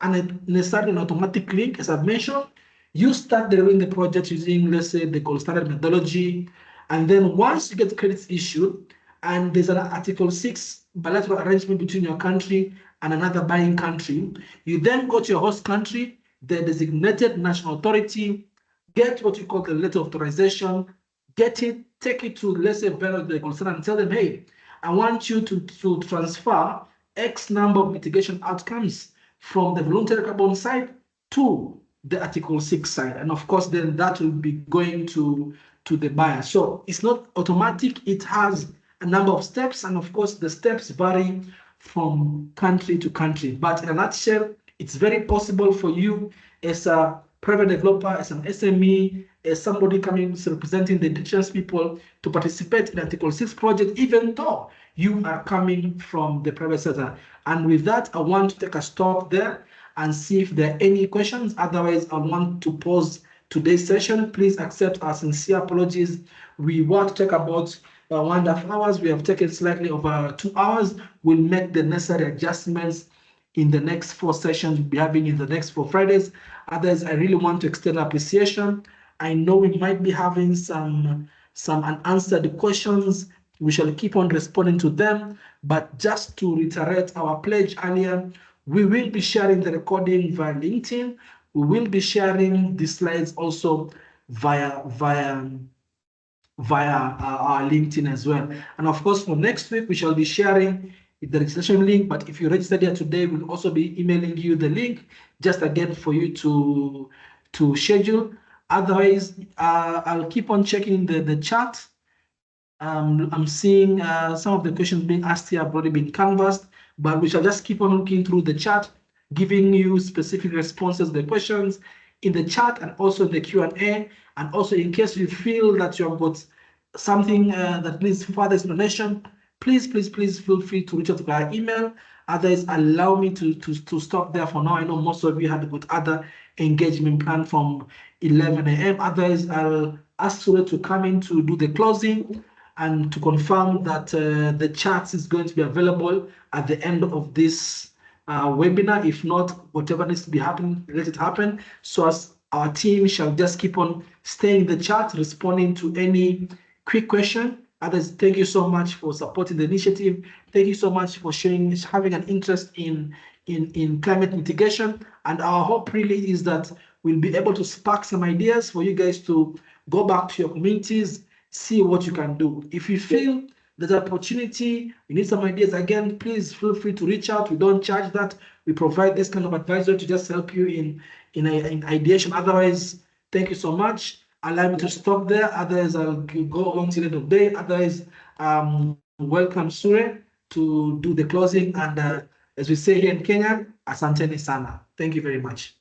necessarily an automatic link, as I've mentioned. You start delivering the project using, let's say, the gold standard methodology, and then once you get credits issued, and there's an Article 6 bilateral arrangement between your country and another buying country, you then go to your host country, the designated national authority, get what you call the letter of authorization, get it, take it to, let's say, the concern, and tell them, hey, I want you to transfer X number of mitigation outcomes from the voluntary carbon side to the Article 6 side. And of course, then that will be going to the buyer. So it's not automatic. It has a number of steps. And of course, the steps vary from country to country. But in a nutshell, it's very possible for you as a private developer, as an SME, as somebody coming representing the indigenous people to participate in Article 6 project, even though you are coming from the private sector. And with that, I want to take a stop there and see if there are any questions. Otherwise, I want to pause today's session. Please accept our sincere apologies. We want to take about 1.5 hours. We have taken slightly over 2 hours. We'll make the necessary adjustments in the next 4 sessions we'll be having in the next 4 Fridays. Others, I really want to extend appreciation. I know we might be having some unanswered questions. We shall keep on responding to them. But just to reiterate our pledge earlier, we will be sharing the recording via LinkedIn. We will be sharing the slides also via our LinkedIn as well. And of course, for next week, we shall be sharing the registration link. But if you registered here today, we'll also be emailing you the link, just again for you to schedule. Otherwise, I'll keep on checking the chat. I'm seeing some of the questions being asked here have already been canvassed, but we shall just keep on looking through the chat, giving you specific responses to the questions in the chat and also the Q&A. And also, in case you feel that you have got something that needs further explanation, please feel free to reach out via email. Otherwise, allow me to stop there for now. I know most of you had got other engagement planned from 11 a.m. Otherwise, I'll ask Sule to come in to do the closing. and to confirm that the charts is going to be available at the end of this webinar. If not, whatever needs to be happening, let it happen. So as our team shall just keep on staying in the chat, responding to any quick question. Others, thank you so much for supporting the initiative. Thank you so much for having an interest in climate mitigation. And our hope really is that we'll be able to spark some ideas for you guys to go back to your communities, see what you can do. If you feel there's an opportunity, you need some ideas, again, please feel free to reach out. We don't charge that. We provide this kind of advisory to just help you in ideation. Otherwise, thank you so much. Allow me to stop there. Otherwise, I'll go on till the end of the day. Otherwise, welcome Sure to do the closing. And as we say here in Kenya, asanteni sana. Thank you very much.